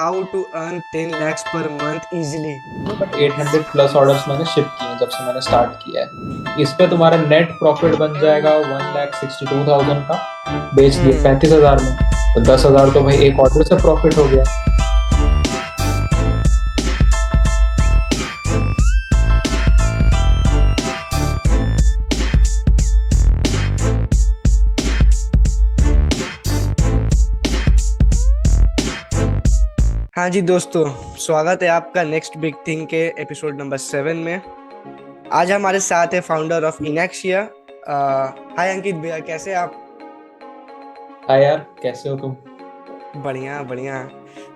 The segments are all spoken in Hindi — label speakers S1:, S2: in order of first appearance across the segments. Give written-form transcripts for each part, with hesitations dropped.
S1: How to earn 10 lakhs per month easily.
S2: But 800 plus orders मैंने शिप किए हैं जब से मैंने स्टार्ट किया है। इस पे तुम्हारा नेट प्रॉफिट बन जाएगा 1,62,000 का। बेच दिए 35,000 में, तो 10,000 तो भाई एक ऑर्डर से प्रॉफिट हो गया।
S1: हाँ जी दोस्तों, स्वागत है आपका नेक्स्ट बिग थिंग के एपिसोड नंबर 7 में। आज हमारे साथ है फाउंडर ऑफ इनैक्सिया। हाय अंकित भैया, कैसे आप?
S2: हाँ यार, कैसे हो तुम?
S1: बढ़िया बढ़िया।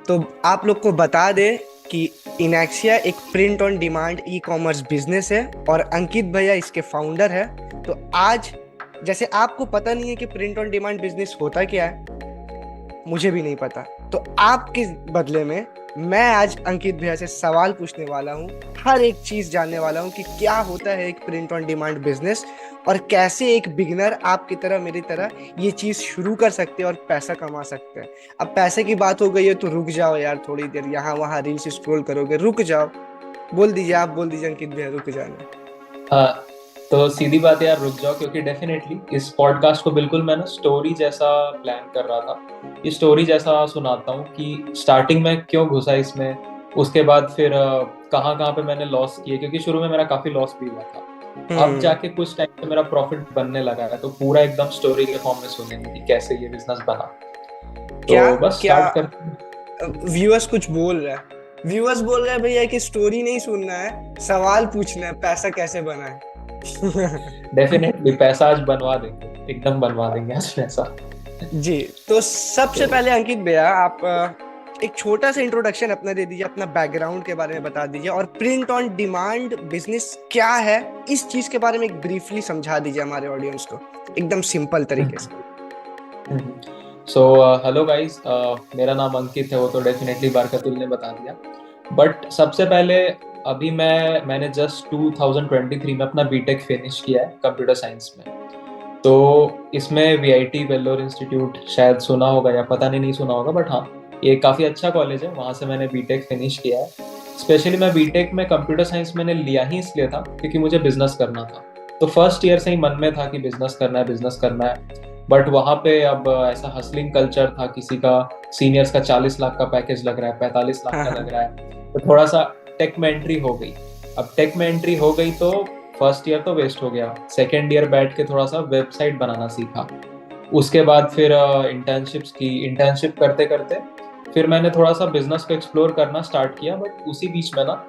S1: तो आप लोग को बता दे कि इनैक्सिया एक print on demand e commerce business है और अंकित भैया इसके फाउंडर है। तो आज जैसे आपको पता नहीं है कि प्रिंट ऑन डिमांड बिजनेस होता क्या है, मुझे भी नहीं पता, तो आपके बदले में मैं आज अंकित भैया से सवाल पूछने वाला हूँ। हर एक चीज जानने वाला हूँ कि क्या होता है एक प्रिंट ऑन डिमांड बिजनेस और कैसे एक बिगिनर आपकी तरह मेरी तरह ये चीज शुरू कर सकते हैं और पैसा कमा सकते हैं। अब पैसे की बात हो गई है तो रुक जाओ यार, थोड़ी देर यहाँ वहाँ रील्स स्क्रॉल करोगे, रुक जाओ। बोल दीजिए, आप बोल दीजिए अंकित भैया, रुक जाना।
S2: हाँ, तो सीधी बात है यार, रुक जाओ, क्योंकि डेफिनेटली इस पॉडकास्ट को बिल्कुल मैं ना स्टोरी जैसा प्लान कर रहा था। ये स्टोरी जैसा सुनाता हूँ कि स्टार्टिंग में क्यों घुसा इसमें, उसके बाद फिर कहाँ कहाँ पे मैंने लॉस किए, क्योंकि शुरू में मेरा काफी लॉस भी हुआ था। अब जाके कुछ टाइम पे मेरा प्रॉफिट बनने लगा है, तो पूरा एकदम स्टोरी के फॉर्म में सुनेंगे कि कैसे ये बिजनेस बना।
S1: क्या
S2: तो बस
S1: क्या
S2: स्टार्ट करते हैं।
S1: व्यूअर्स कुछ बोल रहा है? व्यूअर्स बोल रहे हैं भैया कि स्टोरी नहीं सुनना है, सवाल पूछना है, पैसा कैसे बना है।
S2: डेफिनेटली पैसा आज बनवा देंगे, एकदम बनवा देंगे आज पैसा।
S1: जी, तो सबसे पहले अंकित भैया आप एक छोटा सा इंट्रोडक्शन अपना दे दीजिए, अपना बैकग्राउंड के बारे में बता दीजिए और प्रिंट ऑन डिमांड बिजनेस क्या है इस चीज के बारे में एक ब्रीफली समझा दीजिए हमारे ऑडियंस को, एकदम सिंपल तरीके से।
S2: सो हेलो गाइस, मेरा नाम अंकित है, वो तो डेफिनेटली बारकतुल ने बता दिया। बट सबसे पहले अभी मैंने जस्ट 2023 में अपना बीटेक फिनिश किया है कंप्यूटर साइंस में। तो इसमें वीआईटी वेल्लोर इंस्टीट्यूट, शायद सुना होगा या पता नहीं सुना होगा, बट हाँ, ये काफ़ी अच्छा कॉलेज है, वहाँ से मैंने बीटेक फिनिश किया है। स्पेशली मैं बीटेक में कंप्यूटर साइंस मैंने लिया ही इसलिए था क्योंकि मुझे बिजनेस करना था। तो फर्स्ट ईयर से ही मन में था कि बिजनेस करना है, बिजनेस करना है। बट वहाँ पे अब ऐसा हसलिंग कल्चर था, किसी का सीनियर्स का 40 लाख का पैकेज लग रहा है, 45 लाख
S1: हाँ
S2: का
S1: हाँ।
S2: लग रहा है, तो थोड़ा सा टेक में एंट्री हो गई। अब टेक में एंट्री हो गई तो फर्स्ट ईयर तो वेस्ट हो गया। सेकेंड ईयर बैठ के थोड़ा सा वेबसाइट बनाना सीखा। उसके बाद फिर इंटर्नशिप्स की, इंटर्नशिप करते करते फिर मैंने थोड़ा सा बिजनेस को एक्सप्लोर करना स्टार्ट किया। बट उसी बीच में ना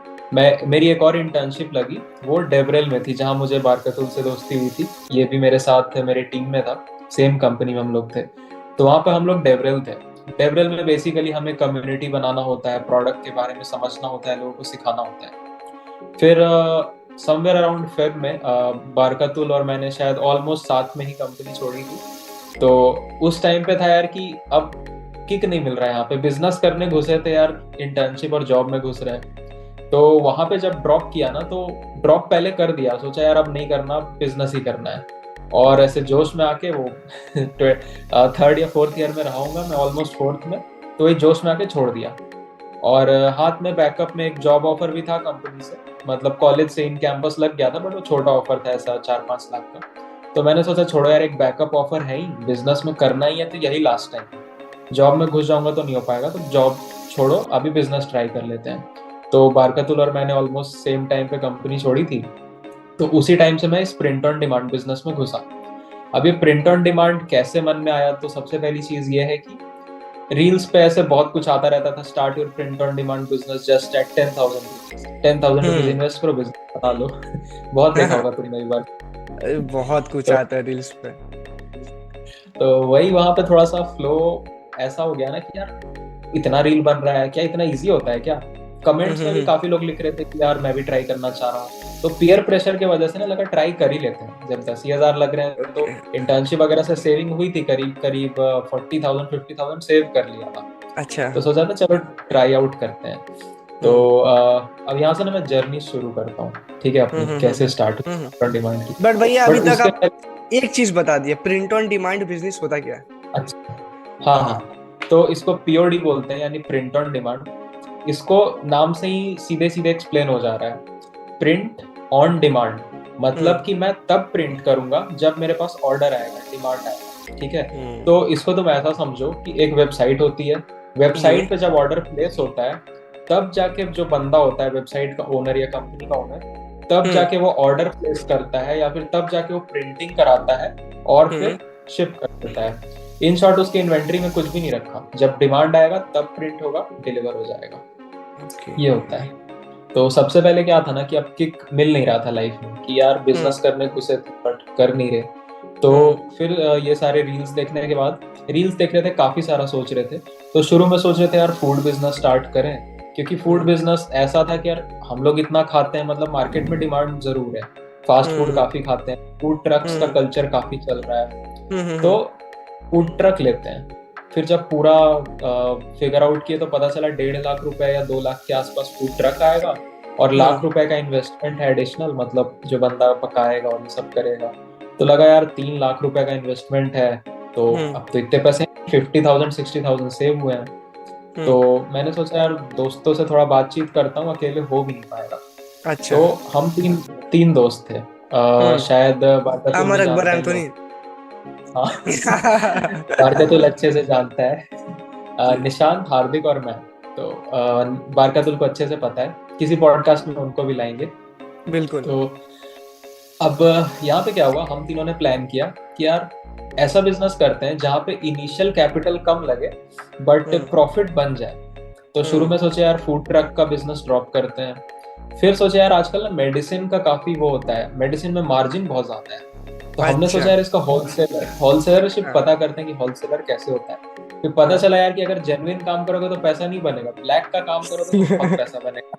S2: मेरी एक और इंटर्नशिप लगी, वो डेवरेल में थी, जहाँ मुझे बारकतुल से दोस्ती हुई थी। ये भी मेरे साथ मेरे टीम में था, सेम कंपनी में हम लोग थे। तो वहाँ पे हम लोग डेवरेल थे। डेवरेल में बेसिकली हमें कम्युनिटी बनाना होता है, प्रोडक्ट के बारे में समझना होता है, लोगों को सिखाना होता है। फिर समवेयर अराउंड फेब में बारकतुल और मैंने शायद ऑलमोस्ट साथ में ही कंपनी छोड़ी थी। तो उस टाइम पे था यार कि अब किक नहीं मिल रहा है, यहाँ पे बिजनेस करने घुसे थे यार, इंटर्नशिप और जॉब में घुस रहे हैं। तो वहां पे जब ड्रॉप किया ना, तो ड्रॉप पहले कर दिया, सोचा यार अब नहीं करना, बिजनेस ही करना है। और ऐसे जोश में आके वो थर्ड या फोर्थ ईयर में रहा मैं, ऑलमोस्ट फोर्थ में, तो वही जोश में आके छोड़ दिया। और हाथ में बैकअप में एक जॉब ऑफर भी था कंपनी से, मतलब कॉलेज से इन कैंपस लग गया था, बट वो छोटा ऑफर था, ऐसा 4-5 लाख का। तो मैंने सोचा छोड़ो यार, एक बैकअप ऑफर है ही, बिजनेस में करना ही है तो यही लास्ट टाइम, जॉब में घुस जाऊंगा तो नहीं हो पाएगा, तो जॉब छोड़ो, अभी बिजनेस ट्राई कर लेते हैं। तो बारकतुल और मैंने ऑलमोस्ट सेम टाइम पे कंपनी छोड़ी थी। तो उसी टाइम से मैं इस प्रिंट ऑन डिमांड बिजनेस में घुसा। अभी प्रिंट ऑन डिमांड कैसे मन में आया, तो सबसे पहली चीज ये है कि रील्स पे ऐसे बहुत कुछ आता रहता था, start your print on demand business just at 10,000 rupees invest करो, बिजनेस बना लो। बहुत देखा होगा तुमने एक बार।
S1: बहुत कुछ
S2: तो
S1: आता है रील्स पे।
S2: तो वही वहां पे थोड़ा सा फ्लो ऐसा हो गया ना कि यार इतना रील बन रहा है क्या, इतना इजी होता है क्या। कमेंट्स में भी काफी लोग लिख रहे थे कि यार मैं भी ट्राई करना चाह रहा हूँ। तो पीयर प्रेशर की वजह से ना लगा ट्राई कर ही लेते हैं। जब 10,000 लग रहे हैं तो इंटर्नशिप वगैरह से सेविंग हुई थी, करीब करीब 40,000 50,000 सेव कर लिया था।
S1: अच्छा।
S2: तो सोचा था चलो ट्राई आउट करते हैं। तो अब यहाँ से ना मैं जर्नी शुरू करता हूँ, ठीक है, अपनी कैसे स्टार्ट हुई डिमांड की।
S1: बट भैया अभी
S2: बट
S1: तक
S2: उसके
S1: आप एक चीज बता दिए, प्रिंट ऑन डिमांड बिजनेस होता क्या है?
S2: अच्छा, हाँ हाँ, तो इसको पीओडी बोलते हैं, यानी प्रिंट ऑन डिमांड। इसको नाम से ही सीधे सीधे एक्सप्लेन हो जा रहा है, प्रिंट ऑन डिमांड। मतलब कि मैं तब प्रिंट करूंगा जब मेरे पास ऑर्डर आएगा, डिमांड आएगा, ठीक है। तो इसको तुम ऐसा समझो कि एक वेबसाइट होती है, वेबसाइट पे जब ऑर्डर प्लेस होता है तब जाके जो बंदा होता है वेबसाइट का ओनर या कंपनी का ओनर, तब जाके वो ऑर्डर प्लेस करता है या फिर तब जाके वो प्रिंटिंग कराता है और फिर शिप कर देता है। इन शॉर्ट उसके इन्वेंट्री में कुछ भी नहीं रखा, जब डिमांड आएगा तब प्रिंट होगा, डिलीवर हो जाएगा। ये होता है। तो सबसे पहले क्या था ना कि अब किक मिल नहीं रहा था लाइफ में कि यार बिजनेस करने को से बट कर नहीं रहे। तो फिर ये सारे रील्स देखने के बाद, रील्स देख रहे थे, काफी सारा सोच रहे थे। तो शुरू में सोच रहे थे यार फूड बिजनेस स्टार्ट करें, क्योंकि फूड बिजनेस ऐसा था कि यार हम लोग इतना खाते हैं, मतलब मार्केट में डिमांड जरूर है, फास्ट फूड काफी खाते हैं, फूड ट्रक्स का कल्चर काफी चल रहा है, तो फूड ट्रक लेते हैं। फिर जब पूरा फिगर आउट किए तो पता चला 1.5 लाख रुपए या 2 लाख के आसपास फूड ट्रक आएगा, और लाख रुपए का इन्वेस्टमेंट है एडिशनल, मतलब जो बंदा पकाएगा और ये सब करेगा। तो लगा यार 3 लाख रुपए का इन्वेस्टमेंट है, तो अब तो इतने पैसे 50,000 60,000 सेव हुए हैं। तो मैंने सोचा यार दोस्तों से थोड़ा बातचीत करता हूँ, अकेले हो भी नहीं पाएगा।
S1: अच्छा।
S2: तो हम तीन दोस्त थे, शायद
S1: अमर अकबर एंथोनी।
S2: हाँ बारकातुल अच्छे से जानता है, निशांत, हार्दिक और मैं। तो बारकातुल को अच्छे से पता है, किसी पॉडकास्ट में उनको भी लाएंगे।
S1: बिल्कुल।
S2: तो अब यहाँ पे क्या हुआ, हम तीनों ने प्लान किया कि यार ऐसा बिजनेस करते हैं जहाँ पे इनिशियल कैपिटल कम लगे बट प्रॉफिट बन जाए। तो शुरू में सोचे यार फूड ट्रक का बिजनेस ड्रॉप करते हैं। फिर सोचे यार आजकल ना मेडिसिन का काफी वो होता है, मेडिसिन में मार्जिन बहुत ज्यादा है। तो हमने सोचा यार इसका होलसेलरशिप पता करते हैं कि होलसेलर कैसे होता है। फिर पता चला यार कि अगर जेन्युइन काम करोगे तो पैसा नहीं बनेगा, ब्लैक का काम करोगे तो बहुत पैसा बनेगा।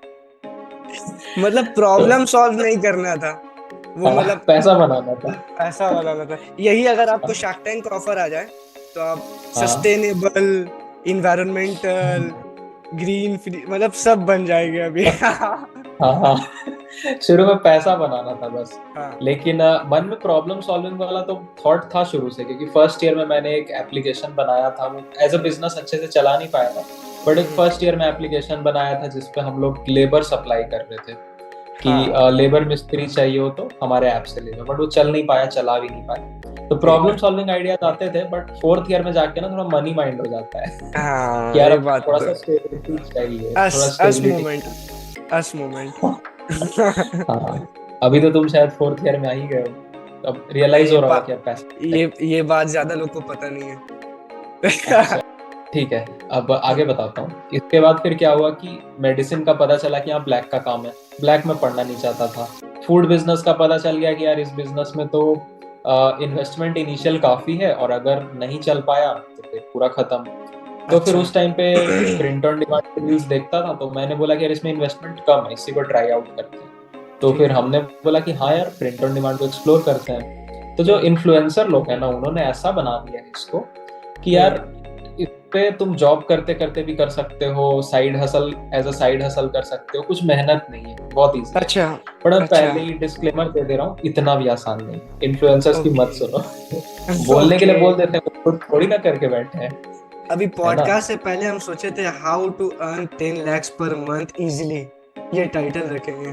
S1: मतलब प्रॉब्लम सॉल्व नहीं करना था वो, मतलब
S2: पैसा बनाना था,
S1: पैसा बनाना था। यही अगर आपको शार्क टैंक का ऑफर आ जाए तो आप सस्टेनेबल, इन्वायरमेंटल, ग्रीन फ्री, मतलब सब बन जाएंगे अभी।
S2: हाँ शुरू में पैसा बनाना था बस।
S1: हाँ।
S2: लेकिन मन में प्रॉब्लम सॉल्विंग वाला तो थॉट था शुरू से, क्योंकि फर्स्ट ईयर में मैंने एक एप्लीकेशन बनाया था, वो एज अ बिजनेस अच्छे से चला नहीं पाया था, बट एक फर्स्ट ईयर में एप्लीकेशन बनाया था जिसपे हम लोग लेबर सप्लाई कर रहे थे कि लेबर मिस्त्री चाहिए हो तो हमारे ऐप से लेबर, बट वो चल नहीं पाया, चला भी नहीं पाया। तो प्रॉब्लम सॉल्विंग आइडियाज आते थे, बट फोर्थ ईयर में जाके ना थोड़ा मनी माइंड हो जाता है कि यार थोड़ा सा स्टेबिलिटी चाहिए, थोड़ा स्टेबिलिटी।
S1: अस मोमेंट।
S2: हाँ, अभी तो तुम शायद फोर्थ ईयर में आ ही गए हो, अब रियलाइज हो रहा होगा क्या पैसा।
S1: ये बात ज्यादा लोग को पता नहीं है।
S2: अच्छा, ठीक है, अब आगे बताता हूँ। इसके बाद फिर क्या हुआ कि मेडिसिन का पता चला कि यहाँ ब्लैक का काम है, ब्लैक में पढ़ना नहीं चाहता था। फूड बिजनेस का पता चल गया कि यार इस बिजनेस में तो इन्वेस्टमेंट इनिशियल काफी है, और अगर नहीं चल पाया तो फिर पूरा खत्म। तो फिर उस टाइम पे प्रिंट ऑन डिमांड रील्स देखता था, तो मैंने बोला कि यार इसमें इन्वेस्टमेंट कम है, इसी को ट्राई आउट करते हैं। तो फिर हमने बोला कि हाँ यार प्रिंट ऑन डिमांड को एक्सप्लोर करते हैं। तो जो इन्फ्लुएंसर लोग हैं ना, उन्होंने ऐसा बना दिया है इसको कि यार इस पे तुम जॉब करते करते भी कर सकते हो, side hustle as a side hustle कर सकते हो, कुछ मेहनत नहीं है, बहुत इजी।
S1: अच्छा।
S2: पर मैं पहले ही डिस्क्लेमर दे दे रहा हूँ, इतना भी आसान नहीं। इन्फ्लुएंसर्स की मत सुनो, बोलने के लिए बोल देते हैं, खुद थोड़ी ना करके बैठे हैं।
S1: अभी पॉडकास्ट से पहले हम सोचे थे हाउ टू अर्न 10 lakhs पर मंथ इजीली, ये टाइटल रखेंगे।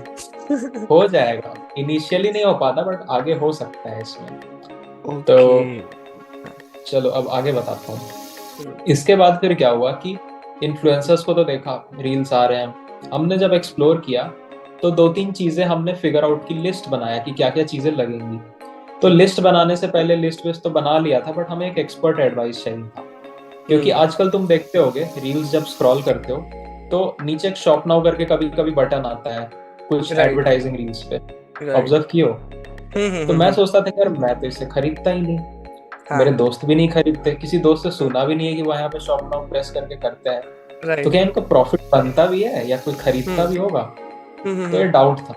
S2: हो जाएगा, इनिशियली नहीं हो पाता बट आगे हो सकता है इसमें। तो चलो अब आगे बताता हूँ। इसके बाद फिर क्या हुआ कि इन्फ्लुएंसर्स को तो देखा, रील्स आ रहे हैं, हमने जब एक्सप्लोर किया तो 2-3 चीजें हमने फिगर आउट की लिस्ट बनाया कि क्या क्या चीजें लगेंगी। तो लिस्ट बनाने से पहले लिस्ट विस्ट तो बना लिया था, बट हमें एक एक्सपर्ट एडवाइस चाहिए था, क्योंकि आजकल तुम देखते होगे रील्स जब स्क्रॉल करते हो तो नीचे एक शॉप नाउ करके कभी कभी बटन आता है कुछ एडवर्टाइजिंग रील्स पे, ऑब्जर्व किए हो? तो मैं सोचता था कि यार मैं तो इसे खरीदता ही नहीं, मेरे दोस्त भी नहीं खरीदते, किसी दोस्त से सुना भी नहीं है कि वो यहाँ पे शॉप नाउ प्रेस करके करते हैं, तो क्या इनको प्रॉफिट बनता भी है या कोई खरीदता भी होगा? तो ये डाउट था।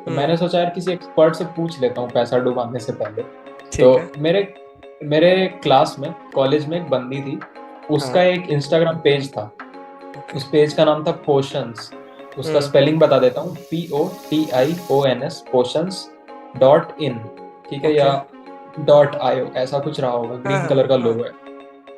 S2: तो मैंने सोचा यार किसी एक्सपर्ट से पूछ लेता हूँ पैसा डुबाने से पहले। तो मेरे क्लास में, कॉलेज में एक बंदी थी, उसका एक इंस्टाग्राम पेज था, उस पेज का नाम था पोशंस। उसका स्पेलिंग बता देता हूँ, POTIONS potions.in, ठीक है, या .io ऐसा कुछ रहा होगा, ग्रीन कलर का लोगो है।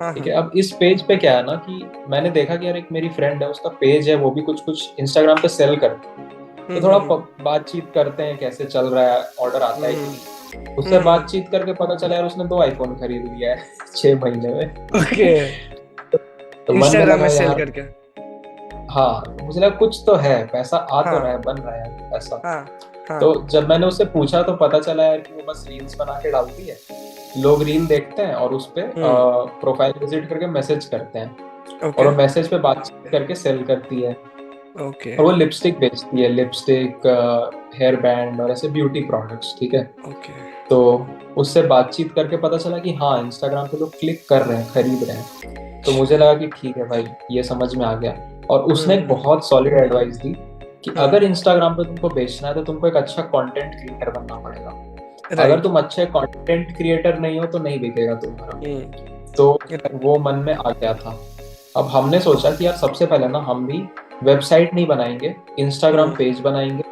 S1: हाँ
S2: ठीक
S1: हाँ।
S2: है, अब इस पेज पे क्या है ना कि मैंने देखा कि यार एक मेरी फ्रेंड है, उसका पेज है, वो भी कुछ कुछ इंस्टाग्राम पे सेल करती है। तो थोड़ा
S1: हम्म।
S2: बातचीत करते हैं, कैसे चल रहा है, ऑर्डर आता है कि
S1: हम्म।
S2: नहीं। उससे बातचीत करके पता चला यार उसने 2 आईफोन खरीद लिया है 6 महीने में।
S1: ओके।
S2: तो मन में
S1: इंस्टाग्राम में
S2: लगा
S1: सेल
S2: यार,
S1: करके।
S2: हाँ मुझे लगा कुछ तो है, पैसा आ तो रहा
S1: हाँ
S2: है, बन रहा है पैसा।
S1: हाँ हाँ।
S2: तो जब मैंने उससे पूछा तो पता चला यार कि वो बस रील्स बना के डालती है, लोग रील देखते हैं और उस पे
S1: हम्म।
S2: प्रोफाइल विजिट करके मैसेज करते हैं, और
S1: ओके
S2: वो मैसेज पे बातचीत करके सेल करती है।
S1: ओके
S2: और वो लिपस्टिक बेचती है, लिपस्टिक, हेयर बैंड और ऐसे ब्यूटी प्रोडक्ट्स, ठीक है।
S1: ओके।
S2: तो उससे बातचीत करके पता चला कि हाँ इंस्टाग्राम पे लोग क्लिक कर रहे हैं, खरीद रहे हैं। तो मुझे लगा कि ठीक है भाई, ये समझ में आ गया। और उसने एक
S1: हम्म।
S2: बहुत सॉलिड एडवाइस दी कि
S1: हम्म।
S2: अगर इंस्टाग्राम पे तुमको बेचना है तो तुमको एक अच्छा कंटेंट क्रिएटर बनना पड़ेगा। अगर
S1: राइट।
S2: तुम अच्छे कंटेंट क्रिएटर नहीं हो तो नहीं बिकेगा तुम्हारा।
S1: हम्म।
S2: तो
S1: right,
S2: वो मन में आ गया था। अब हमने सोचा कि यार सबसे पहले ना हम भी वेबसाइट नहीं बनाएंगे, इंस्टाग्राम
S1: हम्म।
S2: पेज बनाएंगे,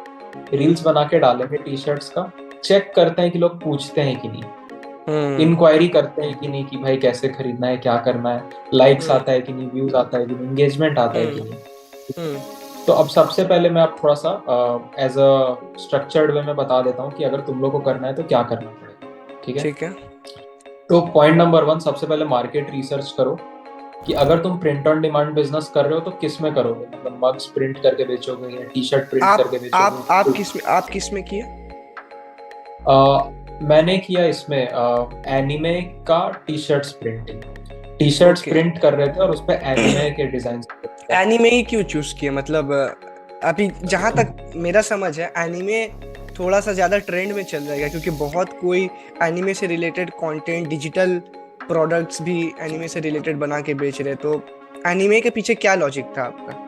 S2: रील्स
S1: हम्म।
S2: बना के डालेंगे टी शर्ट्स का। चेक करते हैं कि लोग पूछते हैं कि नहीं,
S1: हम्म।
S2: इंक्वायरी करते हैं कि नहीं कि भाई कैसे खरीदना है, क्या करना है, लाइक्स
S1: हम्म।
S2: आता है कि नहीं, व्यूज आता है कि नहीं, एंगेजमेंट आता है कि
S1: हम्म।
S2: नहीं।
S1: हम्म।
S2: तो अब सबसे पहले मैं आप थोड़ा सा एज अ स्ट्रक्चर्ड वे में बता देता हूँ कि अगर तुम लोग को करना है तो क्या करना पड़ेगा, ठीक है।
S1: ठीक है।
S2: तो पॉइंट नंबर 1, सबसे पहले मार्केट रिसर्च करो कि अगर तुम प्रिंट ऑन डिमांड बिजनेस कर रहे हो तो किस में करोगे, मतलब मग्स प्रिंट करके बेचोगे या टी शर्ट प्रिंट करके बेचोगे।
S1: आप किस में किए?
S2: मैंने किया इसमें एनिमे का T shirts printing, T shirts
S1: okay.
S2: Print कर रहे थे और उस पर एनिमे के डिजाइन थे।
S1: एनीमे ही क्यों चूज किए, मतलब अभी जहां तक मेरा समझ है एनीमे थोड़ा सा ज्यादा ट्रेंड में चल जाएगा, क्योंकि बहुत कोई एनीमे से रिलेटेड कंटेंट, डिजिटल प्रोडक्ट्स भी एनीमे से रिलेटेड बना के बेच रहे हैं। तो एनीमे के पीछे क्या लॉजिक था आपका?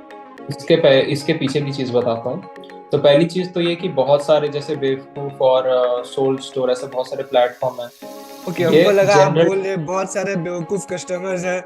S2: इसके पीछे की चीज बताता हूँ। तो पहली चीज तो ये कि बहुत सारे जैसे बेवकूफ और सोल स्टोर, ऐसे बहुत सारे प्लेटफॉर्म है।
S1: ओके,
S2: ये
S1: हमको लगा आप
S2: जनरल
S1: बोल रहे बहुत सारे बेवकूफ कस्टमर्स हैं।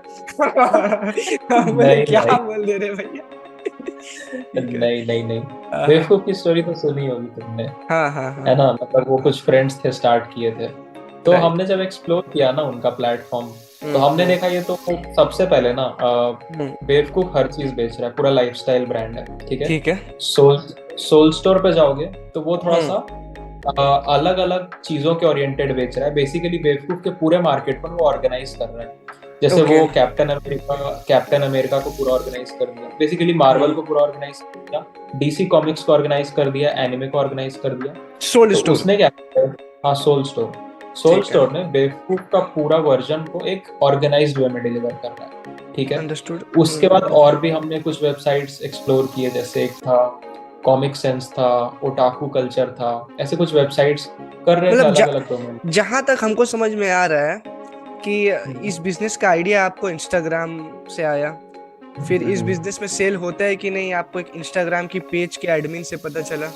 S1: हम बोले
S2: नहीं
S1: क्या
S2: भाई,
S1: बोल दे रहे भैया। ठीक है।
S2: नहीं नहीं नहीं,
S1: हाँ
S2: बेवकूफ की स्टोरी तो सुनी होगी तुमने,
S1: हाँ हाँ
S2: है
S1: हाँ।
S2: ना। मतलब वो कुछ फ्रेंड्स थे, स्टार्ट किए थे। तो
S1: राइट।
S2: हमने जब एक्सप्लोर किया ना उनका प्लेटफॉर्म, तो हमने
S1: हम्म।
S2: देखा ये तो सबसे पहले ना
S1: हम्म।
S2: बेवकूफ हर चीज बेच रहा है, पूरा लाइफस्टाइल ब्रांड है, ठीक है।
S1: ठीक है।
S2: सोल सोल स्टोर पे जाओगे तो वो थोड़ा
S1: हम्म।
S2: सा अलग अलग चीजों के ओरिएंटेड बेच रहा है। बेसिकली बेवकूफ के पूरे मार्केट पर वो ऑर्गेनाइज कर रहा है। जैसे
S1: ओके।
S2: वो कैप्टन अमेरिका को पूरा ऑर्गेनाइज कर दिया, बेसिकली मार्वल
S1: हम्म।
S2: को पूरा ऑर्गेनाइज कर दिया, डीसी कॉमिक्स को ऑर्गेनाइज कर दिया, एनिमे को ऑर्गेनाइज कर दिया।
S1: सोल
S2: तो
S1: स्टोर।
S2: उसने क्या किया, हाँ सोल स्टोर, सोल
S1: ठीक है।
S2: स्टोर ने बेवकूफ का पूरा वर्जन को एक ऑर्गेनाइज्ड वे में डिलीवर कर रहा है, ठीक है।
S1: अंडरस्टूड।
S2: उसके बाद और भी हमने कुछ वेबसाइट्स एक्सप्लोर किए, जैसे एक था कॉमिक सेंस था, ओटाकू कल्चर था, ऐसे कुछ वेबसाइट्स कर रहे थे
S1: मतलब
S2: अलग अलग डोमेन।
S1: जहां तक हमको समझ में आ रहा है कि इस बिजनेस का आइडिया आपको इंस्टाग्राम से आया, फिर इस बिजनेस में सेल होता है कि नहीं आपको एक इंस्टाग्राम की पेज के एडमिन से पता चला,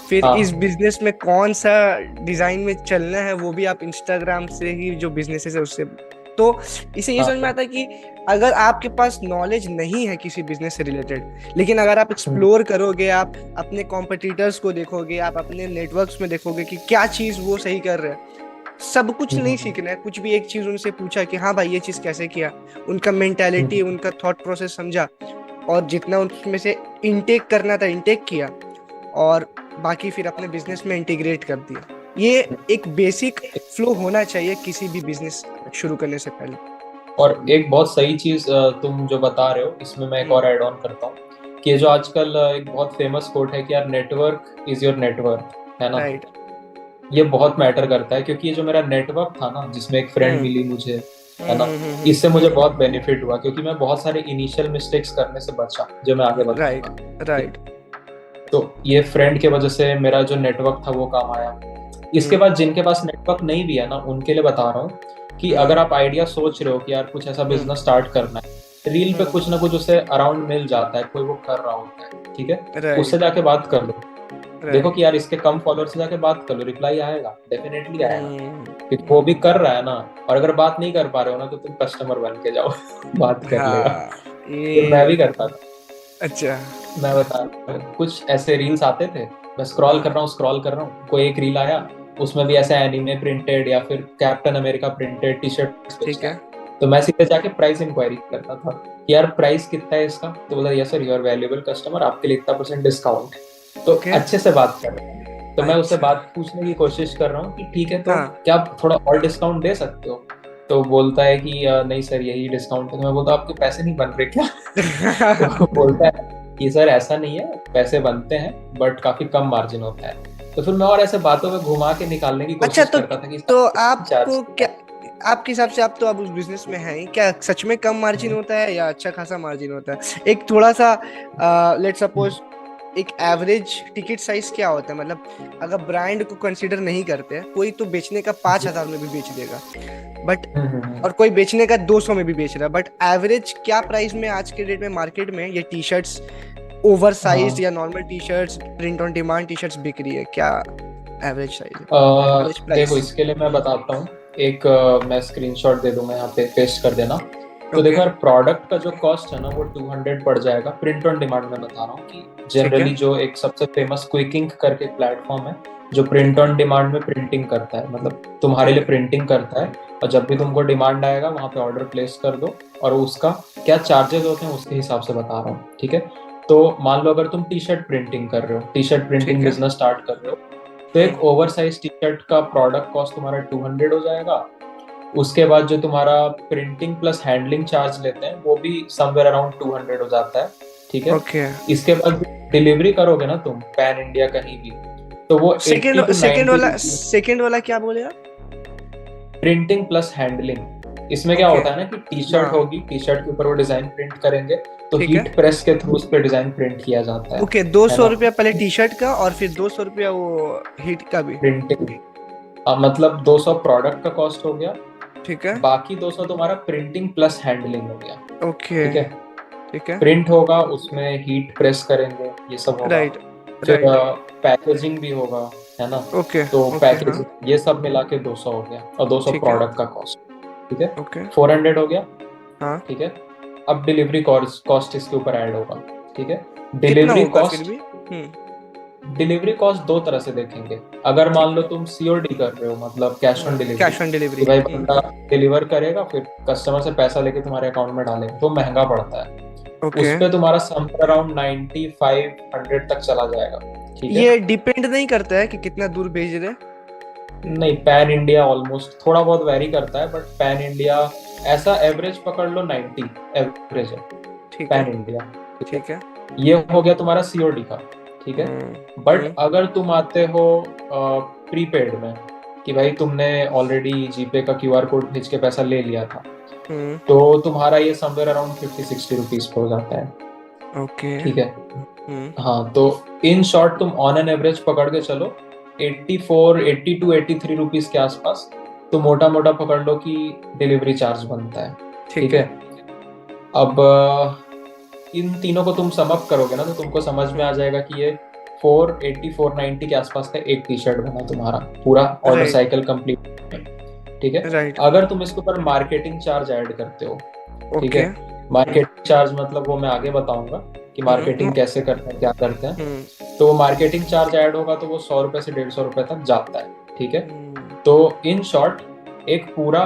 S1: फिर इस
S2: हाँ
S1: बिजनेस में कौन सा डिजाइन में चलना है वो भी आप इंस्टाग्राम से ही, जो बिजनेसेस है उससे। तो इसे ये समझ में
S2: हाँ।
S1: आता है कि अगर आपके पास नॉलेज नहीं है किसी बिजनेस से रिलेटेड, लेकिन अगर आप
S2: हम्म,
S1: एक्सप्लोर करोगे, आप अपने कॉम्पिटिटर्स को देखोगे, आप अपने नेटवर्क्स में देखोगे कि क्या चीज वो सही कर रहे हैं, सब कुछ नहीं
S2: हम्म,
S1: सीखना है, कुछ भी एक चीज उनसे पूछा कि हाँ भाई ये चीज कैसे किया, उनका मेंटेलिटी,
S2: हम्म,
S1: उनका थॉट प्रोसेस समझा, और जितना उसमें से इनटेक करना था इनटेक किया, और बाकी फिर अपने बिजनेस में इंटीग्रेट कर दिया। ये एक बेसिक फ्लो होना चाहिए किसी भी बिजनेस शुरू करने से पहले।
S2: और एक बहुत सही चीज तुम जो बता रहे हो, इसमें मैं एक
S1: हम्म।
S2: और ऐड ऑन करता हूँ कि ये जो आजकल एक बहुत फेमस कोट है कि यार नेटवर्क इज योर नेटवर्क, है ना।
S1: राइट।
S2: ये बहुत मैटर करता है, क्योंकि ये जो मेरा नेटवर्क था ना, जिसमें एक फ्रेंड
S1: हम्म।
S2: मिली मुझे, है
S1: हम्म।
S2: ना,
S1: हम्म।
S2: इससे मुझे बहुत बेनिफिट हुआ, क्योंकि मैं बहुत सारे इनिशियल मिस्टेक्स करने से बचा, जो मैं आगे
S1: राइट।
S2: बताऊंगा। ठीक।
S1: राइट।
S2: तो ये फ्रेंड की वजह से मेरा जो नेटवर्क था वो काम आया। इसके
S1: हम्म।
S2: बाद जिनके पास नेटवर्क नहीं भी है ना, उनके लिए बता रहा हूँ कि
S1: हम्म।
S2: अगर आप आइडिया सोच रहे हो कि यार कुछ ऐसा
S1: हम्म।
S2: बिजनेस स्टार्ट करना है, रील पे
S1: हम्म।
S2: कुछ ना कुछ उसे अराउंड मिल जाता है, कोई वो कर रहा होता है, ठीक है। उससे
S1: राइट।
S2: जाके बात कर लो, देखो
S1: राइट।
S2: कि यार इसके कम फॉलोअर से जाके बात कर लो, रिप्लाई आएगा, डेफिनेटली आएगा,
S1: हम्म।
S2: क्योंकि वो भी कर रहा है ना। और अगर बात नहीं कर पा रहे हो ना तो तुम कस्टमर बन के जाओ बात कर लेगा।
S1: हाँ
S2: ये मैं
S1: ये।
S2: भी करता था।
S1: अच्छा।
S2: मैं बता रहा हूँ, कुछ ऐसे रील्स आते थे, मैं
S1: हाँ।
S2: स्क्रॉल कर रहा हूँ, कोई एक रील आया, उसमें भी ऐसे एनिमे प्रिंटेड या फिर captain America printed T shirt
S1: ठीक
S2: बेच रहा
S1: है।
S2: है। तो मैं सीधे जाके प्राइस इंक्वायरी करता था कि यार प्राइस कितना है इसका, तो बोला yes sir, you are valuable customer, आपके लिए इतना % डिस्काउंट। तो
S1: ओके।
S2: अच्छे से बात कर रहे हैं, तो मैं उससे
S1: अच्छा।
S2: बात पूछने की कोशिश कर रहा हूँ कि ठीक है, तो
S1: हाँ।
S2: क्या आप थोड़ा और डिस्काउंट दे सकते हो? तो बोलता है कि नहीं सर, यही डिस्काउंट है। तो मैं बोलता हूँ आपके पैसे नहीं बन रहे क्या? तो बोलता है कि सर ऐसा नहीं है, पैसे बनते हैं बट काफी कम मार्जिन होता है। तो फिर मैं और ऐसे बातों में घुमा के निकालने की
S1: अच्छा,
S2: कोशिश करता था कि
S1: तो
S2: चार्ज
S1: आपको क्या, आपके हिसाब से आप तो अब उस बिजनेस में हैं ही, क्या सच में कम मार्जिन
S2: है।
S1: होता है या अच्छा खासा मार्जिन होता है? एक थोड़ा सा लेट सपोज एक एवरेज टिकट साइज क्या होता है, मतलब अगर ब्रांड को कंसीडर नहीं करते हैं, कोई तो बेचने का 5,000 में भी बेच देगा, बट और कोई बेचने का 200 में भी बेच रहा है, बट एवरेज क्या प्राइस में आज के डेट में मार्केट में ये टी शर्ट्स, ओवर साइज
S2: हाँ।
S1: या normal T shirts, print on demand T shirts बिक रही है, क्या एवरेज साइज है, एवरेज
S2: देखो
S1: प्राइस?
S2: इसके लिए मैं बताता हूँ। एक मैं स्क्रीनशॉट दे दूंगा, यहाँ पे पेस्ट कर देना। तो देखो
S1: ओके।
S2: यार, प्रोडक्ट का जो कॉस्ट है ना वो 200 पड़ जाएगा। प्रिंट ऑन डिमांड में बता रहा हूँ कि
S1: ठीक है।
S2: जनरली जो एक सबसे फेमस क्विक इंक करके प्लेटफॉर्म है, जो
S1: ठीक
S2: प्रिंट
S1: है।
S2: ऑन डिमांड में प्रिंटिंग करता है, मतलब तुम्हारे
S1: ठीक
S2: लिए
S1: है।
S2: प्रिंटिंग करता है। और जब भी
S1: हाँ।
S2: तुमको डिमांड आएगा वहां पे ऑर्डर प्लेस कर दो, और उसका क्या चार्जेस होते हैं उसके हिसाब से बता रहा हूँ, ठीक है। तो मान लो अगर तुम टी शर्ट प्रिंटिंग कर रहे हो, टी शर्ट प्रिंटिंग
S1: ठीक है।
S2: बिजनेस स्टार्ट कर रहे हो, तो एक
S1: हम्म।
S2: ओवर साइज टी शर्ट का प्रोडक्ट कॉस्ट तुम्हारा 200 हो जाएगा। उसके बाद जो तुम्हारा प्रिंटिंग प्लस हैंडलिंग चार्ज लेते हैं वो भी समवेयर अराउंड 200 हो जाता है, ठीक है।
S1: ओके।
S2: इसके बाद डिलीवरी करोगे ना तुम पैन इंडिया कहीं भी, तो वो
S1: सेकंड
S2: 80 to
S1: सेकंड
S2: 90
S1: वाला,
S2: रुपीज।
S1: सेकंड वाला क्या बोले आप?
S2: प्रिंटिंग प्लस हैंडलिंग, इसमें क्या
S1: ओके।
S2: होता है ना कि टी शर्ट
S1: हाँ।
S2: होगी, टी शर्ट के ऊपर वो डिजाइन प्रिंट करेंगे, तो
S1: ठीक है।
S2: हीट प्रेस के थ्रू उस पर डिजाइन प्रिंट किया जाता
S1: ओके, दो
S2: है
S1: सौ
S2: ना।
S1: रुपया पहले टी शर्ट का और फिर 200 रुपया वो हीट का भी?
S2: प्रिंटिंग मतलब 200 प्रोडक्ट का कॉस्ट हो गया,
S1: ठीक है।
S2: बाकी 200 तुम्हारा प्रिंटिंग प्लस हैंडलिंग हो गया,
S1: ओके।
S2: ठीक है।
S1: ठीक है।
S2: प्रिंट होगा, उसमें हीट प्रेस करेंगे, ये सब होगा।
S1: राइट।
S2: फिर
S1: राइट।
S2: पैकेजिंग भी होगा, है ना।
S1: ओके।
S2: तो
S1: ओके। हाँ।
S2: पैकेजिंग ये सब मिला के 200 हो गया, और 200
S1: ठीक है।
S2: प्रोडक्ट का कॉस्ट, ठीक है।
S1: ओके।
S2: 400 हो गया,
S1: हाँ।
S2: ठीक है। अब डिलीवरी कॉस्ट कॉस्ट इसके ऊपर ऐड होगा, ठीक है।
S1: कितना
S2: डिलीवरी
S1: होगा फिर
S2: कॉस्ट,
S1: भी?
S2: डिलीवरी कॉस्ट दो तरह से देखेंगे। अगर मान
S1: ठीक
S2: लो
S1: है।
S2: तुम सीओडी कर रहे हो, मतलब cash on delivery,
S1: cash on
S2: कि
S1: डिलीवरी।
S2: भाई बंदा डिलीवर करेगा फिर कस्टमर से पैसा लेके तुम्हारे अकाउंट में डालेगा, तो महंगा पड़ता है।
S1: ओके।
S2: उस पे तुम्हारा समवेयर अराउंड 9500 तक चला जाएगा, ठीक है।
S1: ये डिपेंड नहीं करता है कि कितना दूर भेज रहे हैं?
S2: नहीं, पैन इंडिया ऑलमोस्ट थोड़ा बहुत वेरी करता है, बट पैन इंडिया ऐसा एवरेज पकड़ लो 90 एवरेज है
S1: ठीक है।
S2: पैन इंडिया, ठीक है।
S1: ठीक है।
S2: ये हो गया तुम्हारा सीओडी का, ठीक है। बट
S1: हम्म।
S2: अगर तुम आते हो प्रीपेड में, कि भाई तुमने ऑलरेडी जीपे का क्यूआर कोड भेज के पैसा ले लिया था,
S1: हम्म।
S2: तो तुम्हारा ये समवेयर अराउंड 50-60 रुपीज पे हो जाता है,
S1: ओके।
S2: ठीक है।
S1: हम्म।
S2: हाँ, तो इन शॉर्ट तुम ऑन एन एवरेज पकड़ के चलो 80 to 83 रुपीज के आसपास, तो मोटा मोटा पकड़ लो कि डिलीवरी चार्ज बनता है,
S1: ठीक
S2: ठीक
S1: है।
S2: है। अब इन तीनों को तुम सम अप करोगे ना, तो तुमको समझ में आ जाएगा कि ये 480-490 के आसपास का एक टी शर्ट बना तुम्हारा पूरा ऑर्डर
S1: राइट।
S2: साइकिल कंप्लीट, ठीक है।
S1: राइट।
S2: अगर तुम इसके ऊपर मार्केटिंग चार्ज ऐड करते हो, ठीक
S1: ओके।
S2: है। मार्केटिंग चार्ज मतलब वो मैं आगे बताऊंगा कि
S1: हम्म।
S2: मार्केटिंग कैसे करते हैं, क्या करते हैं।
S1: हम्म।
S2: तो वो मार्केटिंग चार्ज ऐड होगा तो वो 100 रुपए से 150 रुपए तक जाता है, ठीक है।
S1: हम्म।
S2: तो इन शॉर्ट एक पूरा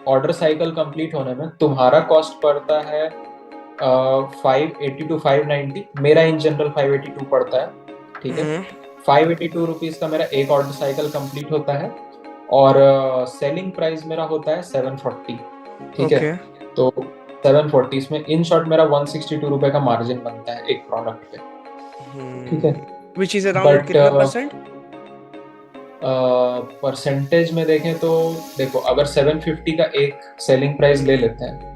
S2: ऑर्डर साइकिल कंप्लीट होने में तुम्हारा कॉस्ट पड़ता है 580 to 590। मेरा इन जनरल 582 पड़ता है, ठीक है। 582 रुपीज का मेरा एक ऑर्डर साइकिल कंप्लीट होता है, और सेलिंग प्राइस मेरा होता है 740, ठीक है।
S1: ओके।
S2: तो 740 इसमें इन शॉर्ट मेरा 162 रुपए का मार्जिन बनता है एक प्रोडक्ट पे, ठीक है।
S1: विच इज अराउंड
S2: बट
S1: कितना परसेंट?
S2: परसेंटेज में देखें तो देखो, अगर 750 का एक सेलिंग प्राइस ले लेते हैं,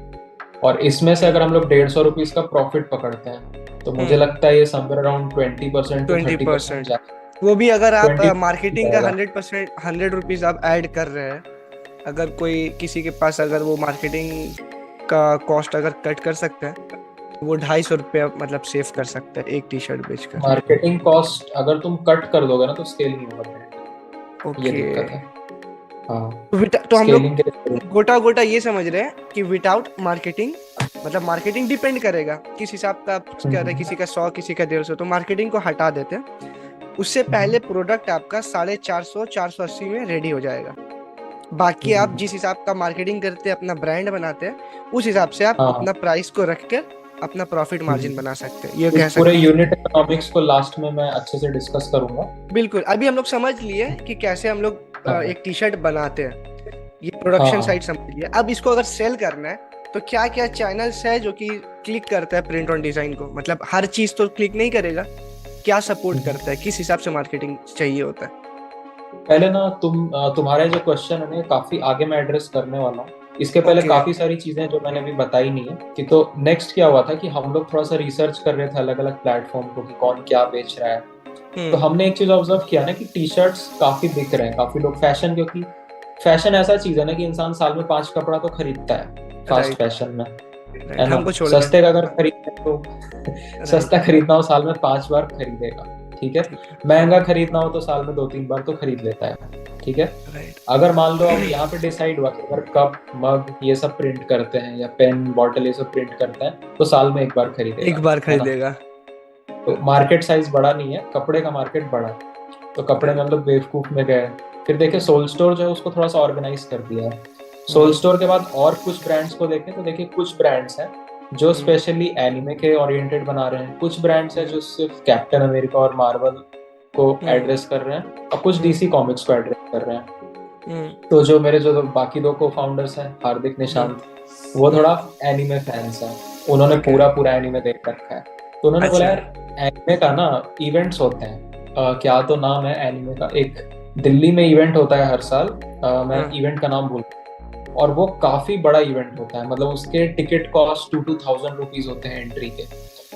S2: और इसमें से अगर हम लोग 150 रुपीज का प्रॉफिट पकड़ते हैं, तो मुझे लगता है ये समवेयर अराउंड 20% to 30%
S1: 20%?
S2: जाता
S1: वो भी अगर आप
S2: 20
S1: मार्केटिंग का
S2: जाएगा।
S1: 100%, 100 रुपीज आप ऐड कर रहे हैं, अगर कोई किसी के पास अगर वो मार्केटिंग का कॉस्ट अगर कट कर सकता है, तो वो 250 रुपया मतलब सेव कर सकता है एक टी शर्ट बेचकर।
S2: मार्केटिंग कॉस्ट अगर तुम कट कर दोगे ना तो स्केल नहीं होगा brand। ये
S1: ओके।
S2: दिक्कत है। हाँ,
S1: तो हम लोग
S2: स्केलिंग के लिए
S1: गोटा गोटा ये समझ रहे हैं कि विदाउट मार्केटिंग, मतलब मार्केटिंग डिपेंड करेगा किस हिसाब का आप कह रहे हैं, किसी का 100 किसी का 150, तो मार्केटिंग को हटा देते हैं। उससे पहले प्रोडक्ट आपका 450 480 में रेडी हो जाएगा, बाकी आप जिस हिसाब का मार्केटिंग करते हैं, अपना ब्रांड बनाते हैं, उस हिसाब से आप
S2: हाँ
S1: अपना प्राइस को रख कर अपना प्रॉफिट मार्जिन बना सकते हैं, ये
S2: इस
S1: कह
S2: पूरे
S1: सकते हैं।
S2: यूनिट इकोनॉमिक्स को लास्ट में मैं अच्छे से डिस्कस करूंगा।
S1: बिल्कुल, अभी हम लोग समझ लिए कि कैसे हम लोग
S2: हाँ
S1: एक टी शर्ट बनाते हैं, ये प्रोडक्शन साइड
S2: हाँ।
S1: समझ लिया। अब इसको अगर सेल करना है तो क्या क्या चैनल्स है जो कि क्लिक करता है प्रिंट ऑन डिजाइन को, मतलब हर चीज तो क्लिक नहीं करेगा, क्या सपोर्ट करता है, किस हिसाब से मार्केटिंग चाहिए होता है।
S2: पहले ना तुम्हारे जो क्वेश्चन है ना ये काफी आगे मैं एड्रेस करने वाला हूँ। इसके पहले
S1: ओके।
S2: काफी सारी चीजें जो मैंने अभी बताई नहीं है कि तो नेक्स्ट क्या हुआ था कि हम लोग थोड़ा सा रिसर्च कर रहे थे अलग अलग प्लेटफॉर्म को कि कौन क्या बेच रहा है। तो
S1: हम्म।
S2: हमने एक चीज ऑब्जर्व किया ना कि टी शर्ट्स काफी बिक रहे हैं, काफी लोग फैशन, क्योंकि फैशन ऐसा चीज है ना कि इंसान साल में 5 कपड़ा तो खरीदता है फास्ट
S1: राइट।
S2: फैशन में, है
S1: राइट,
S2: ना।
S1: हमको छोड़ के।
S2: सस्ते का अगर खरीदना है तो
S1: राइट।
S2: सस्ता खरीदना हो साल में 5 बार खरीदेगा, ठीक है।
S1: ठीक है।
S2: महंगा खरीदना हो तो साल में 2-3 बार तो खरीद लेता है, ठीक है।
S1: राइट।
S2: अगर मान लो अब यहाँ पे डिसाइड हुआ कि अगर कप मग ये सब प्रिंट करते हैं या पेन बॉटल ये सब प्रिंट करते हैं तो साल में एक बार
S1: एक
S2: खरीदेगा,
S1: बार
S2: है ना।
S1: खरीदेगा।
S2: तो मार्केट साइज बड़ा नहीं है, कपड़े का मार्केट बड़ा है। तो कपड़े में हम
S1: राइट।
S2: लोग बेवकूफ में गए, फिर देखे सोल स्टोर जो है उसको थोड़ा सा ऑर्गेनाइज कर दिया है। सोल
S1: हम्म।
S2: स्टोर के बाद और कुछ ब्रांड्स को देखें तो देखिए कुछ ब्रांड्स हैं जो
S1: हम्म।
S2: स्पेशली एनिमे के ओरिएंटेड बना रहे हैं, कुछ ब्रांड्स हैं जो सिर्फ कैप्टन अमेरिका और मार्वल को
S1: हम्म।
S2: एड्रेस कर रहे हैं, और कुछ
S1: हम्म।
S2: डीसी कॉमिक्स को एड्रेस कर रहे हैं।
S1: हम्म।
S2: तो जो मेरे जो बाकी दो को फाउंडर्स हैं हार्दिक
S1: हम्म।
S2: निशांत, वो
S1: हम्म।
S2: थोड़ा एनिमे फैंस हैं, उन्होंने
S1: ओके।
S2: पूरा पूरा एनिमे देख रखा है। तो उन्होंने बोला
S1: अच्छा।
S2: यार एनिमे का ना इवेंट्स होते हैं, क्या तो नाम है एनिमे का, एक दिल्ली में इवेंट होता है हर साल, मैं
S1: हाँ।
S2: इवेंट का नाम भूल, और वो काफी बड़ा इवेंट होता है, मतलब उसके टिकट कॉस्ट 2,000 रुपीज होते हैं एंट्री के।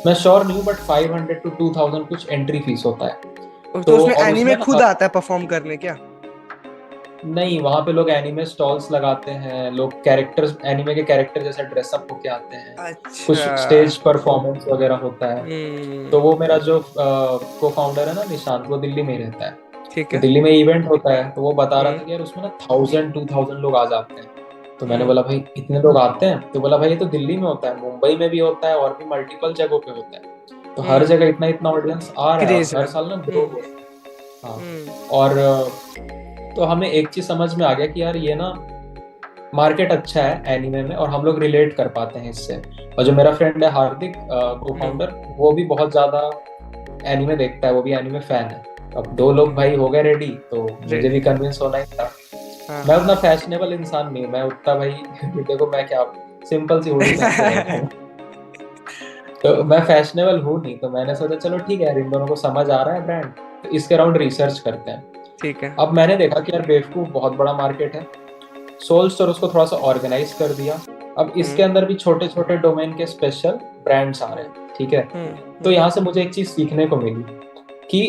S2: मैं श्योर नहीं हूँ बट 500 to 2,000 कुछ एंट्री फीस होता है।
S1: तो
S2: तो
S1: उसमें
S2: और
S1: एनीमे
S2: उसमें ना
S1: खुद आता है परफॉर्म करने क्या?
S2: नहीं, वहां पे लोग एनिमे स्टॉल्स लगाते हैं, लोग कैरेक्टर्स एनिमे के कैरेक्टर जैसा ड्रेसअप होके आते हैं, कुछ
S1: अच्छा।
S2: स्टेज परफॉर्मेंस वगैरह होता है। तो
S1: हम्म।
S2: वो मेरा जो को फाउंडर है ना निशांत, वो दिल्ली में ही रहता है।
S1: ठीक
S2: तो
S1: है।
S2: दिल्ली में इवेंट होता है तो वो बता रहा
S1: हम्म।
S2: था कि यार उसमें ना 1,000-2,000 लोग आ जाते हैं। तो मैंने
S1: हम्म।
S2: बोला भाई इतने लोग आते हैं, तो बोला भाई ये तो दिल्ली में होता है, मुंबई में भी होता है और भी मल्टीपल जगहों पे होता है, तो हर
S1: हम्म।
S2: जगह इतना इतना ऑडियंस आ रहा है और
S1: क्रेज है।
S2: हर साल ना ग्रो हो रहा है। हाँ।
S1: हम्म।
S2: और तो हमें एक चीज समझ में आ गया कि यार ये ना मार्केट अच्छा है एनीमे में और हम लोग रिलेट कर पाते हैं इससे। और जो मेरा फ्रेंड है हार्दिक को
S1: हम्म।
S2: फाउंडर, वो भी बहुत ज्यादा एनीमे देखता है, वो भी एनीमे फैन है। अब दो लोग भाई हो गए रेडी, तो मुझे
S1: रेडी।
S2: भी कन्विंस होना ही था।
S1: हाँ।
S2: मैं उतना फैशनेबल इंसान नहीं हूँ, मैं उतना भाई देखो मैं क्या सिंपल सी हुडी पहन के बैठा हूँ, तो मैं फैशनेबल हूँ नहीं। तो मैंने सोचा चलो ठीक है यार, इन दोनों को समझ आ रहा है ब्रांड, तो इसके अराउंड रिसर्च करते हैं।
S1: ठीक है।
S2: अब मैंने देखा कि यार बेवकूफ बहुत बड़ा मार्केट है, सोल स्टोर उसको थोड़ा सा ऑर्गेनाइज कर दिया। अब इसके
S1: हम्म।
S2: अंदर भी छोटे छोटे डोमेन के स्पेशल ब्रांड्स आ रहे हैं, ठीक है।
S1: हम्म।
S2: तो
S1: हम्म।
S2: यहाँ से मुझे एक चीज सीखने को मिली कि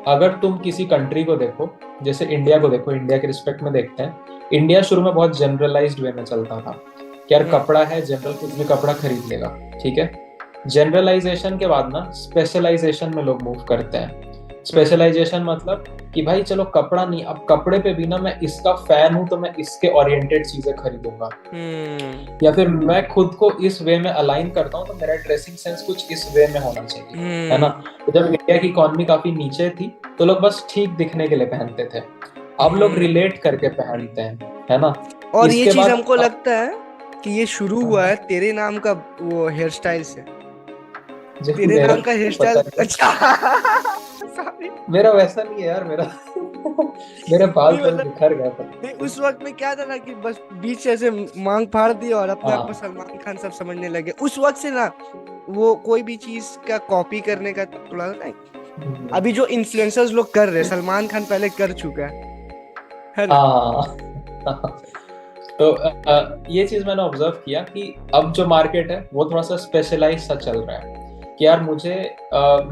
S2: अगर तुम किसी कंट्री को देखो, जैसे इंडिया को देखो, इंडिया के रिस्पेक्ट में देखते हैं, इंडिया शुरू में बहुत जनरलाइज्ड वे में चलता था कि यार
S1: हम्म।
S2: कपड़ा है जनरल, कुछ भी कपड़ा खरीद लेगा, ठीक है। जनरलाइजेशन के बाद ना स्पेशलाइजेशन में लोग मूव करते हैं।
S1: हम्म।
S2: स्पेशलाइजेशन मतलब कि भाई चलो कपड़ा नहीं, अब कपड़े पे भी ना मैं इसका फैन हूं तो मैं इसके ओरिएंटेड चीजें खरीदूंगा,
S1: हम्म।
S2: या फिर मैं खुद को इस वे में अलाइन करता हूँ तो मेरा ड्रेसिंग सेंस कुछ इस वे में होना चाहिए, है ना।
S1: हम्म।
S2: तो जब इंडिया की इकोनॉमी काफी नीचे थी तो लोग बस ठीक दिखने के लिए पहनते थे, अब लोग
S1: हम्म।
S2: रिलेट करके पहनते हैं, है ना।
S1: और ये
S2: इसके
S1: चीज
S2: बाद
S1: हमको लगता है कि ये शुरू हुआ है
S2: हाँ,
S1: तेरे नाम का वो हेयर स्टाइल से।
S2: जो
S1: तेरे
S2: मेरा
S1: नाम का हेयर
S2: पता
S1: स्टाइल
S2: नहीं,
S1: अच्छा। सॉरी।
S2: मेरा वैसा नहीं है यार, मेरा मेरे बाल
S1: नहीं
S2: थोड़े
S1: मतलब,
S2: बिखर गए थे।
S1: नहीं उस वक्त में क्या था ना कि बस बीच से ऐसे मांग फाड़ दी और अपने आप को
S2: हाँ
S1: सलमान खान सब समझने लगे उस वक्त से ना। वो कोई भी चीज का कॉपी करने का थोड़ा ना, अभी जो इन्फ्लुएंसर्स लोग कर रहे हैं सलमान खान पहले कर चुका है ना।
S2: हाँ। तो ये चीज मैंने ऑब्जर्व किया कि अब जो मार्केट है वो थोड़ा सा स्पेशलाइज सा चल रहा है कि यार मुझे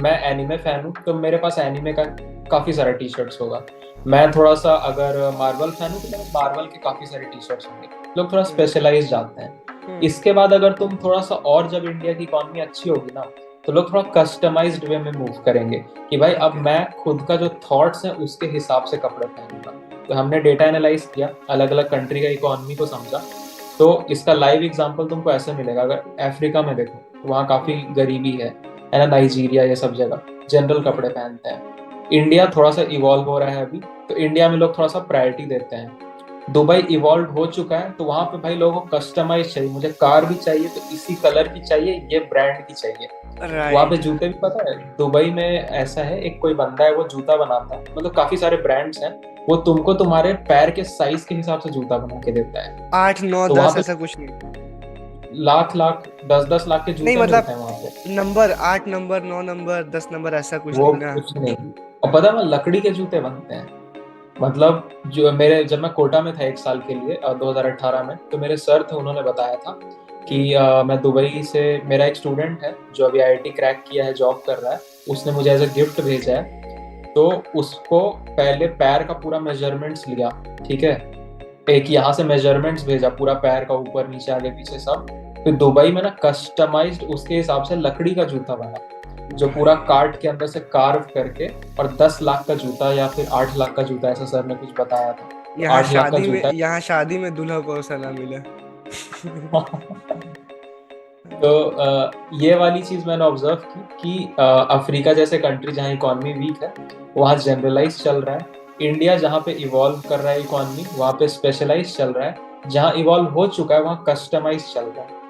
S2: मैं एनिमे फैन हूँ तो मेरे पास एनिमे का काफी सारा टी शर्ट्स होगा। मैं थोड़ा सा अगर मार्वल फैन हूँ तो मेरे मार्वल के काफी सारे टी शर्ट्स होंगे। लोग थोड़ा
S1: हम्म।
S2: स्पेशलाइज जाते हैं।
S1: हम्म।
S2: इसके बाद अगर तुम थोड़ा सा और, जब इंडिया की इकोनॉमी अच्छी होगी ना, तो लोग थोड़ा कस्टमाइज्ड वे में मूव करेंगे कि भाई अब
S1: ओके।
S2: मैं खुद का जो थॉट्स हैं उसके हिसाब से कपड़े पहनूंगा। तो हमने डेटा एनालाइज किया, अलग अलग कंट्री का इकोनॉमी को समझा। तो इसका लाइव एग्जांपल तुमको ऐसे मिलेगा, अगर अफ्रीका में देखो तो वहाँ काफी
S1: हम्म।
S2: गरीबी है ना, नाइजीरिया ये सब जगह जनरल
S1: हम्म।
S2: कपड़े पहनते हैं। इंडिया थोड़ा सा इवॉल्व हो रहा है अभी, तो इंडिया में लोग थोड़ा सा प्रायोरिटी देते हैं दुबई इवॉल्व हो चुका है, तो वहां पे भाई लोगों को कस्टमाइज चाहिए, मुझे कार भी चाहिए तो इसी कलर की चाहिए, ये ब्रांड की चाहिए। वहां पे
S1: राइट।
S2: जूते भी पता है, दुबई में ऐसा है, एक कोई बंदा है वो जूता बनाता है, मतलब काफी सारे ब्रांड्स हैं, वो तुमको तुम्हारे पैर के साइज के हिसाब से जूता बना के देता है।
S1: 8 9
S2: तो वहां
S1: 10
S2: पे
S1: ऐसा कुछ नहीं?
S2: लाख लाख 10 10 लाख के
S1: नहीं
S2: जूते
S1: मतलब
S2: मिलते हैं वहां पे।
S1: नंबर 8 नंबर 9 नंबर 10 नंबर ऐसा कुछ
S2: वो
S1: नहीं ना?
S2: कुछ नहीं। और पता है, वहाँ लकड़ी के जूते बनते हैं। मतलब जो मेरे, जब मैं कोटा में था 1 साल के लिए 2018 में, तो मेरे सर थे, उन्होंने बताया था
S1: हम्म।
S2: कि मैं दुबई से, मेरा एक स्टूडेंट है जो अभी आईआईटी क्रैक किया है, जॉब कर रहा है, उसने मुझे एज अ गिफ्ट भेजा है। तो उसको पहले पैर का पूरा मेजरमेंट्स लिया, ठीक है, एक यहाँ से मेजरमेंट्स भेजा पूरा पैर का, ऊपर नीचे आगे पीछे सब। फिर दुबई में ना कस्टमाइज्ड उसके हिसाब से लकड़ी का जूता बना, जो पूरा
S1: भाई
S2: काट के अंदर से कार्व करके। और 10 लाख का जूता या फिर 8 लाख का जूता, ऐसा सर ने कुछ बताया था। तो 8 लाख का जूता
S1: यहाँ शादी में दूल्हा को सलाह मिले।
S2: है। तो ये वाली चीज मैंने ऑब्जर्व की कि अफ्रीका जैसे कंट्री जहाँ इकोनॉमी वीक है, वहाँ जनरलाइज चल रहा है। इंडिया जहाँ पे इवॉल्व कर रहा है इकोनॉमी, वहाँ पे स्पेशलाइज चल रहा है। जहाँ इवॉल्व हो चुका है वहाँ कस्टमाइज चल रहा है।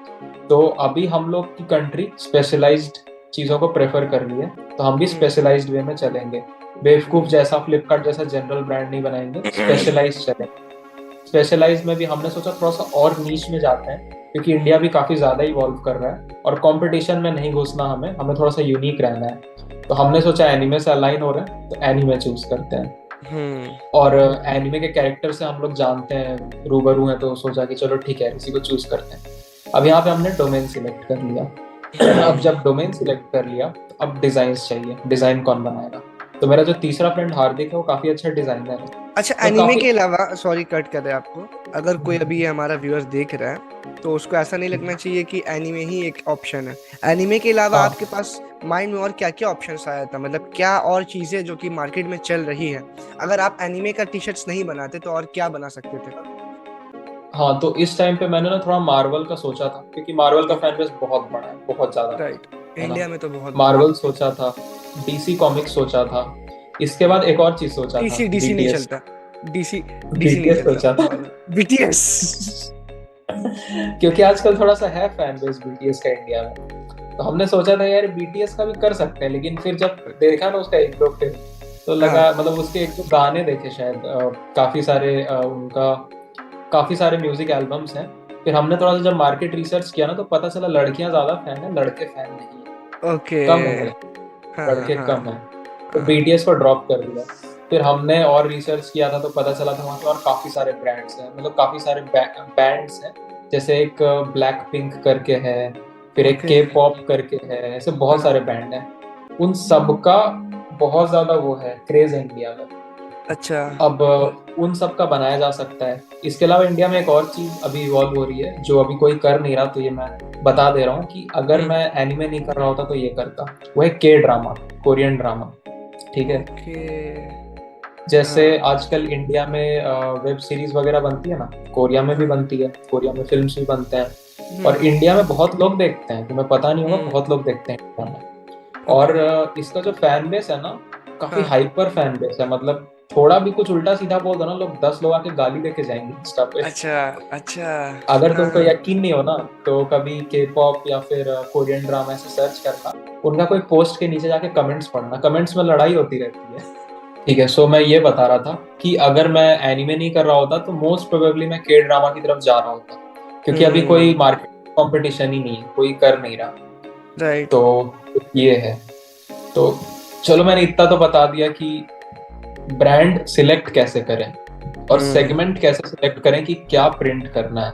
S2: तो अभी हम लोग की कंट्री स्पेशलाइज्ड चीजों को प्रेफर कर रही है, तो हम भी स्पेशलाइज्ड वे में चलेंगे। बेवकूफ जैसा फ्लिपकार्ट जैसा जनरल ब्रांड नहीं बनाएंगे, स्पेशलाइज चलेंगे। स्पेशलाइज में भी हमने सोचा थोड़ा सा और नीच में जाते हैं, क्योंकि इंडिया भी काफी ज्यादा इवॉल्व कर रहा है और कंपटीशन में नहीं घुसना, हमें हमें थोड़ा सा यूनिक रहना है। तो हमने सोचा एनिमे से अलाइन हो रहे हैं, तो एनिमे चूज करते हैं।
S1: हम्म।
S2: और एनिमे के कैरेक्टर से हम लोग जानते हैं, रूबरू हैं, तो सोचा कि चलो ठीक है, इसी को चूज करते हैं। अब यहाँ पे हमने डोमेन सिलेक्ट कर लिया। अब जब डोमेन सिलेक्ट कर लिया, तो अब डिजाइन चाहिए, डिजाइन कौन बनाएगा। तो मेरा जो तीसरा फ्रेंड हार्दिक है, वो काफी अच्छा डिजाइनर है।
S1: अच्छा,
S2: तो
S1: एनिमे
S2: काफी
S1: के अलावा, सॉरी कट कर रहे हैं आपको, अगर कोई अभी ये हमारा व्यूअर देख रहा है तो उसको ऐसा नहीं लगना चाहिए कि एनिमे ही एक ऑप्शन है। एनिमे के अलावा
S2: हाँ
S1: आपके पास माइंड में और क्या क्या ऑप्शंस आया था, मतलब क्या और चीजें जो कि मार्केट में चल रही है? अगर आप एनिमे का टी शर्ट्स नहीं बनाते तो और क्या बना सकते थे?
S2: हाँ, तो इस टाइम पे मैंने ना थोड़ा मार्वल का सोचा था, क्योंकि मार्वल का फैन बेस बहुत बड़ा है, बहुत ज्यादा,
S1: राइट।
S2: है ना।
S1: इंडिया में तो बहुत बड़ा है।
S2: मार्वल सोचा था, डीसी कॉमिक्स सोचा था। इसके बाद एक और चीज सोचा था,
S1: डीसी डीसी नहीं
S2: बीटीएस।
S1: चलता। डीसी डीसी नहीं
S2: बीटीएस
S1: चलता।
S2: सोचा था।
S1: बीटीएस।
S2: क्योंकि आजकल थोड़ा सा है फैन बेस बीटीएस का इंडिया में। तो हमने सोचा था यार बीटीएस का भी कर सकते हैं, लेकिन फिर जब देखा ना उसका एक दो फिल्म, तो
S1: हाँ।
S2: लगा, मतलब उसके एक दो गाने देखे शायद, काफी सारे उनका काफी सारे म्यूजिक एल्बम्स हैं। फिर हमने थोड़ा सा जब मार्केट रिसर्च किया ना, तो पता चला लड़कियां ज्यादा फैन है, लड़के फैन नहीं है,
S1: ओके।
S2: कम है,
S1: हाँ हाँ
S2: लड़के
S1: हाँ
S2: कम है। तो
S1: हाँ।
S2: बीटीएस को ड्रॉप कर दिया। फिर हमने और रिसर्च किया था, तो पता चला था वहाँ पे और काफी सारे ब्रांड्स हैं, मतलब काफी सारे बैंड्स हैं। जैसे एक ब्लैक पिंक करके है, फिर एक
S1: ओके।
S2: के पॉप करके है, ऐसे बहुत
S1: हाँ।
S2: सारे बैंड हैं। उन सबका बहुत ज्यादा वो है, क्रेज है इंडिया में।
S1: अच्छा।
S2: अब उन सब का बनाया जा सकता है। इसके अलावा इंडिया में एक और चीज अभी इवॉल्व हो रही है, जो अभी कोई कर नहीं रहा, तो ये मैं बता दे रहा हूँ कि अगर
S1: हम्म।
S2: मैं एनिमे नहीं कर रहा होता तो ये करता। वो है के ड्रामा, कोरियन ड्रामा, ठीक है।
S1: ओके।
S2: जैसे
S1: हाँ।
S2: आजकल इंडिया में वेब सीरीज वगैरह बनती है ना, कोरिया में भी
S1: हाँ।
S2: बनती है, कोरिया में फिल्म्स भी बनते हैं। और
S1: हम्म।
S2: इंडिया में बहुत लोग देखते हैं, तुम्हें पता नहीं होगा,
S1: हम्म।
S2: बहुत लोग देखते हैं इंडिया में।
S1: ओके।
S2: और इसका जो फैन बेस है ना, काफी
S1: हाँ।
S2: हाइपर फैन बेस है। मतलब थोड़ा भी कुछ उल्टा सीधा बोल दो ना, लोग 10 लोग आके गाली देके जाएंगे इंस्टा पे।
S1: अच्छा। अच्छा।
S2: अगर
S1: हाँ
S2: तुमको
S1: हाँ।
S2: यकीन नहीं हो ना, तो कभी के पॉप या फिर कोरियन ड्रामा ऐसे सर्च करना, उनका कोई पोस्ट के नीचे जाके कमेंट्स पढ़ना, कमेंट्स में लड़ाई होती रहती है। ठीक है, सो मैं ये बता रहा था कि अगर मैं एनिमे नहीं कर रहा होता, तो मोस्ट प्रोबेबली मैं के ड्रामा की तरफ जा रहा होता, क्योंकि अभी कोई
S1: हम्म।
S2: मार्केट कंपटीशन ही नहीं है, कोई कर नहीं रहा।
S1: राइट।
S2: तो ये है। तो चलो, मैंने इतना तो बता दिया कि ब्रांड सिलेक्ट कैसे करें और
S1: हम्म।
S2: सेगमेंट कैसे सिलेक्ट करें कि क्या प्रिंट करना है,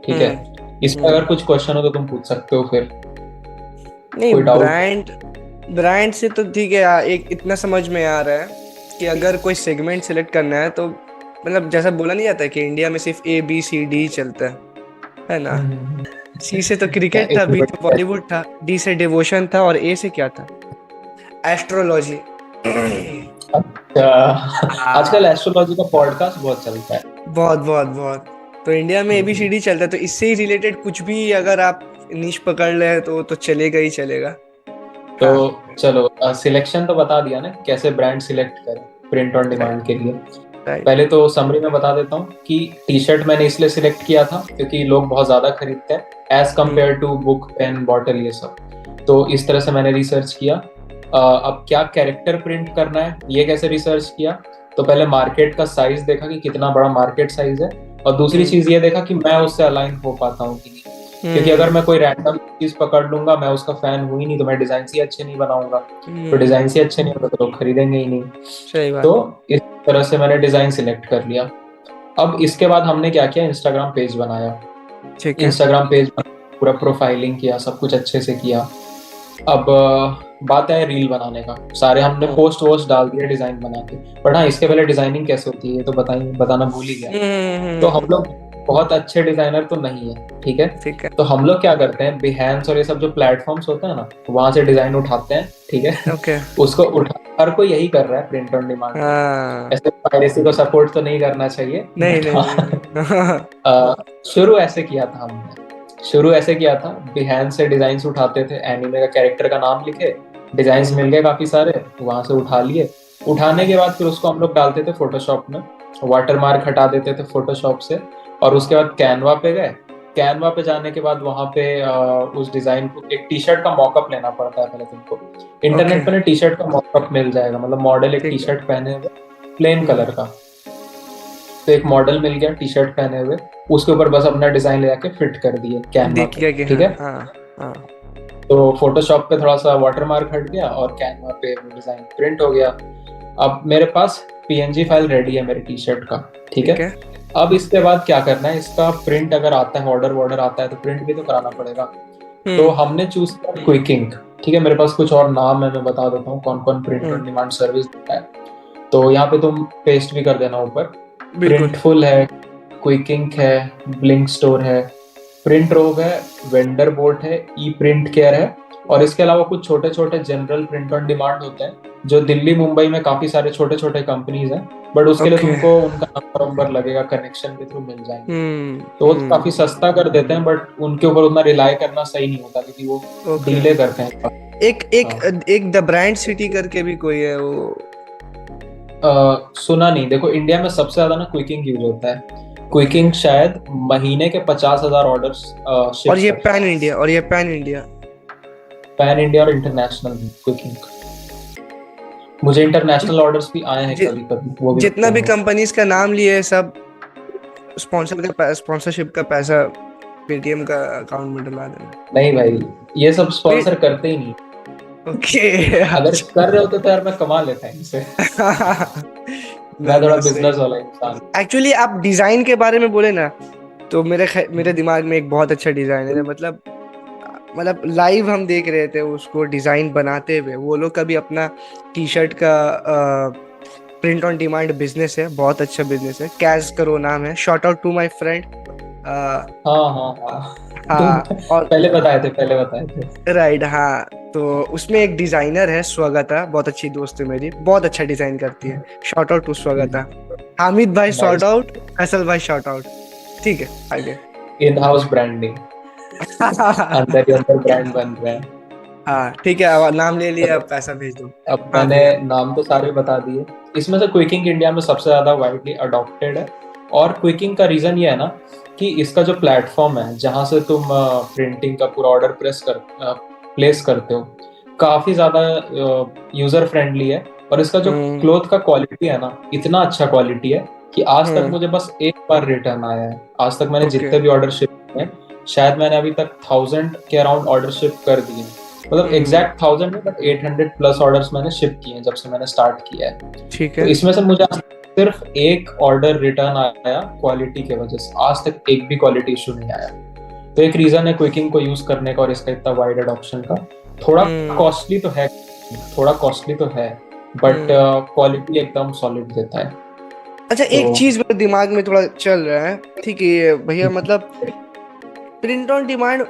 S2: ठीक है।
S1: हम्म।
S2: इस पर अगर कुछ क्वेश्चन हो तो तुम पूछ सकते हो फिर,
S1: नहीं,
S2: कोई डाउट।
S1: ब्रांड ब्रांड से तो ठीक है यार, एक इतना समझ में आ रहा है कि अगर कोई सेगमेंट सेलेक्ट करना है तो मतलब जैसा बोला नहीं जाता है कि इंडिया में सिर्फ A B C D चलता है ना? C से तो क्रिकेट था, B तो बॉलीवुड था, D से डिवोशन था और A से क्या था? एस्ट्रोलॉजी।
S2: अच्छा, आजकल
S1: हाँ।
S2: एस्ट्रोलॉजी का पॉडकास्ट बहुत चलता है।
S1: बहुत बहुत बहुत। तो इंडिया में ABCD चलता है, तो इससे ही रिलेटेड कुछ भी अगर आप निश पकड़ ले तो चलेगा ही चलेगा।
S2: तो
S1: हाँ।
S2: चलो, सिलेक्शन तो बता दिया ना, कैसे ब्रांड सिलेक्ट करें प्रिंट ऑन
S1: राइट।
S2: डिमांड के लिए।
S1: राइट।
S2: पहले तो समरी में बता देता हूँ कि टी शर्ट मैंने इसलिए सिलेक्ट किया था क्योंकि लोग बहुत ज्यादा खरीदते हैं as compare to book pen bottle ये सब। तो इस तरह से मैंने रिसर्च किया। अब क्या कैरेक्टर प्रिंट करना है ये कैसे रिसर्च किया, तो पहले मार्केट का साइज देखा कि कितना बड़ा मार्केट साइज है, और दूसरी चीज ये देखा कि मैं उससे अलाइन हो पाता हूँ कि नहीं। क्योंकि अगर मैं कोई रैंडम चीज पकड़ लूंगा, मैं उसका फैन हूँ ही नहीं, तो मैं डिजाइन ही अच्छे नहीं बनाऊंगा, तो डिजाइन ही अच्छे नहीं होगा तो लोग खरीदेंगे ही नहीं।
S1: सही बात।
S2: तो इस तरह से मैंने डिजाइन सिलेक्ट कर लिया। अब इसके बाद हमने क्या किया, इंस्टाग्राम पेज बनाया।
S1: ठीक है।
S2: इंस्टाग्राम पेज पूरा प्रोफाइलिंग किया, सब कुछ अच्छे से किया। अब बात है रील बनाने का, सारे हमने पोस्ट वोस्ट डाल दिए डिजाइन बना के। बट हाँ, इसके पहले डिजाइनिंग कैसे होती है ये तो बताना भूल ही गया। तो हम लोग बहुत अच्छे डिजाइनर तो नहीं है, ठीक है।
S1: ठीक है।
S2: तो हम लोग क्या करते हैं, बिहेंस और ये सब जो प्लेटफॉर्म्स होते हैं ना, वहां से डिजाइन उठाते हैं, ठीक है।
S1: ओके।
S2: उसको उठा, हर कोई यही कर रहा है प्रिंट ऑन डिमांड।
S1: हाँ।
S2: ऐसे पायरेसी को सपोर्ट तो नहीं करना चाहिए,
S1: नहीं
S2: बट
S1: नहीं नहीं।
S2: हाँ, शुरू ऐसे किया था हमने। शुरू ऐसे किया था, बिहेंस से डिजाइन उठाते थे, एनिमे का कैरेक्टर का नाम लिखे, डिजाइन मिल गए काफी सारे, वहां से उठा लिए। उठाने के बाद फिर उसको हम लोग डालते थे फोटोशॉप में, वाटर मार्क हटा देते थे फोटोशॉप से, और उसके बाद कैनवा पे गए। कैनवा पे जाने के बाद वहां पे उस डिजाइन को, एक टी शर्ट का मॉकअप लेना पड़ता है पहले तुमको। इंटरनेट पे ना टी शर्ट का मॉकअप मिल जाएगा, मतलब मॉडल एक टी शर्ट पहने हुए प्लेन कलर का, तो एक मॉडल मिल गया टी शर्ट पहने हुए, उसके ऊपर बस अपना डिजाइन ले जाके फिट कर दिए कैनवा पे, ठीक है। तो फोटोशॉप पे थोड़ा सा वाटर मार्क हट गया और कैनवा पे वो डिजाइन प्रिंट हो गया। अब मेरे पास पीएनजी फाइल रेडी है मेरे टी शर्ट का, ठीक है। अब इसके बाद क्या करना है, इसका प्रिंट अगर आता है, ऑर्डर आता है तो प्रिंट भी तो कराना पड़ेगा। तो हमने चूज किया क्विक, ठीक है। मेरे पास कुछ और नाम है, मैं बता देता हूँ कौन कौन प्रिंट ऑन डिमांड सर्विस देता है। तो यहाँ पे तुम पेस्ट भी कर देना ऊपर। प्रिंटफुल है, क्विक इंक है, ब्लिंक स्टोर है, प्रिंट रोग है, वेंडर बोट है, ई प्रिंट केयर है, और इसके अलावा कुछ छोटे छोटे जनरल प्रिंट ऑन डिमांड होते हैं जो दिल्ली मुंबई में काफी सारे छोटे छोटे कंपनीज हैं, बट उसके लिए तुमको उनका नंबर लगेगा, कनेक्शन के थ्रू मिल जाएंगे। तो वो काफी सस्ता कर देते हैं, बट उनके ऊपर उतना रिलाई करना सही नहीं होता क्योंकि वो डीले करते हैं।
S1: एक द ब्रांड सिटी करके भी कोई है वो,
S2: सुना नहीं। देखो इंडिया में सबसे ज्यादा ना क्विकिंग यूज होता है। क्विकिंग शायद महीने के 50,000 ऑर्डर्स शिप,
S1: और ये पैन इंडिया,
S2: पैन इंडिया और इंटरनेशनल क्विकिंग। मुझे इंटरनेशनल ऑर्डर्स भी आए हैं कभी कभी, वो भी
S1: जितना भी कंपनीज का नाम लिए सब स्पॉन्सरशिप का पैसा पेटीएम का अकाउंट में डला देना।
S2: नहीं भाई, ये सब स्पॉन्सर करते ही नहीं।
S1: ओके।
S2: अगर कर रहे होते तो यार मैं कमा लेता इनसे। मैं थोड़ा बिजनेस वाला इंसान।
S1: एक्चुअली आप डिजाइन के बारे में बोले ना, तो मेरे दिमाग में एक बहुत अच्छा डिजाइनर है, मतलब लाइव हम देख रहे थे उसको डिजाइन बनाते हुए। वो लोग का भी अपना टी शर्ट का प्रिंट ऑन डिमांड बिजनेस है, बहुत अच्छा बिजनेस है। कैश करो नाम है, shout out to my friend.
S2: हाँ, और पहले बताए थे
S1: राइट। हाँ, तो उसमें एक डिजाइनर है स्वागता, बहुत अच्छी दोस्त है मेरी, बहुत अच्छा डिजाइन करती है। शॉर्ट आउट टू स्वागता। हामिद भाई शॉर्ट आउट, फैसल भाई शॉर्ट आउट। ठीक है, आगे
S2: इन हाउस ब्रांडिंग, अंदर ही अंदर ब्रांड बन रहे हैं।
S1: हाँ ठीक है, नाम ले लिया, अब पैसा भेज दो।
S2: अब मैंने नाम तो सारे बता दिए। इसमें से क्विकिंग इंडिया में सबसे ज्यादा वाइडली अडॉप्टेड है, और क्विकिंग का रीजन ये है ना कि इसका जो प्लेटफॉर्म है जहां से तुम प्रिंटिंग का पूरा ऑर्डर प्लेस करते हो, काफी ज्यादा यूजर फ्रेंडली है। और इसका जो क्लोथ का क्वालिटी है ना, इतना अच्छा क्वालिटी है कि आज तक मुझे बस एक बार रिटर्न आया है। आज तक मैंने जितने भी ऑर्डर शिप किए, शायद मैंने अभी तक 1000 के अराउंड ऑर्डर शिप कर दिए, मतलब एग्जैक्ट 1000 नहीं, बट 800 प्लस ऑर्डर्स मैंने शिप किए हैं जब से मैंने स्टार्ट किया है।
S1: ठीक है।
S2: तो इसमें से मुझे सिर्फ एक ऑर्डर रिटर्न आया क्वालिटी के वजह से, आज तक एक भी क्वालिटी इशू नहीं आया। तो एक रीजन है क्विकिंग को यूज करने का और इसका इतना वाइड एडॉप्शन का। थोड़ा कॉस्टली तो है, बट क्वालिटी एकदम सॉलिड देता है।
S1: अच्छा, एक चीज मेरे दिमाग में थोड़ा चल रहा है, ठीक है भैया, मतलब प्रिंट ऑन डिमांड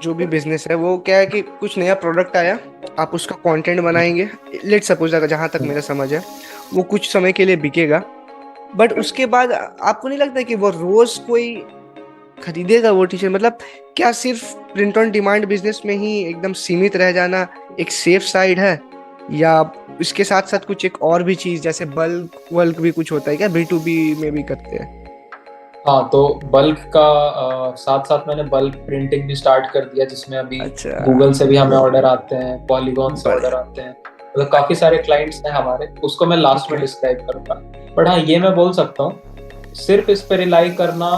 S1: जो भी बिजनेस है वो क्या है कि कुछ नया प्रोडक्ट आया, आप उसका कंटेंट बनाएंगे, लेट सपोज, जहां तक मेरा समझ है वो कुछ समय के लिए बिकेगा, बट उसके बाद आपको नहीं लगता कि वो रोज कोई खरीदेगा वो टी शर्ट? मतलब क्या सिर्फ प्रिंट ऑन डिमांड बिजनेस में ही एकदम सीमित रह जाना एक सेफ साइड है, या इसके साथ साथ कुछ एक और भी चीज जैसे बल्क वल्क भी कुछ होता है क्या, B2B में भी करते हैं?
S2: हाँ, तो बल्क का साथ साथ मैंने बल्क प्रिंटिंग भी स्टार्ट कर दिया, जिसमें अभी
S1: अच्छा।
S2: गूगल से भी हमें ऑर्डर आते हैं, पॉलीगॉन से
S1: बढ़िया।
S2: ऑर्डर आते हैं, मतलब काफी सारे क्लाइंट्स हैं हमारे। उसको मैं लास्ट
S1: ठीक
S2: में
S1: है।
S2: डिस्क्राइब करूंगा। बट हाँ, ये मैं बोल सकता हूँ, सिर्फ इस पे रिलाई करना,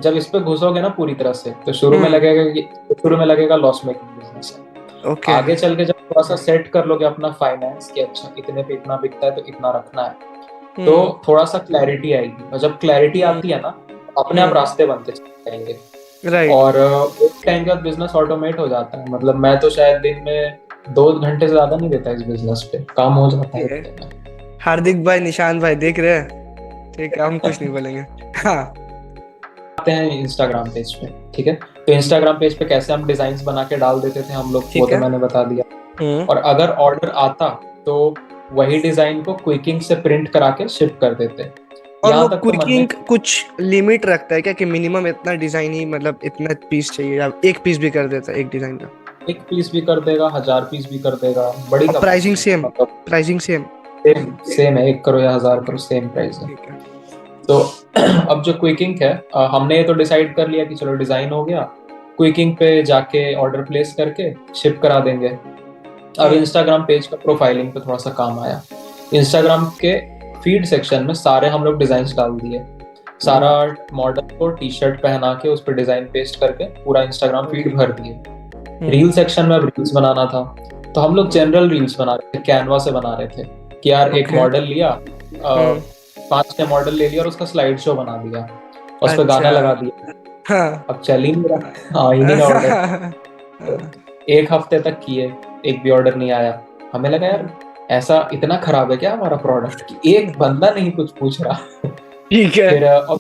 S2: जब इस पे घुसोगे ना पूरी तरह से, तो
S1: हम्म।
S2: शुरू में लगेगा लॉस मेकिंग बिजनेस है।
S1: ओके।
S2: आगे चल के जब थोड़ा सा सेट कर लोगे अपना फाइनेंस कि अच्छा इतने पे इतना बिकता है तो इतना रखना है, तो
S1: हम्म।
S2: थोड़ा सा क्लैरिटी आएगी। और जब क्लैरिटी
S1: हम्म।
S2: आती है ना, अपने आप
S1: हम्म।
S2: रास्ते बनते चले जाएंगे।
S1: राइट।
S2: और एक टाइम के बाद बिजनेस ऑटोमेट हो जाता है। मतलब मैं तो शायद दिन में 2 घंटे से ज्यादा नहीं देता इस बिजनेस पे, काम हो जाता है
S1: ओके।
S2: इतने में।
S1: हार्दिक भाई, निशांत भाई देख रहे हैं? ठीक है, हम कुछ नहीं बोलेंगे। हाँ।
S2: आते हैं इंस्टाग्राम पेज पे, ठीक है। तो इंस्टाग्राम पेज पे कैसे हम डिजाइन बना के डाल देते थे हम लोग, वो
S1: ठीक
S2: तो
S1: है।
S2: मैंने बता दिया।
S1: हम्म।
S2: और अगर ऑर्डर आता तो वही डिजाइन को क्विकिंग से प्रिंट करा के शिप कर देते।
S1: और वो
S2: यहाँ तक तो मन में
S1: क्विकिंग कुछ लिमिट रखता है क्या कि मिनिमम इतना डिजाइन ही, मतलब इतना पीस चाहिए, या एक पीस भी कर देता है एक डिजाइन का?
S2: 1 पीस भी कर देगा, 1000 पीस भी कर देगा, बड़ी
S1: और प्राइसिंग
S2: कैपेसिटी है
S1: सेम?
S2: मतलब।
S1: Pricing same?
S2: सेम सेम है, 1 करो या 1000 करो, सेम प्राइस है।
S1: ठीक है।
S2: तो अब जो क्विकिंग है, हमने ये तो डिसाइड कर लिया कि चलो डिजाइन हो गया, क्विकिंग पे जाके ऑर्डर प्लेस करके शिप करा देंगे। अब
S1: हम्म।
S2: इंस्टाग्राम पेज का प्रोफाइलिंग पे थोड़ा सा काम आया। इंस्टाग्राम के फीड सेक्शन में सारे हम लोग डिजाइन डाल दिए। सारा
S1: हम्म।
S2: मॉडल को टी शर्ट पहना के उस पर डिजाइन पेस्ट करके पूरा इंस्टाग्राम फीड भर दिए।
S1: हम्म।
S2: रील सेक्शन में अब रील्स बनाना था, तो हम लोग
S1: हम्म।
S2: जनरल रील्स बना रहे थे, कैनवा से बना रहे थे कि यार एक
S1: ओके।
S2: मॉडल लिया,
S1: हम्म।
S2: 5 6 मॉडल ले लिया और उसका स्लाइड शो बना दिया, उस पर
S1: अच्छा।
S2: गाना लगा दिया।
S1: हाँ।
S2: अब चल ही नहीं रहा, आ ही नहीं रहा ऑर्डर। तो
S1: हाँ।
S2: 1 हफ्ते तक किए, एक भी ऑर्डर नहीं आया। हमें लगा यार ऐसा इतना खराब है क्या हमारा प्रोडक्ट कि एक बंदा नहीं कुछ पूछ रहा।
S1: ठीक है।
S2: फिर अब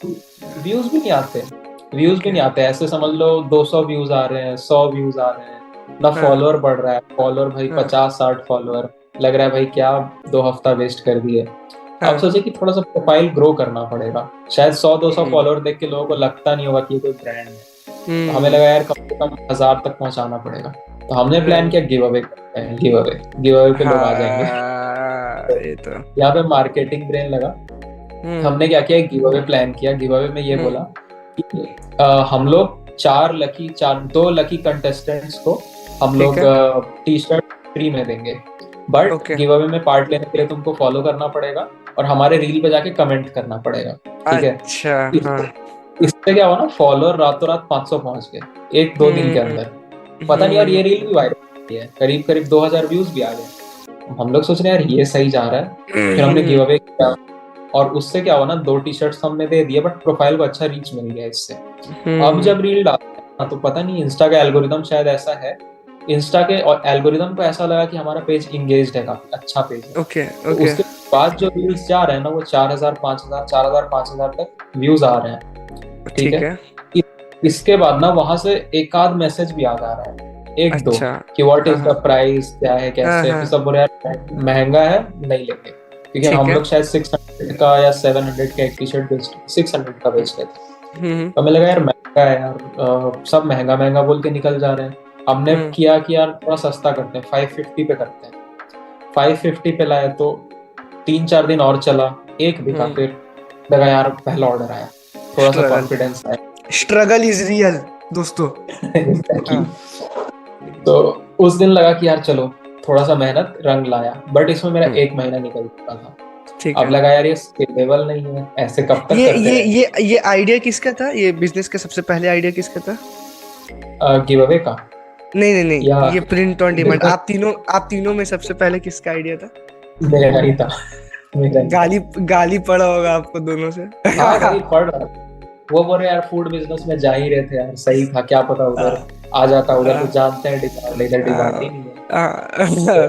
S2: व्यूज भी नहीं आते, व्यूज भी
S1: ओके।
S2: नहीं आते। ऐसे समझ लो 200 व्यूज आ रहे हैं, 100 व्यूज आ रहे हैं, ना
S1: हाँ।
S2: फॉलोअर बढ़ रहा है। फॉलोअर भाई
S1: हाँ।
S2: 50 60 फॉलोअर, लग रहा है भाई क्या 2 हफ्ता वेस्ट कर दिए। अब
S1: हाँ।
S2: सोचे कि थोड़ा सा प्रोफाइल ग्रो करना पड़ेगा, शायद 100 200
S1: हम्म।
S2: फॉलोअर देख के लोगों को लगता नहीं होगा कि ये कोई ब्रांड है। तो हमें
S1: हम्म।
S2: लगा यार कम से कम 1000 तक पहुंचाना पड़ेगा। तो हमने प्लान
S1: राइट।
S2: किया गिव अवे करते हैं, गिव अवे, गिव अवे पे लोग आ जाएंगे।
S1: हाँ,
S2: तो
S1: ये तो।
S2: यहाँ पे मार्केटिंग ब्रेन लगा।
S1: हम्म।
S2: हमने क्या किया, एक गिव अवे प्लान किया। गिव अवे में ये बोला
S1: हम्म।
S2: कि हम लोग 2 लकी कंटेस्टेंट्स को हम
S1: ठीक
S2: लोग
S1: है।
S2: टी शर्ट फ्री में देंगे। But
S1: okay.
S2: गिव अवे में पार्ट लेने के लिए तुमको फॉलो करना पड़ेगा और हमारे रील पे जाके कमेंट करना पड़ेगा, ठीक है।
S1: अच्छा। हाँ।
S2: इससे इससे क्या हुआ ना, फॉलोअर रातों रात 500 पहुंच गए 1 2 दिन के
S1: हम्म।
S2: अंदर। पता नहीं यार,
S1: हम्म।
S2: ये रील भी वायरल हुई है, करीब करीब 2000 व्यूज भी आ गए। हम लोग सोच रहे हैं यार ये सही जा रहा है। फिर हमने गिव अवे किया, और उससे क्या हुआ ना, 2 टी शर्ट्स हमने दे दिए, बट प्रोफाइल को अच्छा रीच मिल गया इससे। अब
S1: हम्म।
S2: जब रील डालते हैं तो पता नहीं इंस्टा का एल्गोरिदम शायद ऐसा है, इंस्टा के और एल्गोरिदम को ऐसा लगा कि हमारा पेज इंगेज्ड है, काफी अच्छा पेज है।
S1: ओके।
S2: तो
S1: ओके।
S2: उसके बाद जो रील्स जा रहे हैं ना, वो 4000 5000 4000 5000 तक व्यूज आ रहे हैं, ठीक
S1: ठीक
S2: है।
S1: है।
S2: इसके बाद ना वहां से एक आध मैसेज भी याद आ रहा है, एक दो,
S1: अच्छा।
S2: कि व्हाट
S1: हाँ
S2: इज द
S1: हाँ।
S2: प्राइस, क्या है
S1: हाँ
S2: कैसे है।
S1: हाँ।
S2: फिर सब बोल रहे यार महंगा है, नहीं लेंगे। क्योंकि
S1: ठीक
S2: हम
S1: है।
S2: लोग शायद 600 का या 700 का एक टी शर्ट बेचते, 600 का बेच रहे थे।
S1: हम्म।
S2: तो हमें लगा यार महंगा है यार, सब महंगा महंगा बोल के निकल जा रहे हैं। हमने
S1: हम्म।
S2: किया कि यार थोड़ा सस्ता करते हैं, 550 पे करते हैं। 550 पे लाए तो 3 4 दिन और चला, एक बिका।
S1: हम्म।
S2: फिर लगा यार पहला ऑर्डर आया, थोड़ा सा
S1: struggle.
S2: Confidence
S1: struggle is real दोस्तों।
S2: आया।
S1: हाँ।
S2: तो उस दिन लगा कि यार चलो थोड़ा सा मेहनत रंग लाया, बट इसमें मेरा
S1: हम्म।
S2: 1 महीना निकल चुका था।
S1: ठीक
S2: अब
S1: है।
S2: लगा यार ये स्केलेबल नहीं है, ऐसे कब तक
S1: ये
S2: करते
S1: ये
S2: रहेंगे।
S1: ये आइडिया किसका था? ये बिजनेस का सबसे पहले आइडिया किसका था?
S2: गिव अवे का
S1: नहीं नहीं
S2: या
S1: नहीं, ये प्रिंट ऑन डिमांड,
S2: बिजनेस,
S1: आप तीनों में सबसे पहले किसका आइडिया था?
S2: मेरा ही था, मेरा ही था।
S1: गाली गाली पड़ा होगा आपको दोनों से।
S2: हाँ भाई पढ़ रहा था। वो बोल रहे यार फूड बिजनेस में जा ही रहे थे यार, सही था, क्या पता उधर आ जाता, उधर तो जानते हैं डिमांड, इधर डिमांड ही नहीं है।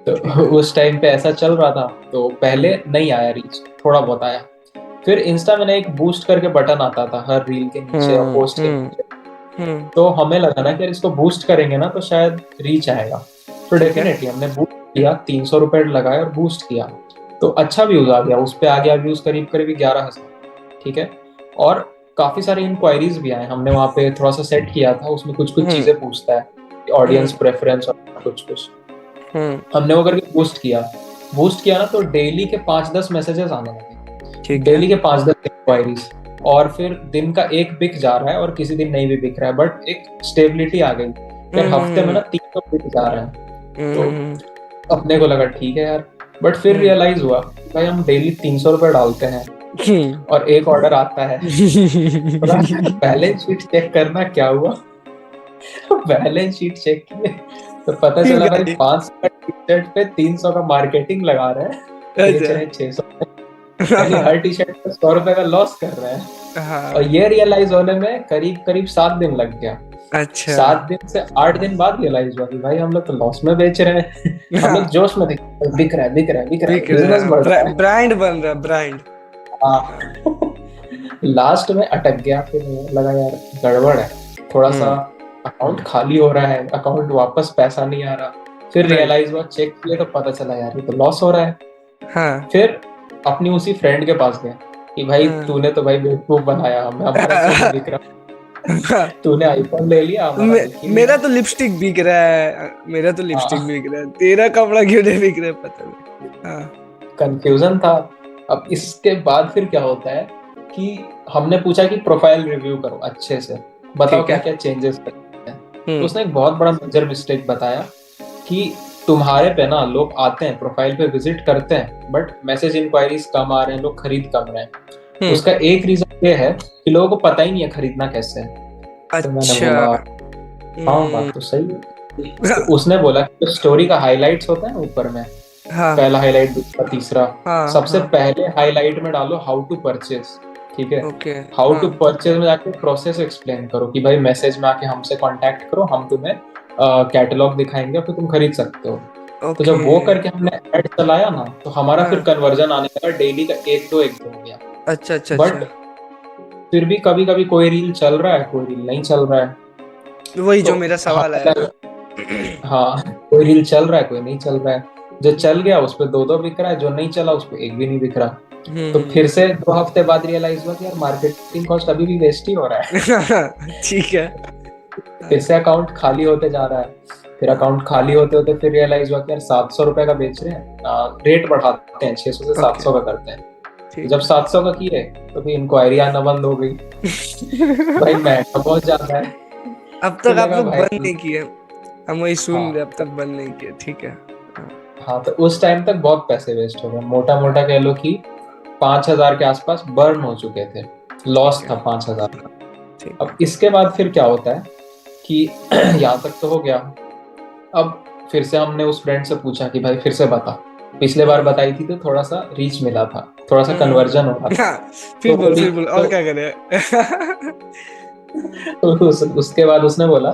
S2: तो, तो उस टाइम पे ऐसा चल रहा था। तो पहले नहीं आया रीच, थोड़ा बहुत आया। फिर इंस्टा में ना एक बूस्ट करके बटन आता था हर रील के नीचे और
S1: हम्म।
S2: पोस्ट के
S1: हम्म।
S2: नीचे।
S1: हम्म।
S2: तो हमें लगा ना कि यार इसको बूस्ट करेंगे ना तो शायद रीच आएगा। तो
S1: ठीक है।
S2: डेफिनेटली हमने बूस्ट किया, 300 रुपए लगाए और बूस्ट किया। तो अच्छा व्यूज आ गया, उस पे आ गया व्यूज करीब करीब 11,000, ठीक है। और काफी सारे इंक्वायरीज भी आए। हमने वहाँ पे थोड़ा सा सेट किया था, उसमें कुछ कुछ
S1: हम्म।
S2: चीजें पूछता है, ऑडियंस
S1: हम्म।
S2: प्रेफरेंस और कुछ कुछ। हमने वो करके बूस्ट किया ना, तो डेली के 5-10 मैसेजेस आने लगे,
S1: ठीक है।
S2: डेली के 5-10 इंक्वायरीज, और फिर दिन का एक बिक जा रहा है और किसी दिन नहीं भी बिक रहा है, बट एक स्टेबिलिटी आ गई। फिर हफ्ते में ना 300 बिक जा रहा है, तो अपने को लगा ठीक है यार। बट फिर रियलाइज हुआ भाई हम डेली 300 रुपए डालते हैं और एक ऑर्डर आता है। बैलेंस शीट चेक करना क्या हुआ, बैलेंस शीट चेक किए तो पता चला भाई 500 का टी शर्ट पे 300 का मार्केटिंग लगा रहे हैं, बेच रहे हैं 600 यानी हर टी शर्ट पे 100 रुपए का लॉस कर रहे हैं। और ये रियलाइज होने में करीब 7 दिन लग गया।
S1: अच्छा।
S2: 7 दिन से 8 दिन बाद रियलाइज हुआ कि भाई हम लोग तो लॉस में बेच रहे हैं। हम लोग जोश में बिक रहा है बिजनेस बढ़ रहा है,
S1: ब्रांड बन रहा है, ब्रांड।
S2: लास्ट में अटक गया, फिर लगा यार गड़बड़ है, थोड़ा सा अकाउंट खाली हो रहा है, अकाउंट वापस पैसा नहीं आ रहा। फिर रियलाइज हुआ, चेक किया तो पता चला यार ये तो लॉस हो रहा है।
S1: हाँ।
S2: फिर अपनी उसी फ्रेंड के पास गया कि भाई तूने तो भाई बेवकूफ बनाया हमें, हमारा कुछ बिक रहा, तूने आईफोन ले लिया,
S1: मेरा तो लिपस्टिक बिक रहा है, मेरा तो लिपस्टिक बिक रहा है, तेरा कपड़ा क्यों नहीं बिक रहा है, पता नहीं।
S2: कंफ्यूजन था। अब इसके बाद फिर क्या होता है कि हमने पूछा कि प्रोफाइल रिव्यू करो अच्छे से, बताओ क्या क्या चेंजेस करते हैं। तो उसने एक बहुत बड़ा मेजर मिस्टेक बताया कि तुम्हारे पे ना लोग आते हैं, प्रोफाइल पे विजिट करते हैं, बट मैसेज इंक्वायरीज कम आ रहे हैं, लोग खरीद कम रहे हैं। उसका एक रीजन ये है कि लोगों को पता ही नहीं है खरीदना कैसे है। तो मैंने बोला हाँ बात तो सही है। तो उसने बोला कि स्टोरी का हाईलाइट्स होता है ना ऊपर में, पहला हाईलाइट, दूसरा, तीसरा, सबसे पहले हाईलाइट में डालो हाउ टू परचेज, ठीक है। हाउ टू परचेज में जाके प्रोसेस एक्सप्लेन करो कि भाई मैसेज में आके हमसे कांटेक्ट करो, हम तुम्हें कैटलॉग दिखाएंगे, फिर तुम खरीद सकते हो। तो जब वो करके हमने ऐड चलाया ना, तो हमारा फिर कन्वर्जन आने लगा, डेली का 1-2 हो गया।
S1: अच्छा।
S2: बट फिर भी कभी कभी कोई रील चल रहा है, कोई रील नहीं चल रहा है।
S1: वही जो मेरा सवाल है।
S2: हाँ, कोई रील चल रहा है, कोई नहीं चल रहा है। जो चल गया उस पर 2 बिक रहा है, जो नहीं चला उस पर 1 भी नहीं बिक रहा। तो फिर से 2 हफ्ते बाद रियलाइज हुआ कि यार मार्केटिंग कॉस्ट अभी भी वेस्ट ही हो रहा है।
S1: ठीक है।
S2: फिर से अकाउंट खाली होते जा रहा है। फिर अकाउंट खाली होते होते फिर रियलाइज हुआ कि यार 700 रुपए का बेच रहे हैं, रेट बढ़ाते हैं, 600 से 700 का करते हैं। जब 700 का किए तो फिर इंक्वायरी आना बंद हो गई। भाई महंगा बहुत ज्यादा है।
S1: अब तक आप लोग बंद नहीं किए, हम वही सुन रहे, अब तक बंद नहीं किए, ठीक है।
S2: हाँ, तो उस टाइम तक बहुत पैसे वेस्ट हो गए, मोटा मोटा कह लो कि 5,000 के आसपास बर्न हो चुके थे, लॉस था 5,000 का। अब इसके बाद फिर क्या होता है कि यहाँ तक तो हो गया। अब फिर से हमने उस फ्रेंड से पूछा कि भाई फिर से बता, पिछले बार बताई थी तो थोड़ा सा रीच मिला था, थोड़ा सा कन्वर्जन हो रहा था।
S1: फिर बोल और क्या करें।
S2: तो उसके बाद उसने बोला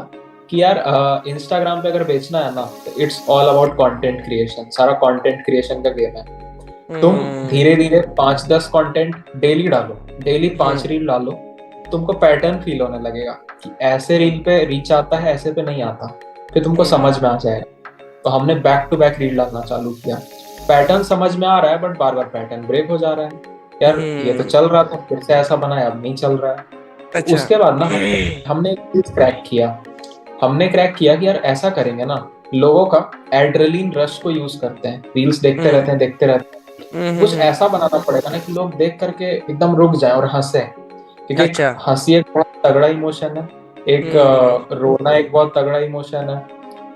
S2: कि यार इंस्टाग्राम पे अगर बेचना है ना तो it's all about content creation, सारा कंटेंट क्रिएशन का गेम है। तुम धीरे धीरे 5-10 कंटेंट डेली डालो, डेली 5 रील डालो, तुमको पैटर्न फील होने लगेगा कि ऐसे रील पे रीच आता है, ऐसे पे नहीं आता, फिर तुमको समझ में आ जाएगा। तो हमने बैक टू बैक रील डालना चालू किया, पैटर्न समझ में आ रहा है बट बार बार पैटर्न ब्रेक हो जा रहा है। यार ये तो चल रहा था, फिर से ऐसा बनाया, अब नहीं चल रहा है। अच्छा। उसके बाद ना हमने एक चीज क्रैक किया कि यार ऐसा करेंगे ना, लोगों का एड्रेनलिन रश को यूज करते हैं, रील्स देखते रहते हैं, कुछ ऐसा बनाना पड़ेगा ना कि लोग देख करके एकदम रुक जाए और हंसे, क्योंकि हंसी एक बहुत तगड़ा इमोशन है, एक रोना एक बहुत तगड़ा इमोशन है,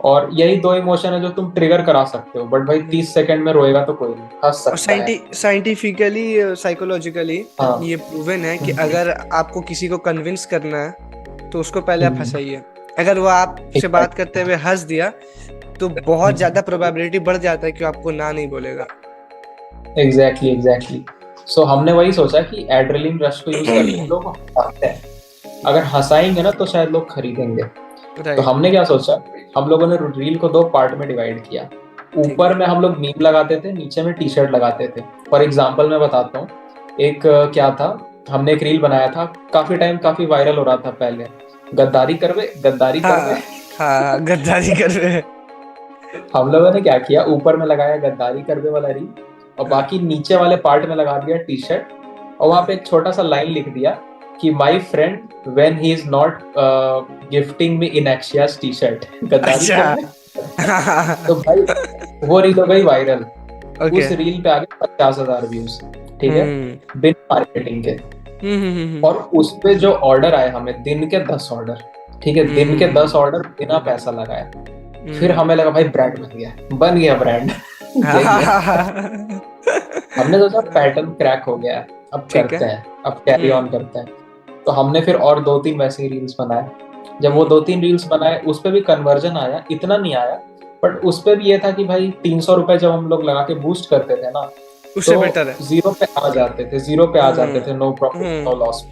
S2: और यही 2 इमोशन है जो तुम ट्रिगर करा सकते हो। बट भाई 30 सेकंड में रोएगा तो कोई नहीं, हंस सकता है।
S1: साइंटिफिकली साइकोलॉजिकली ये प्रूवन है कि अगर आपको किसी को कन्विंस करना है तो उसको पहले आप हंसाइए। अगर वो आपसे बात करते हुए हंस दिया तो बहुत ज्यादा प्रोबेबिलिटी बढ़ जाता है कि आपको ना नहीं बोलेगा।
S2: एग्जैक्टली। सो हमने वही सोचा कि एड्रेनलिन रश को यूज करके लोग हंसते हैं, अगर हंसाएंगे ना तो शायद लोग खरीदेंगे। तो हमने क्या सोचा, हम लोगों ने रील को 2 पार्ट में डिवाइड किया। ऊपर में हम लोग मीम लगाते थे, नीचे में टी शर्ट लगाते थे। फॉर एग्जाम्पल मैं बताता हूँ, एक क्या था, हमने एक रील बनाया था, काफी वायरल हो रहा था पहले, गद्दारी करवे।
S1: गद्दारी करवे।
S2: हम लोगों ने क्या किया, ऊपर में लगाया गद्दारी करवे वाला रील, और बाकी नीचे वाले पार्ट में लगा दिया टी शर्ट, और वहां पे एक छोटा सा लाइन लिख दिया कि my friend when he is not gifting me in एक्शियास टी शर्ट, गद्दारी करवे तो भाई वो रील हो गई वायरल,
S1: ओके।
S2: उस रील पे आ गए 50,000 व्यूज, ठीक है, बिना मार्केटिंग के। और उस पे जो ऑर्डर आए हमें दिन के 10 ऑर्डर, ठीक है, दिन के 10 ऑर्डर बिना पैसा लगाए। फिर हमें लगा भाई ब्रांड बन गया ब्रांड। यही है। हमने सोचा पैटर्न क्रैक हो गया है, अब
S1: ठीक है।
S2: करते हैं, अब कैरी ऑन करते हैं। तो हमने फिर और 2-3 वैसे ही रील्स बनाए। जब वो 2-3 रील्स बनाए उस पे भी कन्वर्जन आया, इतना नहीं आया, बट उस पे भी ये था कि भाई 300 रुपए जब हम लोग लगा के बूस्ट करते थे ना,
S1: उससे
S2: तो
S1: बेटर है।
S2: जीरो पे आ जाते थे, जीरो पे आ जाते थे, no profit no loss.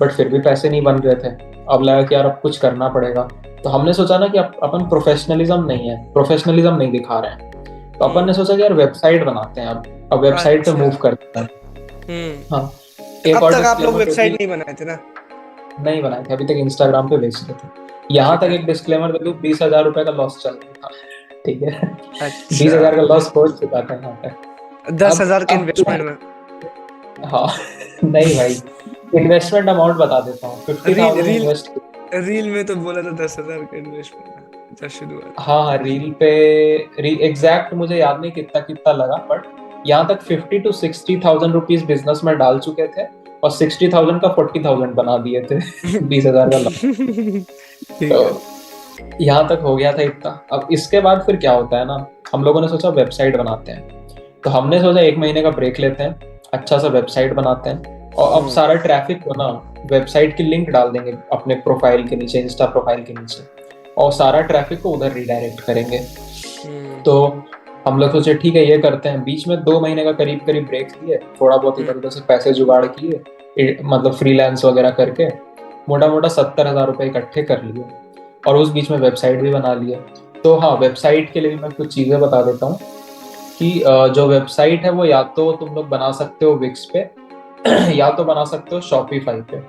S2: But फिर भी पैसे नहीं बन रहे थे। अब लगा कि यार अब कुछ करना पड़ेगा। तो हमने सोचा ना कि अपन प्रोफेशनलिज्म नहीं है, प्रोफेशनलिज्म नहीं दिखा रहे हैं, तो अपन ने सोचा कि यार वेबसाइट बनाते हैं। अब वेबसाइट पे
S1: अच्छा।
S2: मूव करते हैं। हाँ,
S1: तो
S2: एक
S1: अब
S2: और
S1: तक आप लोग
S2: डिस्क्लेमर
S1: वेबसाइट
S2: देती,
S1: नहीं बनाए थे ना?
S2: नहीं बनाए थे, अभी तक इंस्टाग्राम पे बेच रहे थे। यहाँ
S1: ठीक
S2: तक
S1: है।
S2: एक डिस्क्लेमर दे दूं, 20,000 रुपए का लॉस चल रहा था, ठीक है। बीस
S1: अच्छा।
S2: हजार का लॉस हो चुका था यहाँ पे।
S1: 10,000 के
S2: अब
S1: इन्वेस्टमेंट में?
S2: हाँ, नहीं भाई, इन्वेस्टमेंट अमाउंट बता देता हूँ, fifty
S1: reel
S2: thousand
S1: reel
S2: invest.
S1: Reel में तो बोला था 10,000 का इन्वेस्टमेंट अच्छा शुरुआत।
S2: हाँ हाँ, रील पे एग्जैक्ट मुझे याद नहीं कितना कितना लगा, बट यहाँ तक 50,000 to 60,000 रुपीज बिजनेस में डाल चुके थे, और 60,000 का 40,000 बना दिए थे। 20,000 का लॉस।
S1: ठीक है।
S2: तो यहाँ तक हो गया था इतना। अब इसके बाद फिर क्या होता है ना, हम लोगों ने सोचा वेबसाइट बनाते हैं। तो हमने सोचा 1 महीने का ब्रेक लेते हैं, अच्छा सा वेबसाइट बनाते हैं, और अब सारा ट्रैफिक को ना वेबसाइट की लिंक डाल देंगे अपने प्रोफाइल के नीचे, इंस्टा प्रोफाइल के नीचे, और सारा ट्रैफिक को उधर रिडायरेक्ट करेंगे। तो हम लोग सोचे ठीक है ये करते हैं। बीच में 2 महीने का करीब करीब ब्रेक लिए, थोड़ा बहुत इधर उधर से पैसे जुगाड़ किए, मतलब फ्रीलांस वगैरह करके मोटा मोटा 70,000 रुपये इकट्ठे कर लिए, और उस बीच में वेबसाइट भी बना लिए। तो हाँ, वेबसाइट के लिए भी मैं कुछ चीज़ें बता देता हूँ कि जो वेबसाइट है वो या तो तुम लोग बना सकते हो विक्स पे, या तो बना सकते हो शॉपिफाई पे।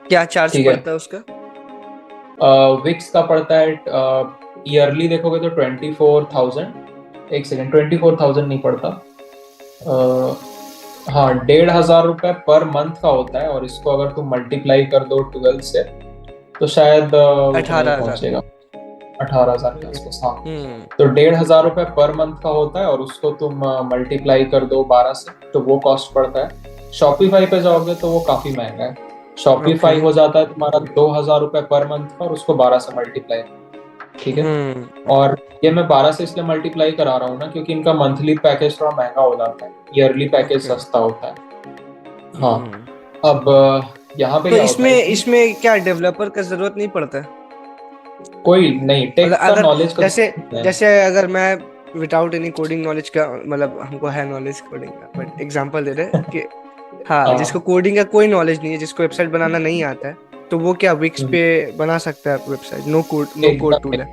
S1: क्या चार्ज
S2: ठीक है,
S1: पड़ता है उसका?
S2: विक्स का पड़ता है ईयरली देखोगे तो 24,000। एक सेकेंड, 24,000 नहीं पड़ता, हाँ 1,500 रुपये पर मंथ का होता है, और इसको अगर तुम मल्टीप्लाई कर दो 12 से तो शायद उतना ही
S1: 18,000।
S2: पहुंचेगा, 18,000 के आसपास। हाँ, तो 1,500 रुपये पर मंथ का होता है, और उसको तुम मल्टीप्लाई कर दो 12 से, तो वो कॉस्ट पड़ता है। शॉपिफाई पे जाओगे तो वो काफी महंगा है।
S1: ओके।
S2: शॉपिफाई हो जाता है तुम्हारा 2,000 रुपये पर मंथ का, और उसको 12 से मल्टीप्लाई, ठीक है। और ये मैं 12 से इसलिए मल्टीप्लाई करा रहा हूँ ना, क्योंकि इनका मंथली पैकेज थोड़ा महंगा हो जाता है, ईयरली पैकेज
S1: ओके।
S2: सस्ता होता है। हाँ, अब यहाँ पे
S1: तो
S2: क्या होता
S1: इसमें
S2: है कि
S1: इसमें क्या डेवलपर का जरूरत नहीं पड़ता है?
S2: कोई नहीं,
S1: मतलब
S2: टेक का
S1: अगर
S2: नॉलेज का
S1: जैसे
S2: जरूरत है।
S1: जैसे अगर मैं विदाउट एनी कोडिंग नॉलेज का, मतलब हमको है नॉलेज कोडिंग का, बट एग्जांपल दे रहे हैं कि हाँ, जिसको
S2: हाँ,
S1: कोडिंग का कोई नॉलेज नहीं है, जिसको वेबसाइट बनाना नहीं आता है, तो वो क्या विक्स
S2: हम्म,
S1: पे बना सकता है वेबसाइट? नो कोड
S2: एकदम
S1: टूल है?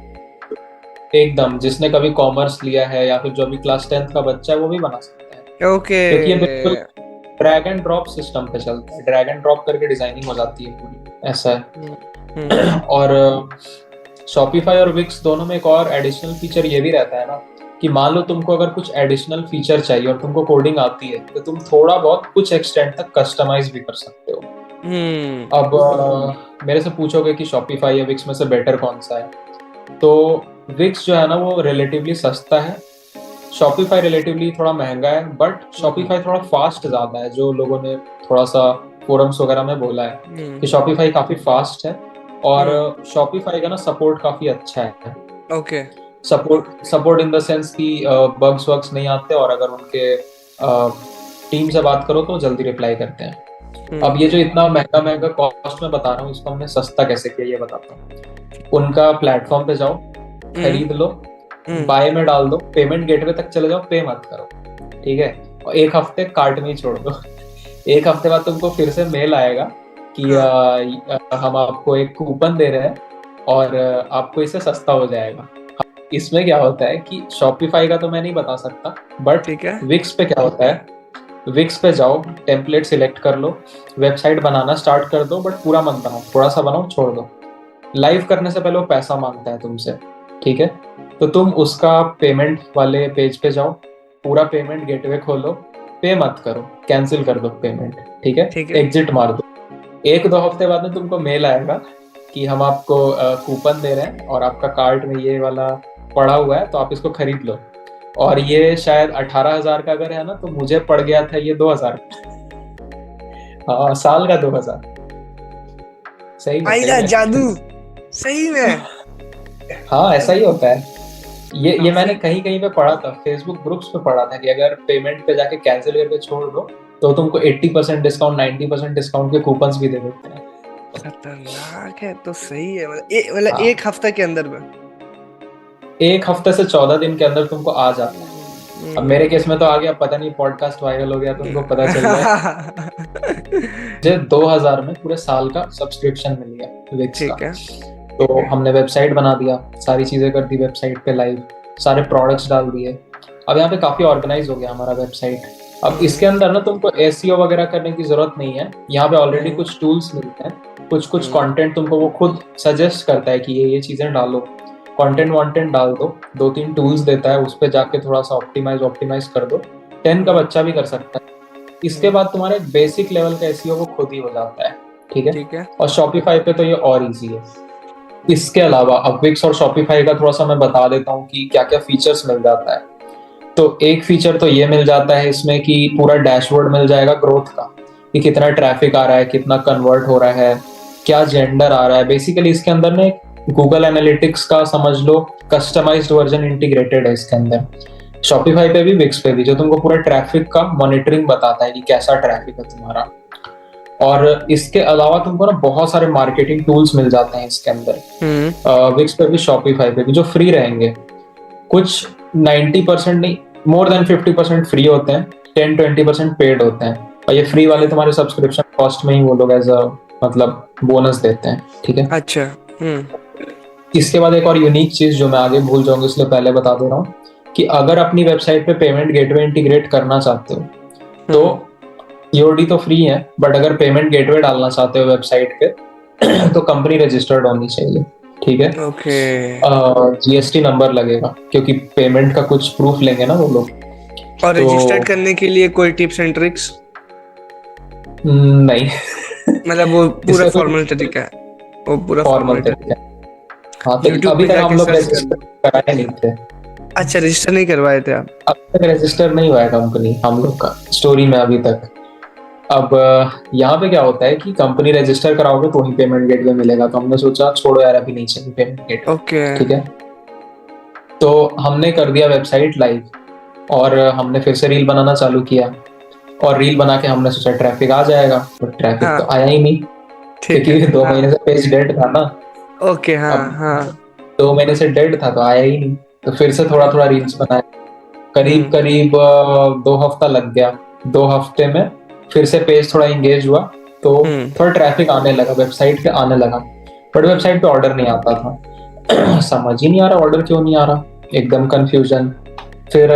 S2: एकदम, जिसने कभी कॉमर्स लिया है या फिर जो भी क्लास 10th का बच्चा है वो भी बना सकता है,
S1: ओके।
S2: क्योंकि ये बिल्कुल ड्रैग एंड ड्रॉप सिस्टम पे चलता है। ड्रैग एंड ड्रॉप करके डिजाइनिंग हो जाती है पूरी, ऐसा है। और शॉपिफाई और विक्स दोनों में एक और एडिशनल फीचर ये भी रहता है ना, कि मान लो तुमको अगर कुछ एडिशनल फीचर चाहिए और तुमको कोडिंग आती है, तो तुम थोड़ा बहुत कुछ एक्सटेंट तक कस्टमाइज भी कर सकते हो। अब मेरे से पूछोगे कि शॉपिफाई या विक्स में से बेटर कौन सा है, तो विक्स जो है ना वो रिलेटिवली सस्ता है, शॉपिफाई रिलेटिवली थोड़ा महंगा है, बट शॉपिफाई थोड़ा फास्ट ज्यादा है। जो लोगों ने थोड़ा सा फोरम्स वगैरह में बोला है कि शॉपिफाई काफी फास्ट है, और शॉपिफाई का ना सपोर्ट काफी अच्छा है।
S1: Okay.
S2: Support support in the sense कि बग्स वग्स नहीं आते, और अगर उनके टीम से बात करो तो जल्दी रिप्लाई करते हैं। अब ये जो इतना महंगा महंगा कॉस्ट में बता रहा हूँ, इसको हमने सस्ता कैसे किया ये बताता हूँ। उनका प्लेटफॉर्म पे जाओ, खरीद लो, बाय में डाल दो, पेमेंट गेटवे तक चले जाओ, पे मत करो, ठीक है, और एक हफ्ते कार्ट में ही छोड़ दो। एक हफ्ते बाद तुमको फिर से मेल आएगा कि हम आपको एक कूपन दे रहे हैं, और आपको इससे सस्ता हो जाएगा। इसमें क्या होता है कि शॉपिफाई का तो मैं नहीं बता सकता, बट
S1: ठीक है।
S2: विक्स पे क्या होता है, विक्स पे जाओ, टेम्पलेट सिलेक्ट कर लो, वेबसाइट बनाना स्टार्ट कर दो, बट पूरा मत बनाओ, थोड़ा सा बनाओ छोड़ दो। लाइव करने से पहले वो पैसा मांगता है तुमसे, ठीक है। तो तुम उसका पेमेंट वाले पेज पे जाओ, पूरा पेमेंट गेटवे खोलो, पे मत करो, कैंसिल कर दो पेमेंट, ठीक है,
S1: ठीक है।
S2: एग्जिट मार दो। 1-2 हफ्ते बाद में तुमको मेल आएगा कि हम आपको कूपन दे रहे हैं, और आपका कार्ट में ये वाला पड़ा हुआ है तो आप इसको खरीद लो। और ये शायद 18,000 का अगर है ना, तो मुझे पड़ गया था ये 2,000। हाँ, साल का 2,000। सही में, सही
S1: आइला
S2: में।
S1: जादू, सही में।
S2: हाँ, ऐसा ही होता है। ये मैंने
S1: काफी।
S2: कहीं कहीं पे पढ़ा था, फेसबुक ग्रुप्स पे पढ़ा था कि अगर पेमेंट पे जाके कैंसिल करके छोड़ दो तो तुमको 80% डिस्काउंट, 90% डिस्काउंट के कूपन्स भी दे देते हैं।
S1: खतरनाक है तो सही है, मतलब
S2: हाँ,
S1: एक हफ्ते के अंदर में।
S2: एक हफ्ते से 14 दिन के अंदर तुमको आ जाता है। अब मेरे केस में तो आ गया, पता नहीं पॉडकास्ट वायरल हो गया तो उनको पता चल गया। मुझे 2,000 में पूरे साल का सब्सक्रिप्शन मिल गया विक्स का।
S1: ठीक है।
S2: तो हमने वेबसाइट बना दिया, सारी चीजें कर दी वेबसाइट पे लाइव, सारे प्रोडक्ट्स डाल दिए। अब यहाँ पे काफी ऑर्गेनाइज हो गया हमारा वेबसाइट। अब इसके अंदर ना तुमको एसईओ वगैरह करने की जरूरत नहीं है। यहाँ पे ऑलरेडी कुछ टूल्स मिलते हैं, कुछ कुछ कंटेंट तुमको वो खुद सजेस्ट करता है कि ये चीजें डालो, कंटेंट वॉन्टेंट डाल दो। 2-3 टूल्स देता है, उस पर जाके थोड़ा सा ऑप्टिमाइज कर दो। 10 का बच्चा भी कर सकता है। इसके बाद तुम्हारा एक बेसिक लेवल का एसईओ वो खुद ही हो जाता है। ठीक है।
S1: ठीक है।
S2: और शॉपिफाई पे तो ये और इजी है। इसके अलावा अब विक्स और शॉपिफाई का थोड़ा सा मैं बता देता हूँ कि क्या क्या फीचर्स मिल जाता है। तो एक फीचर तो ये मिल जाता है इसमें कि पूरा डैशबोर्ड मिल जाएगा ग्रोथ का, कि कितना ट्रैफिक आ रहा है, कितना कन्वर्ट हो रहा है, क्या जेंडर आ रहा है। बेसिकली इसके अंदर में गूगल एनालिटिक्स का समझ लो कस्टमाइज्ड वर्जन इंटीग्रेटेड है इसके अंदर। शॉपिफाई पे भी विक्स पे भी, जो तुमको पूरा ट्रैफिक का मॉनिटरिंग बताता है कि कैसा ट्रैफिक है तुम्हारा। और इसके अलावा तुमको ना बहुत सारे मार्केटिंग टूल्स मिल जाते हैं इसके अंदर, विक्स पे भी शॉपिफाई पे भी, जो फ्री रहेंगे। कुछ 90% नहीं, मोर देन 50% फ्री होते हैं, 10-20% पेड होते हैं। और ये फ्री वाले तुम्हारे सब्सक्रिप्शन कॉस्ट में ही वो लोग एज अ मतलब बोनस देते हैं। ठीक है।
S1: अच्छा।
S2: इसके बाद एक और यूनिक चीज जो मैं आगे भूल जाऊंगा इसलिए पहले बता दे रहा हूँ, कि अगर अपनी वेबसाइट पे पेमेंट गेटवे इंटीग्रेट करना चाहते हो तो ईओडी तो फ्री है, बट अगर पेमेंट गेटवे डालना चाहते हो वेबसाइट पे तो कंपनी रजिस्टर्ड होनी चाहिए। ठीक है।
S1: ओके।
S2: जीएसटी नंबर लगेगा, क्योंकि पेमेंट का कुछ प्रूफ लेंगे ना वो लोग।
S1: और
S2: तो
S1: रजिस्टर्ड करने के लिए कोई टिप्स एंड ट्रिक्स?
S2: नहीं।
S1: मतलब वो पूरा
S2: इसका
S1: फॉर्मल
S2: कोई
S1: तरीका है, वो पूरा
S2: फॉर्मल
S1: फॉर्मल
S2: तरीका
S1: तरीका।
S2: है। हाँ, तो
S1: यूट्यूब
S2: अभी
S1: पे
S2: तक हम
S1: जाके
S2: लोग
S1: सर्च
S2: रजिस्टर
S1: करना।
S2: कराए नहीं थे।
S1: अच्छा, रजिस्टर नहीं करवाए थे आप?
S2: अभी तक रजिस्टर नहीं हुआ है कंपनी हम लोग का स्टोरी में अभी तक। अब यहाँ पे क्या होता है कि कंपनी रजिस्टर कराओगे तो ही पेमेंट गेटवे मिलेगा, तो हमने सोचा छोड़ो यार, अभी नहीं चाहिए पेमेंट गेटवे।
S1: ओके।
S2: ठीक है। तो हमने कर दिया वेबसाइट लाइव, और हमने फिर से रील बनाना चालू किया। और रील बना के हमने सोचा ट्रैफिक आ जाएगा, बट ट्रैफिक तो
S1: हाँ,
S2: आया ही नहीं,
S1: ठीक है।
S2: क्योंकि 2 महीने
S1: हाँ।
S2: से पेज डेड था ना।
S1: ओके। हाँ
S2: अब
S1: हाँ।
S2: 2 महीने से डेड था तो आया ही नहीं। तो फिर से थोड़ा थोड़ा रील्स बनाए, करीब
S1: हम्म
S2: करीब 2 हफ्ता लग गया। 2 हफ्ते में फिर से पेज थोड़ा इंगेज हुआ, तो
S1: हम्म
S2: थोड़ा ट्रैफिक आने लगा, वेबसाइट पे आने लगा। बट
S1: हम्म
S2: वेबसाइट पे ऑर्डर नहीं आता था। समझ ही नहीं आ रहा ऑर्डर क्यों नहीं आ रहा, एकदम कंफ्यूजन। फिर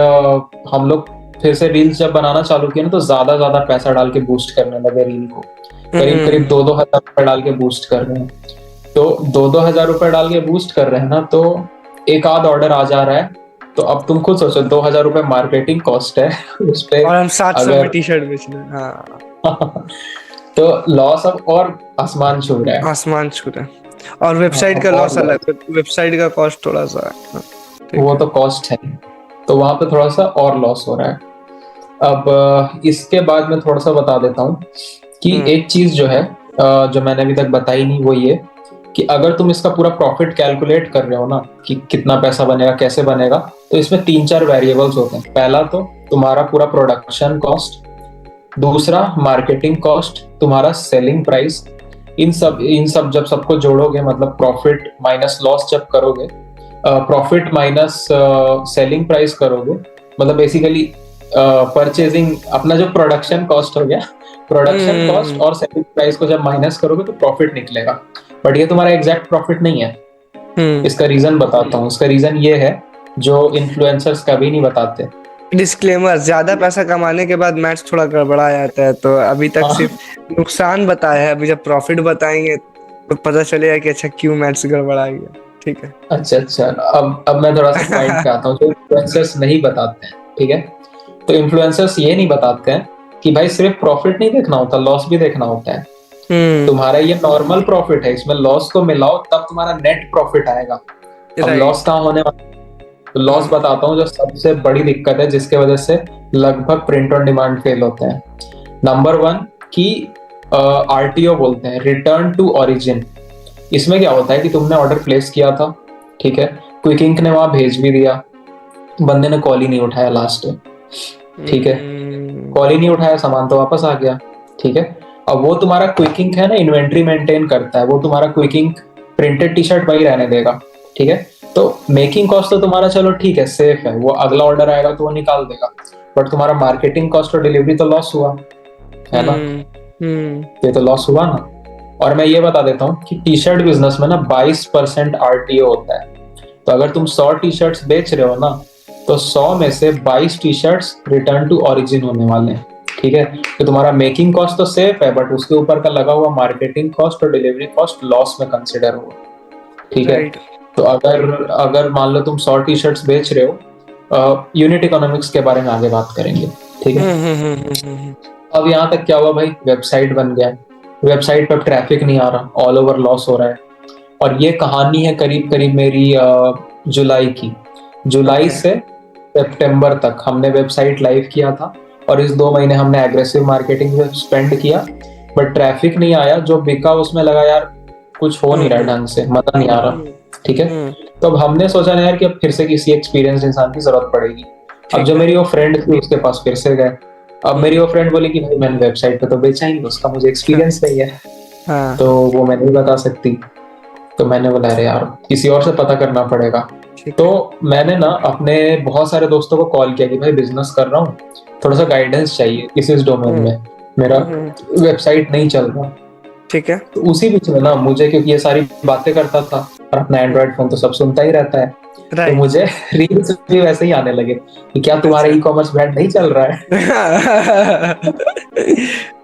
S2: हम लोग फिर से रील्स जब बनाना चालू किया ना, तो ज्यादा ज्यादा पैसा डाल के बूस्ट करने लगे रील को। करीब करीब
S1: हम्म
S2: 2-2 हजार रुपए डाल के बूस्ट कर रहे हैं। तो 2-2 हजार रुपए डाल के बूस्ट कर रहे हैं ना, तो एक आध ऑर्डर आ जा रहा है। तो अब तुम खुद सोचो, 2,000 रुपए मार्केटिंग कॉस्ट है उस पे।
S1: और हम 700 में
S2: अगर
S1: टी शर्ट बेच रहे हैं। हाँ।
S2: तो लॉस अब और आसमान छू रहा है।
S1: आसमान छू रहा है। और वेबसाइट
S2: अब
S1: का
S2: और
S1: लॉस अलग
S2: loss,
S1: है, वेबसाइट का कॉस्ट थोड़ा सा है। हाँ, ठीक
S2: वो
S1: है।
S2: तो कॉस्ट है, तो वहां पे थोड़ा सा और लॉस हो रहा है। अब इसके बाद मैं थोड़ा सा बता देता हूँ कि
S1: हम्म
S2: एक चीज जो है, जो मैंने अभी तक बताई नहीं, वो ये कि अगर तुम इसका पूरा प्रॉफिट कैलकुलेट कर रहे हो ना, कि कितना पैसा बनेगा, कैसे बनेगा, तो इसमें 3-4 वेरिएबल्स होते हैं। पहला तो तुम्हारा पूरा प्रोडक्शन कॉस्ट, दूसरा मार्केटिंग कॉस्ट, तुम्हारा सेलिंग प्राइस। इन सब जब सबको जोड़ोगे, मतलब प्रॉफिट माइनस लॉस जब करोगे, प्रॉफिट माइनस सेलिंग प्राइस करोगे, मतलब बेसिकली परचेजिंग, अपना जो प्रोडक्शन कॉस्ट हो गया, प्रोडक्शन कॉस्ट
S1: हम्म
S2: और सेलिंग प्राइस को जब माइनस करोगे तो प्रॉफिट निकलेगा। बट ये तुम्हारा एग्जैक्ट प्रॉफिट नहीं है।
S1: हम्म
S2: इसका रीजन बताता हूँ। इसका रीजन ये है, जो इन्फ्लुएंसर्स कभी नहीं बताते।
S1: डिस्क्लेमर, ज्यादा पैसा कमाने के बाद मैथ्स थोड़ा गड़बड़ा जाता है, तो अभी तक
S2: हाँ,
S1: सिर्फ नुकसान बताया है। अभी जब प्रॉफिट बताएंगे तो पता चलेगा कि अच्छा क्यों मैथ्स गड़बड़ा गया। ठीक है।
S2: अच्छा अच्छा। अब मैं थोड़ा सा पॉइंट पे आता हूँ, जो इन्फ्लुएंसर्स नहीं बताते हैं। ठीक है। तो इन्फ्लुएंसर्स ये नहीं बताते हैं कि भाई सिर्फ प्रॉफिट नहीं देखना होता, लॉस भी देखना होता है।
S1: हम्म
S2: तुम्हारा ये नॉर्मल प्रॉफिट है, इसमें लॉस को मिलाओ तब तुम्हारा नेट प्रॉफिट आएगा। अब
S1: राइट।
S2: लॉस कहाँ होने वाला है? तो लॉस बताता हूँ जो सबसे बड़ी दिक्कत है जिसके वजह से लगभग प्रिंट ऑन डिमांड फेल होते हैं। नंबर 1 कि RTO बोलते हैं, रिटर्न टू ओरिजिन। इसमें क्या होता है कि तुमने ऑर्डर प्लेस किया था, ठीक है, क्विक इंक ने वहां भेज भी दिया, बंदे ने कॉल ही नहीं उठाया लास्ट में, ठीक है, कॉल ही नहीं उठाया, सामान तो वापस आ गया, ठीक है। अब वो तुम्हारा क्विक इंक है ना, इन्वेंट्री मेंटेन करता है, वो तुम्हारा quick ink printed T shirt वही रहने देगा, ठीक है। तो मेकिंग कॉस्ट तो तुम्हारा चलो ठीक है, सेफ है, वो अगला ऑर्डर आएगा तो वो निकाल देगा, बट तुम्हारा मार्केटिंग कॉस्ट और डिलीवरी तो लॉस हुआ है ना, ये तो लॉस हुआ ना। और मैं ये बता देता हूँ कि टी शर्ट बिजनेस में ना 22% RTO होता है। तो अगर तुम 100 टी शर्ट्स बेच रहे हो ना, तो 100 में से 22 T shirts return to origin होने वाले हैं, ठीक है। तो तुम्हारा मेकिंग कॉस्ट तो सेफ है, बट उसके ऊपर का लगा हुआ मार्केटिंग कॉस्ट और डिलीवरी कॉस्ट लॉस में कंसिडर होगा, ठीक है। तो अगर अगर मान लो तुम 100 टी शर्ट्स बेच रहे हो, यूनिट इकोनॉमिक्स के बारे में आगे बात करेंगे, ठीक है। अब यहाँ तक क्या हुआ भाई, वेबसाइट बन गया, वेबसाइट पर ट्रैफिक नहीं आ रहा, ऑल ओवर लॉस हो रहा है। और ये कहानी है करीब करीब मेरी जुलाई से सितंबर तक हमने वेबसाइट लाइव किया था, और इस 2 महीने हमने एग्रेसिव मार्केटिंग में स्पेंड किया, बट ट्रैफिक नहीं आया। जो बिका उसमें लगा यार कुछ हो नहीं रहा ढंग से, मजा नहीं आ रहा, ठीक है। तो अब हमने सोचा ना यार कि अब फिर से किसी एक्सपीरियंस इंसान की जरूरत पड़ेगी। अब जो मेरी वो फ्रेंड थी उसके पास फिर से गए। अब मेरी वो फ्रेंड बोली कि भाई मैंने वेबसाइट पे तो बेचा ही नहीं, उसका मुझे एक्सपीरियंस नहीं है, तो वो मैं नहीं बता सकती। तो मैंने बोला अरे यार किसी और से पता करना पड़ेगा। तो मैंने ना अपने बहुत सारे दोस्तों को कॉल किया कि भाई बिजनेस कर रहा हूँ, थोड़ा सा गाइडेंस चाहिए इस डोमेन में, मेरा वेबसाइट नहीं चल रहा, ठीक है। तो उसी बीच में ना मुझे, क्योंकि ये सारी बातें करता था और अपना एंड्रॉइड फोन तो सब सुनता ही रहता है, तो मुझे रील्स भी वैसे ही आने लगे कि क्या तुम्हारा ई-कॉमर्स ब्रांड नहीं चल रहा है।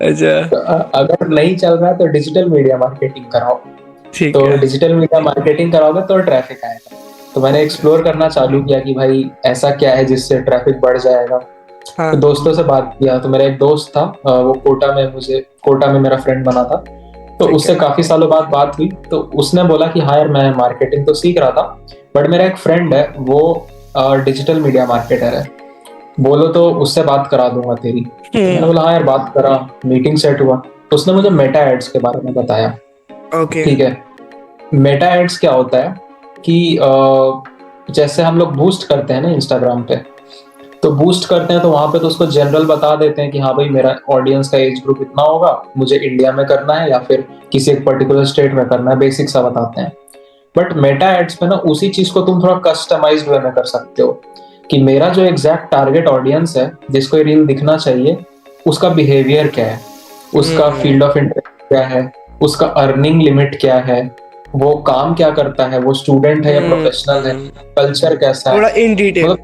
S2: अच्छा, तो अगर नहीं चल रहा है तो डिजिटल मीडिया मार्केटिंग कराओ, तो डिजिटल मीडिया मार्केटिंग कराओगे तो ट्रैफिक आएगा। तो मैंने एक्सप्लोर करना चालू किया कि भाई ऐसा क्या है जिससे ट्रैफिक बढ़ जाएगा। तो दोस्तों से बात किया, तो मेरा एक दोस्त था, वो कोटा में मेरा फ्रेंड बना था, तो उससे काफी सालों बाद बात हुई। तो उसने बोला कि हाँ यार मैं मार्केटिंग तो सीख रहा था, बट मेरा एक फ्रेंड है वो डिजिटल मीडिया मार्केटर है, बोलो तो उससे बात करा दूंगा तेरी। मैंने बोला हाँ यार बात करा, मीटिंग सेट हुआ। तो उसने मुझे मेटा एड्स के बारे में बताया, ठीक है। मेटा एड्स क्या होता है कि जैसे हम लोग बूस्ट करते हैं ना इंस्टाग्राम पे, तो बूस्ट करते हैं तो वहां पे तो उसको जनरल बता देते हैं कि हाँ भाई मेरा ऑडियंस का एज ग्रुप इतना होगा, मुझे इंडिया में करना है या फिर किसी एक पर्टिकुलर स्टेट में करना है, बेसिक सा बताते हैं। बट मेटा एड्स पे ना उसी चीज को तुम थोड़ा कस्टमाइज्ड वे में कर सकते हो कि मेरा जो एग्जैक्ट टारगेट ऑडियंस है जिसको ये रील दिखना चाहिए, उसका बिहेवियर क्या है, उसका फील्ड ऑफ इंटरेस्ट क्या है, उसका अर्निंग लिमिट क्या है, वो काम क्या करता है, वो स्टूडेंट है या प्रोफेशनल है, कल्चर कैसा है,
S1: थोड़ा इन डिटेल।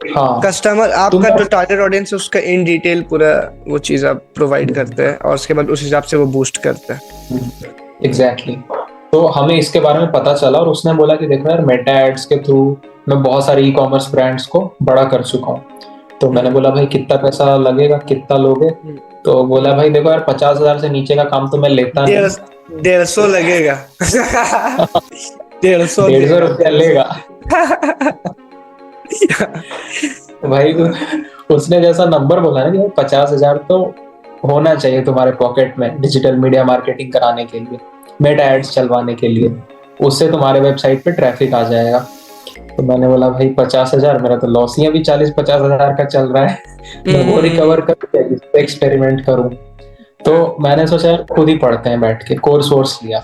S2: हाँ,
S1: कस्टमर आपका जो टारगेट ऑडियंस है उसका इन डिटेल पूरा वो चीज आप प्रोवाइड करते हैं, और उसके बाद उस हिसाब से वो बूस्ट करते हैं।
S2: एग्जैक्टली। तो हमें इसके बारे में पता चला, और उसने बोला कि देखो यार मेटा एड्स के थ्रू मैं बहुत सारे ई कॉमर्स ब्रांड्स को बड़ा कर चुका हूँ। तो मैंने बोला भाई कितना पैसा लगेगा, कितना लोगे? तो बोला भाई देखो यार 50,000 से नीचे का काम तो मैं लेता नहीं।
S1: 150 लगेगा।
S2: 150 रुपया लेगा। भाई उसने जैसा नंबर बोला ना कि 50,000 तो होना चाहिए तुम्हारे पॉकेट में डिजिटल मीडिया मार्केटिंग कराने के लिए, मेटा एड्स चलवाने के लिए, उससे तुम्हारे वेबसाइट पे ट्रैफिक आ जाएगा। तो मैंने बोला भाई 50,000, मेरा तो लॉस ही अभी 40-50,000 का चल रहा है, मैं वो रिकवर कर एक्सपेरिमेंट करूं। तो मैंने सोचा यार खुद ही पढ़ते हैं बैठ के, कोर्स लिया,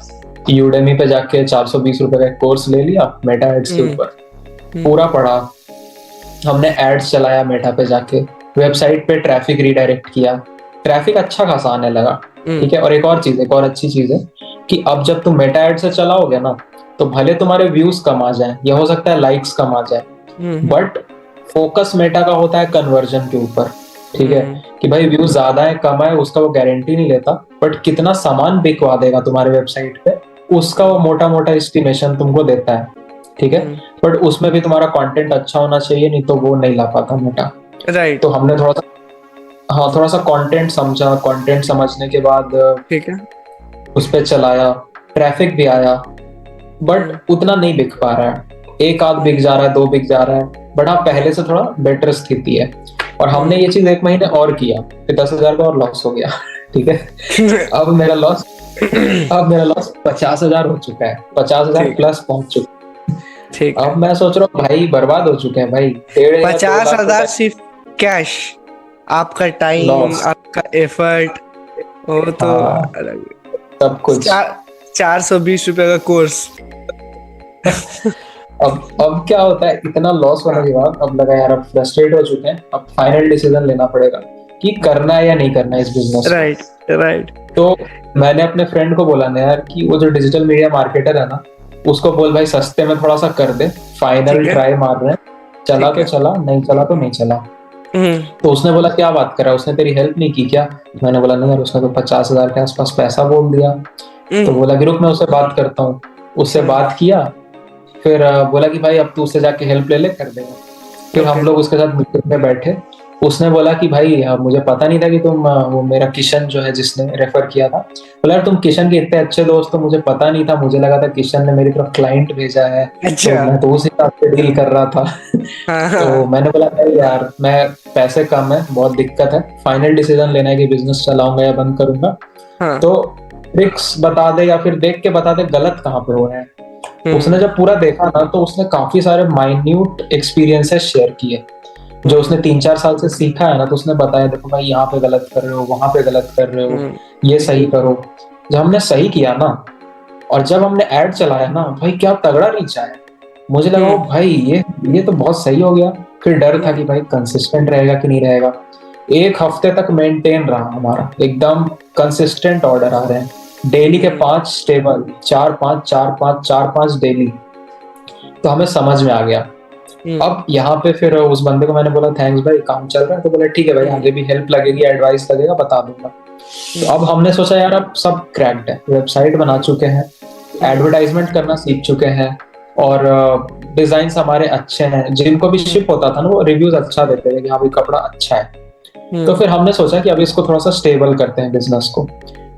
S2: यूडेमी पे जाके 420 रुपए का एक कोर्स ले लिया मेटा एड्स के ऊपर, पूरा पढ़ा, हमने एड्स चलाया मेटा पे जाके, वेबसाइट पे ट्रैफिक रीडायरेक्ट किया, ट्रैफिक अच्छा खासा आने लगा, ठीक है। और एक और अच्छी चीज है कि अब जब तुम मेटा एड से चलाओगे ना, तो भले तुम्हारे व्यूज कम आ जाए, यह हो सकता है लाइक्स कम आ जाए, बट फोकस मेटा का होता है कन्वर्जन के ऊपर, ठीक है, कि भाई व्यूज ज्यादा है कम है उसका वो गारंटी नहीं लेता, बट कितना सामान बिकवा देगा तुम्हारे वेबसाइट पे उसका वो मोटा मोटा एस्टिमेशन तुमको देता है, ठीक है। बट उसमें भी तुम्हारा कंटेंट अच्छा होना चाहिए, नहीं तो वो नहीं ला पाता मेटा, राइट। तो हमने थोड़ा सा कंटेंट समझा, कंटेंट समझने के बाद ठीक है उस पे चलाया, ट्रैफिक भी आया, बट उतना नहीं बिक पा रहा है, एक आध बिक जा रहा है, 2 बिक जा रहा है, बट हाँ पहले से थोड़ा बेटर स्थिति है। और हमने ये चीज 1 महीने और किया, फिर 10,000 का और लॉस हो गया। ठीक है, अब मेरा लॉस 50,000 हो चुका है, 50,000
S1: ठीक
S2: प्लस पहुंच चुका
S1: ठीक
S2: है।
S1: है।
S2: अब मैं सोच रहा हूँ भाई बर्बाद हो चुके हैं भाई, 1.5 या 2
S1: 50,000
S2: लाख रुपए
S1: सिर्फ कैश, आपका टाइम,
S2: लॉस।
S1: आपका एफर्ट, वो तो
S2: हाँ,
S1: अलग।
S2: सब कुछ।
S1: 420 रुपए का कोर्स।
S2: अब क्या होता है, इतना लॉस होने के बाद अब लगा यार, अब फ्रस्ट्रेट हो चुके हैं, अब फाइनल डिसीजन लेना पड़ेगा कि करना है या नहीं करना है इस बिजनेस को।
S1: Right right.
S2: तो मैंने अपने फ्रेंड को बोला ना यार कि वो जो डिजिटल मीडिया मार्केटर है ना, उसको बोल भाई सस्ते में थोड़ा सा कर दे, फाइनल
S1: ठीक है
S2: ट्राई मार रहे हैं, चला
S1: ठीक
S2: तो
S1: है।
S2: चला, नहीं चला तो नहीं चला।
S1: हम्म
S2: तो उसने बोला क्या बात कर रहा है, उसने तेरी हेल्प नहीं की क्या? मैंने बोला नहीं यार, उसने तो 50,000 के आसपास पैसा बोल दिया। तो
S1: हम्म
S2: बोला कि रुक मैं उससे बात करता हूँ। उससे
S1: हम्म।
S2: बात किया, फिर बोला कि भाई अब तू उससे जाके हेल्प ले ले, कर देगा। फिर हम
S1: ओके।
S2: लोग उसके साथ मीटिंग में बैठे। उसने बोला कि भाई मुझे पता नहीं था कि तुम वो मेरा किशन जो है जिसने रेफर किया था, बोला यार तुम किशन के इतने अच्छे दोस्त हो, मुझे पता नहीं था, मुझे लगा था किशन ने मेरी तरफ क्लाइंट भेजा है, तो
S1: अच्छा।
S2: मैं तो उस हिसाब से डील कर रहा था।
S1: हाँ
S2: तो
S1: हाँ
S2: मैंने बोला नहीं यार, मैं पैसे कम है, बहुत दिक्कत है, फाइनल डिसीजन लेना है कि बिजनेस चलाऊंगा या बंद करूंगा।
S1: हाँ।
S2: तो ट्रिक्स बता दे या फिर देख के बता दे गलत कहाँ पे हो रहे हैं। उसने
S1: हम्म
S2: जब पूरा देखा ना, तो उसने काफी सारे माइन्यूट एक्सपीरियंसेस शेयर किए जो
S1: हम्म
S2: उसने 3-4 साल से सीखा है ना। तो उसने बताया देखो भाई यहाँ पे गलत कर रहे हो, वहां पे गलत कर रहे हो,
S1: हम्म
S2: ये सही करो। जब हमने सही किया ना, और जब हमने ऐड चलाया ना भाई, क्या तगड़ा रीच आया। मुझे लगा ओ
S1: हम्म
S2: भाई ये तो बहुत सही हो गया। फिर डर था
S1: हम्म
S2: कि भाई कंसिस्टेंट रहेगा कि नहीं रहेगा। 1 हफ्ते तक मेंटेन रहा हमारा, एकदम कंसिस्टेंट ऑर्डर आ रहे हैं, डेली के
S1: हम्म
S2: 5 स्टेबल, 4-5 4-5 4-5 डेली। तो हमें समझ में आ गया।
S1: हम्म
S2: अब यहाँ पे फिर उस बंदे को मैंने बोला थैंक्स भाई, काम चल रहा है? तो बोला ठीक है भाई,
S1: हम्म
S2: आगे भी हेल्प लगेगी, एडवाइस लगेगा, बता दूंगा। तो अब हमने सोचा यार अब सब क्रैक्ड है, वेबसाइट बना चुके हैं,
S1: हम्म
S2: एडवर्टाइजमेंट करना सीख चुके हैं, और डिजाइन हमारे अच्छे हैं, जिनको भी
S1: हम्म
S2: शिप होता था ना वो रिव्यूज अच्छा देते थे कि हाँ भाई कपड़ा अच्छा है। तो
S1: हम्म
S2: फिर हमने सोचा कि अब इसको थोड़ा सा स्टेबल करते हैं बिजनेस को।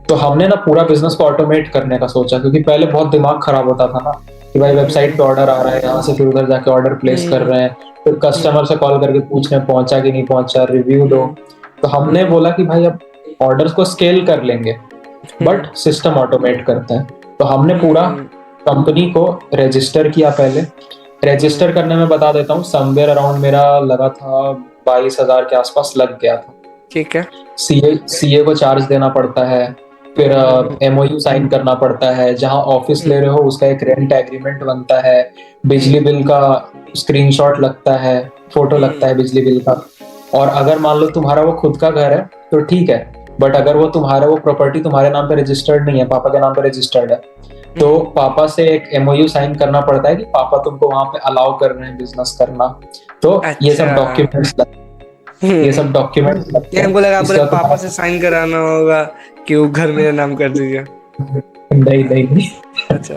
S2: तो हमने ना पूरा बिजनेस को ऑटोमेट करने का सोचा, क्योंकि पहले बहुत दिमाग खराब होता था ना कि भाई वेबसाइट पे ऑर्डर आ रहा है, यहाँ से फिर उधर जाके ऑर्डर प्लेस कर
S1: हम्म
S2: रहे हैं, फिर कस्टमर से कॉल करके पूछ रहे हैं पहुंचा कि नहीं पहुंचा, रिव्यू दो।
S1: हम्म
S2: तो हमने बोला कि भाई अब ऑर्डर्स को स्केल कर लेंगे,
S1: हम्म
S2: बट सिस्टम ऑटोमेट करते हैं। तो हमने पूरा
S1: हम्म
S2: कंपनी को रजिस्टर किया पहले।
S1: हम्म
S2: रजिस्टर करने में बता देता हूँ, समवेयर अराउंड मेरा लगा था 22,000 के आसपास लग गया था।
S1: ठीक है।
S2: सीए को चार्ज देना पड़ता है, फिर
S1: हम्म
S2: एमओयू साइन करना पड़ता है, जहां ऑफिस ले
S1: हम्म
S2: रहे हो उसका एक रेंट एग्रीमेंट बनता है, बिजली
S1: हम्म
S2: बिल का स्क्रीनशॉट लगता है, फोटो लगता
S1: हम्म
S2: है बिजली बिल का। और अगर मान लो तुम्हारा वो खुद का घर है तो ठीक है, बट अगर वो प्रॉपर्टी तुम्हारे नाम पे रजिस्टर्ड नहीं है, पापा के नाम पे रजिस्टर्ड है, तो
S1: हम्म।
S2: पापा से एक एमओयू साइन करना पड़ता है कि पापा तुमको वहां पे अलाउ कर रहे हैं बिजनेस करना। तो ये
S1: अच्छा।
S2: सब डॉक्यूमेंट्स ये सब डॉक्यूमेंट्स लगते
S1: ये
S2: हैं।
S1: हमको लगा
S2: इसके
S1: बोले
S2: बाद
S1: पापा
S2: तुम्हारा
S1: से साइन कराना होगा कि वो घर मेरे नाम कर दीजिए।
S2: नहीं नहीं नहीं।
S1: अच्छा।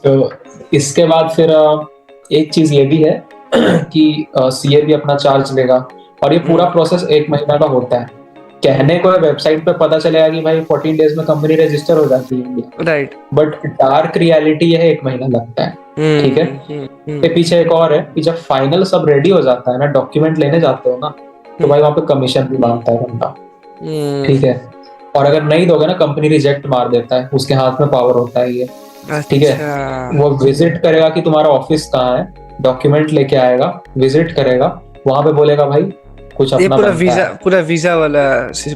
S2: तो इसके बाद फिर एक चीज ये भी है कि सीए भी अपना चार्ज लेगा, और ये पूरा
S1: हम्म
S2: प्रोसेस 1 महीना का होता है। कहने को वेबसाइट पे पता चलेगा कि भाई 14 डेज में कंपनी रजिस्टर हो जाती है India,
S1: right.
S2: But dark reality ये है 1 महीना लगता है। ठीक है।
S1: हम्म।
S2: इसके पीछे एक और है कि जब फाइनल सब रेडी हो जाता है ना, डॉक्यूमेंट लेने जाते हो ना, तो भाई
S1: हम्म
S2: वहां पे कमीशन भी मांगता है बंदा। ठीक
S1: हम्म।
S2: है। और अगर नहीं दोगे ना, कंपनी रिजेक्ट मार देता है, उसके हाथ में पावर होता है ये। ठीक है।
S1: अच्छा।
S2: वो विजिट करेगा कि तुम्हारा ऑफिस कहाँ है, डॉक्यूमेंट लेके आएगा, विजिट करेगा, वहां पे बोलेगा भाई कुछ
S1: ये
S2: अपना बनता है।
S1: पूरा वीजा वाला,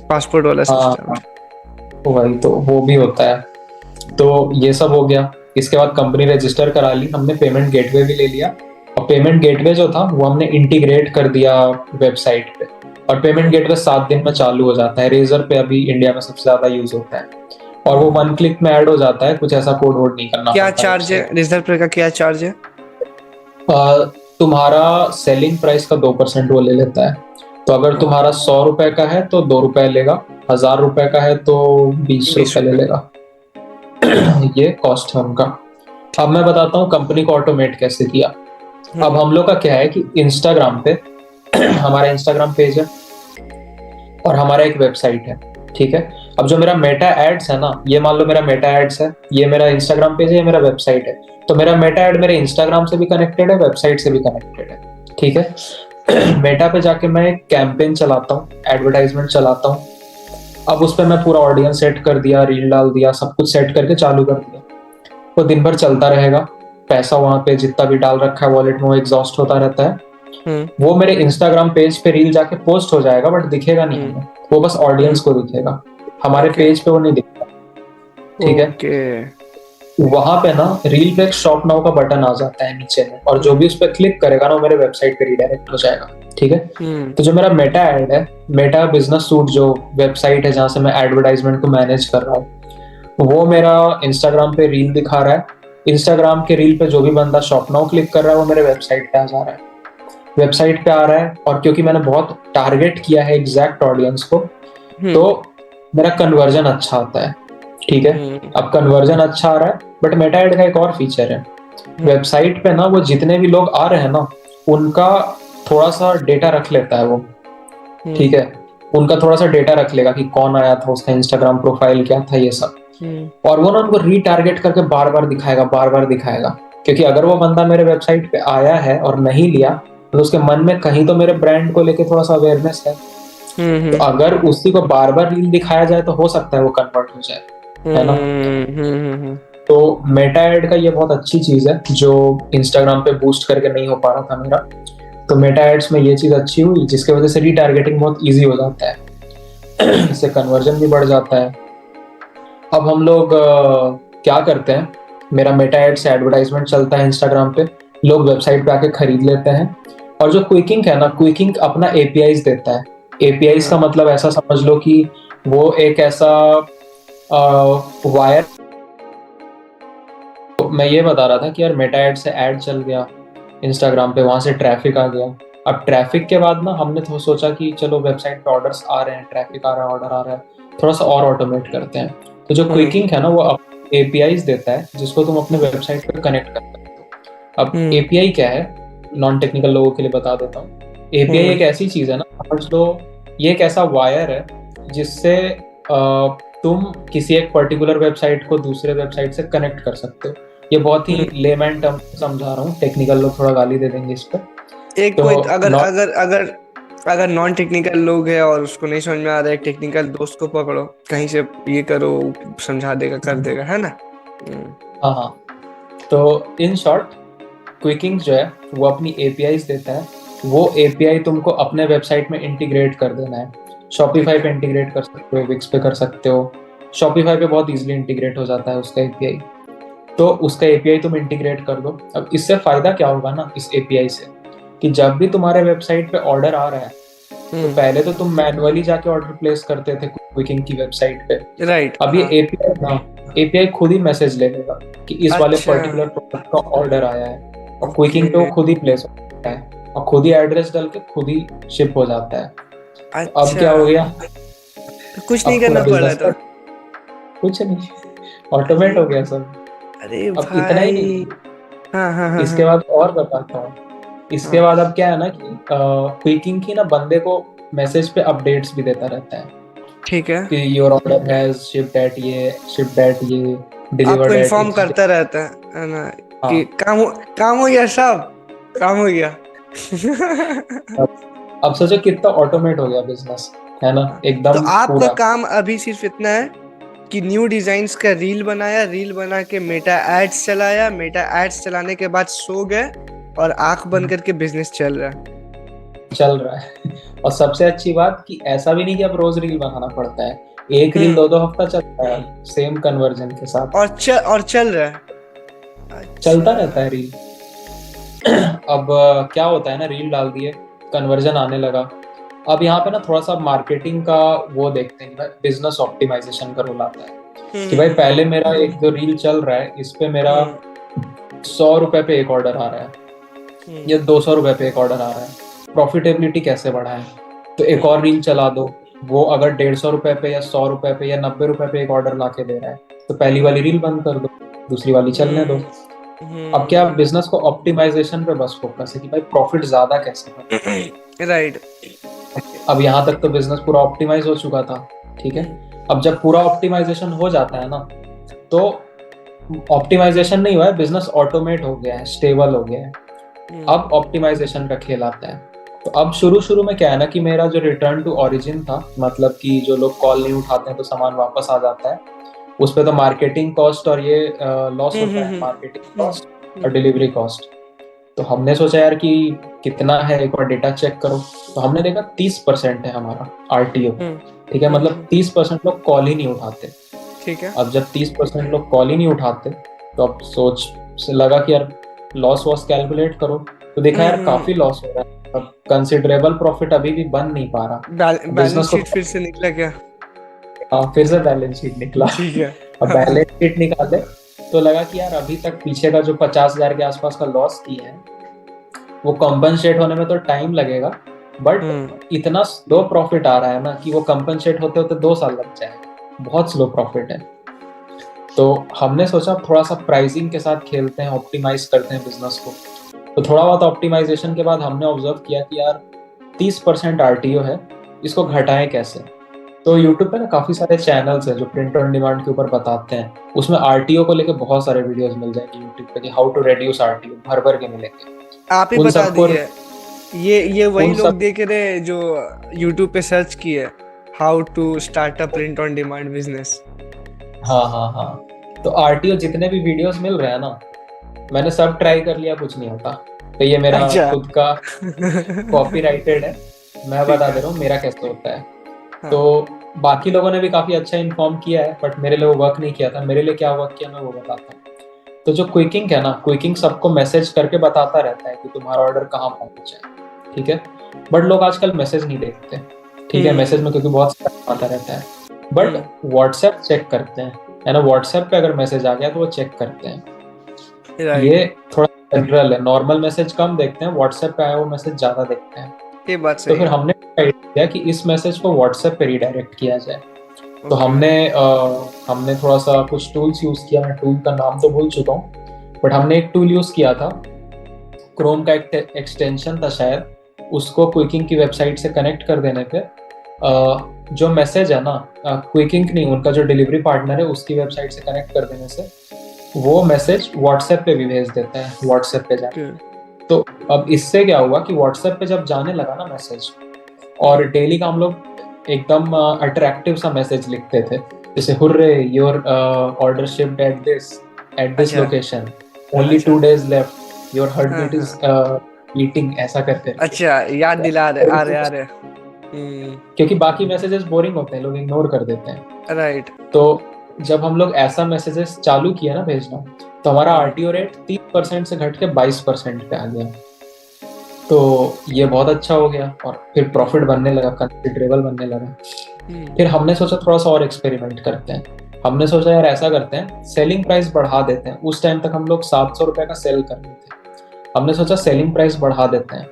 S1: पासपोर्ट वाला
S2: हाँ
S1: सिस्टम।
S2: तो वही तो वो भी होता है। तो ये सब हो गया। इसके बाद कंपनी रजिस्टर करा ली हमने, पेमेंट गेटवे भी ले लिया। और पेमेंट गेटवे जो था वो हमने इंटीग्रेट कर दिया वेबसाइट पे, और पेमेंट गेटवे 7 दिन में चालू हो जाता है। रेजर पे अभी इंडिया में सबसे ज्यादा यूज होता है, और वो 1 क्लिक में ऐड हो जाता है, कुछ ऐसा कोड वोड नहीं करना
S1: क्या
S2: पड़ता
S1: चार्ज है,
S2: वेबसाइट।
S1: रिजर्व पे का क्या चार्ज है?
S2: तुम्हारा सेलिंग प्राइस का 2% वो ले लेता है। तो अगर तुम्हारा 100 रुपए का है तो 2 रुपए लेगा, 1000 रुपए का है तो 20 रुपए ले
S1: 20 रुपए।
S2: लेगा। ये कॉस्ट है उनका। अब मैं बताता हूँ कंपनी को ऑटोमेट कैसे किया। अब हम लोग का क्या है कि इंस्टाग्राम पे हमारा इंस्टाग्राम पेज है, और हमारा एक वेबसाइट है। ठीक है। अब जो मेरा मेटा एड्स है ना, ये मान लो मेरा मेटा एड्स है, ये मेरा इंस्टाग्राम पेज है, ये मेरा वेबसाइट है। तो मेरा मेटा एड मेरे इंस्टाग्राम से भी कनेक्टेड है, वेबसाइट से भी कनेक्टेड है, ठीक है। मेटा पे जाके मैं एक कैंपेन चलाता हूँ, एडवर्टाइजमेंट चलाता हूँ। अब उस पर मैं पूरा ऑडियंस सेट कर दिया, रील डाल दिया, सब कुछ सेट करके चालू कर दिया। वो दिन भर चलता रहेगा, पैसा वहां पे जितना भी डाल रखा है वॉलेट में वो एग्जॉस्ट होता रहता है। वो मेरे इंस्टाग्राम पेज पे रील जाके पोस्ट हो जाएगा, बट दिखेगा नहीं हमें, वो बस ऑडियंस को दिखेगा, हमारे पेज पे वो नहीं दिखेगा, ठीक है।
S1: ओके।
S2: वहां पे ना रील पे एक शॉप नाउ का बटन आ जाता है नीचे में, और जो भी उस पर क्लिक करेगा ना वो मेरे वेबसाइट पे रिडायरेक्ट हो जाएगा, ठीक है। तो जो मेरा मेटा एड है, मेटा बिजनेस सूट जो वेबसाइट है जहां से मैं एडवर्टाइजमेंट को मैनेज कर रहा हूँ, वो मेरा इंस्टाग्राम पे रील दिखा रहा है। इंस्टाग्राम के रील पे जो भी बंदा शॉप नाउ क्लिक कर रहा है वो मेरे वेबसाइट पे आ जा रहा है, वेबसाइट पे आ रहा है। और क्योंकि मैंने बहुत टारगेट किया है एग्जैक्ट ऑडियंस को, तो मेरा कन्वर्जन अच्छा आता है, ठीक है। अब कन्वर्जन अच्छा आ रहा है, बट मेटा एड का एक और फीचर है, वेबसाइट पे ना वो जितने भी लोग आ रहे हैं ना उनका थोड़ा सा डेटा रख लेता है वो, ठीक है। उनका थोड़ा सा डेटा रख लेगा कि कौन आया था, उसका इंस्टाग्राम प्रोफाइल क्या था, ये सब। और वो ना उनको रीटारगेट करके बार बार दिखाएगा, बार बार दिखाएगा। क्योंकि अगर वो बंदा मेरे वेबसाइट पे आया है और नहीं लिया, तो उसके मन में कहीं तो मेरे ब्रांड को लेके थोड़ा सा अवेयरनेस है। तो अगर उसी को बार बार रील दिखाया जाए तो हो सकता है वो कन्वर्ट हो जाए, है ना। तो मेटा एड का ये बहुत अच्छी चीज है जो इंस्टाग्राम पे बूस्ट करके नहीं हो पा रहा था मेरा। तो मेटा एड्स में ये चीज अच्छी हुई, जिसकी वजह से रीटारगेटिंग बहुत इजी हो जाता है, इससे कन्वर्जन भी बढ़ जाता है। अब हम लोग क्या करते हैं, मेरा मेटा एड से एडवर्टाइजमेंट चलता है इंस्टाग्राम पे, लोग वेबसाइट पे आके खरीद लेते हैं। और जो क्विकिंग है ना, क्विकिंग अपना एपीआईज देता है। एपीआईज का मतलब ऐसा समझ लो कि वो एक ऐसा वायर। तो मैं ये बता रहा था कि यार मेटा एड से ऐड चल गया इंस्टाग्राम पे, वहां से ट्रैफिक आ गया। अब ट्रैफिक के बाद ना हमने तो सोचा कि चलो वेबसाइट पे ऑर्डर्स आ रहे हैं, ट्रैफिक आ रहा है, ऑर्डर आ रहा है, थोड़ा सा और ऑटोमेट करते हैं। तो जो क्विकिंग है ना वो एपीआईज देता है जिसको तुम अपने वेबसाइट पे कनेक्ट कर सकते हो। अब एपीआई क्या है, नॉन टेक्निकल लोगों के लिए बता देता हूँ। एपीआई एक ऐसी चीज है ना, समझ लो ये एक ऐसा वायर है जिससे तुम किसी एक पर्टिकुलर वेबसाइट को दूसरे वेबसाइट से कनेक्ट कर सकते हो। ये बहुत ही लेमैन टर्म समझा रहा हूँ, टेक्निकल लोग थोड़ा गाली दे देंगे इस पर।
S1: एक कोई अगर नॉन टेक्निकल लोग है और उसको नहीं समझ में आ रहा है, टेक्निकल दोस्त को पकड़ो कहीं से, ये करो, समझा देगा, कर देगा, है ना।
S2: हाँ हाँ। तो इन शॉर्ट क्विकिंग जो है वो अपनी एपीआईज देता है। वो एपीआई तुमको अपने वेबसाइट में इंटीग्रेट कर देना है। शॉपिफाई पे इंटीग्रेट कर सकते हो, विक्स पे कर सकते हो। शॉपिफाई पे बहुत इजीली इंटीग्रेट हो जाता है उसका एपीआई। तो उसका एपीआई तुम इंटीग्रेट कर दो। अब इससे फायदा क्या होगा ना इस एपीआई से, कि जब भी तुम्हारे वेबसाइट पे ऑर्डर आ रहा है तो पहले तो तुम मैनुअली जाके ऑर्डर प्लेस करते थे क्विकिंग की वेबसाइट पे,
S1: राइट।
S2: अब ये एपीआई खुद ही मैसेज ले लेगा कि इस वाले पर्टिकुलर प्रोडक्ट का ऑर्डर आया है, और क्विकिंग पे वो खुद ही प्लेस होता है और खुद ही एड्रेस डाल के खुद ही शिप हो जाता है। अब क्या हो गया,
S1: कुछ नहीं करना पड़ रहा था,
S2: कुछ नहीं, ऑटोमेट हो गया सब।
S1: अरे
S2: अब इतना ही नहीं, इसके बाद और बताता हूँ। इसके बाद अब क्या है ना कि क्विकिंग की ना बंदे को मैसेज पे अपडेट्स भी देता रहता है,
S1: ठीक है,
S2: कि your order has shipped at ये, डिलीवर्ड
S1: आपको
S2: एट,
S1: इन्फॉर्म करता रहता है ना कि काम हो गया साहब, काम हो गया।
S2: अब सोचो कितना ऑटोमेट हो गया बिजनेस, है ना, एकदम।
S1: तो आपका
S2: पूरा
S1: काम अभी सिर्फ इतना है कि न्यू डिजाइन्स का रील बनाया, रील बना के मेटा एड्स चलाया, मेटा एड्स चलाने के बाद सो गए और आंख बंद करके बिजनेस चल रहा
S2: है। और सबसे अच्छी बात कि ऐसा भी नहीं कि अब रोज रील बनाना पड़ता है, एक रील 2-2 हफ्ता चलता है सेम कन्वर्जन के साथ,
S1: और चल रहा है,
S2: चलता रहता है रील। अब क्या होता है ना, रील डाल दिए, कन्वर्जन आने लगा। अब यहाँ पे ना थोड़ा सा मार्केटिंग का वो देखते हैं, बिजनेस ऑप्टिमाइजेशन का रोल आता है कि भाई पहले मेरा एक जो रील चल रहा है इस पे मेरा 100 रुपए पे एक ऑर्डर आ रहा है या 200 रुपए पे एक ऑर्डर आ रहा है, प्रॉफिटेबिलिटी कैसे बढ़ाएं। तो एक और रील चला दो, वो अगर 150 रुपए पे या 100 रुपए पे या 90 रुपए पे एक ऑर्डर ला के दे रहा है, तो पहली वाली रील बंद कर दो, दूसरी वाली चलने दो। अब क्या बिजनेस को ऑप्टिमाइजेशन पे बस फोकस है कि भाई प्रॉफिट ज्यादा कैसे
S1: है, राइट।
S2: अब यहाँ तक तो बिजनेस पूरा ऑप्टिमाइज हो चुका था, ठीक है। अब जब पूरा ऑप्टिमाइजेशन हो जाता है ना, तो ऑप्टिमाइजेशन नहीं हुआ है, बिजनेस ऑटोमेट हो गया है, स्टेबल हो गया है। अब ऑप्टिमाइजेशन का खेल आता है। तो अब शुरू शुरू में क्या है ना कि मेरा जो रिटर्न टू ओरिजिन था, मतलब कि जो लोग कॉल नहीं उठाते हैं तो सामान वापस आ जाता है, उस पे तो मार्केटिंग कॉस्ट और ये लॉस होता है, मार्केटिंग कॉस्ट और डिलीवरी कॉस्ट। तो हमने सोचा यार कि कितना है, एक बार डेटा चेक करो। तो हमने देखा 30% है हमारा आरटीओ। ठीक है, मतलब 30% लोग कॉल ही नहीं उठाते।
S1: ठीक है।
S2: अब जब 30% लोग कॉल ही नहीं उठाते, तो अब सोच से लगा कि यार लॉस वॉस कैलकुलेट करो। तो देखा यार काफी लॉस हो रहा है, अब कंसिडरेबल प्रॉफिट अभी भी बन नहीं पा रहा।
S1: बैलेंस
S2: बिजनेस को
S1: शीट फिर से निकला क्या?
S2: फिर से बैलेंस शीट निकला।
S1: ठीक है।
S2: अब बैलेंस शीट निकाले तो लगा कि यार अभी तक पीछे का जो 50,000 के आसपास का लॉस किए हैं, वो कॉम्पनसेट होने में तो टाइम लगेगा, बट इतना स्लो प्रॉफिट आ रहा है ना कि वो कॉम्पनसेट होते होते 2 साल लग जाएगा। बहुत स्लो प्रॉफिट है। तो हमने सोचा थोड़ा सा प्राइसिंग के साथ खेलते हैं, ऑप्टिमाइज करते हैं बिजनेस को। तो थोड़ा बहुत ऑप्टिमाइजेशन के बाद हमने ऑब्जर्व किया कि यार 30% आरटीओ है, इसको घटाएं कैसे। तो यूट्यूब पे ना काफी सारे चैनल्स हैं जो प्रिंट ऑन डिमांड के ऊपर बताते हैं। उसमें आरटीओ को लेके बहुत सारे वीडियोस मिल जाएंगे यूट्यूब पे कि हाउ टू रिड्यूस आरटीओ, भर भर के मिलेंगे।
S1: आप ही
S2: उन
S1: बता
S2: सबको
S1: दीजिए। ये वही
S2: उन
S1: लोग
S2: सब
S1: देख रहे जो यूट्यूब पे सर्च किए how to start a print on demand business.
S2: हाँ हाँ हाँ। तो आरटीओ जितने भी वीडियोस मिल रहे हैं ना, मैंने सब ट्राई कर लिया, कुछ नहीं होता। तो ये मेरा
S1: अच्छा।
S2: खुद का कॉपीराइटेड है, मैं
S1: ठीक
S2: बता
S1: है।
S2: दे रहा हूँ मेरा कैसे होता है।
S1: हाँ।
S2: तो बाकी लोगों ने भी काफी अच्छा इन्फॉर्म किया है, बट मेरे लिए वो वर्क नहीं किया था। मेरे लिए क्या वर्क किया मैं वो बताता हूँ। तो जो क्विकिंग है ना, क्विकिंग सबको मैसेज करके बताता रहता है कि तुम्हारा ऑर्डर कहाँ पहुंचा है, ठीक है। बट लोग आजकल मैसेज नहीं देखते, ठीक है, मैसेज में क्योंकि बहुत स्पैम आता रहता है। बट व्हाट्सएप चेक करते हैं, है ना, व्हाट्सएप पे अगर मैसेज आ गया तो वो चेक करते हैं।
S1: राइट।
S2: ये थोड़ा जनरल है, नॉर्मल मैसेज कम देखते हैं, व्हाट्सएप पे आया वो मैसेज ज्यादा देखते हैं।
S1: ये बात
S2: तो
S1: सही
S2: फिर
S1: है।
S2: हमने किया कि इस मैसेज को व्हाट्सएप पे रिडायरेक्ट किया जाए। तो
S1: ओके।
S2: हमने थोड़ा सा कुछ टूल्स यूज किया, मैं टूल का नाम तो भूल चुका हूँ, बट हमने एक टूल यूज किया था, क्रोम का एक एक्सटेंशन था शायद, उसको क्विकिंग की वेबसाइट से कनेक्ट कर देने पे जो मैसेज है ना, क्विकिंग नहीं, उनका जो डिलीवरी पार्टनर है उसकी वेबसाइट से कनेक्ट कर देने से वो मैसेज व्हाट्सएप पे भी भेज देता है, व्हाट्सएप पे जाके। तो अब इससे क्या हुआ कि व्हाट्सएप पे जब जाने लगा ना मैसेज, और डेली का हम लोग एकदम अट्रैक्टिव सा मैसेज लिखते थे, जैसे hurray your order shipped at this
S1: अच्छा।
S2: लोकेशन, ओनली
S1: अच्छा।
S2: 2 days लेफ्ट, योर हार्ट
S1: हाँ
S2: बीट
S1: हाँ।
S2: इज बीटिंग, ऐसा कर करके।
S1: अच्छा, याद दिला रहे, आ रहे आ रहे।
S2: क्योंकि बाकी मैसेजेस बोरिंग होते हैं, लोग इग्नोर कर देते हैं।
S1: राइट।
S2: तो जब हम लोग ऐसा मैसेजेस चालू किया ना भेजना, तो हमारा आरटीओ रेट 30% से घट के 22% पे आ गया। तो ये बहुत अच्छा हो गया, और फिर प्रॉफिट बनने लगा, कंसिडरेबल बनने लगा। फिर हमने सोचा थोड़ा सा और एक्सपेरिमेंट करते हैं। हमने सोचा यार ऐसा करते हैं, सेलिंग प्राइस बढ़ा देते हैं। उस टाइम तक हम लोग 700 रुपए का सेल कर रहे थे। हमने सोचा सेलिंग प्राइस बढ़ा देते हैं।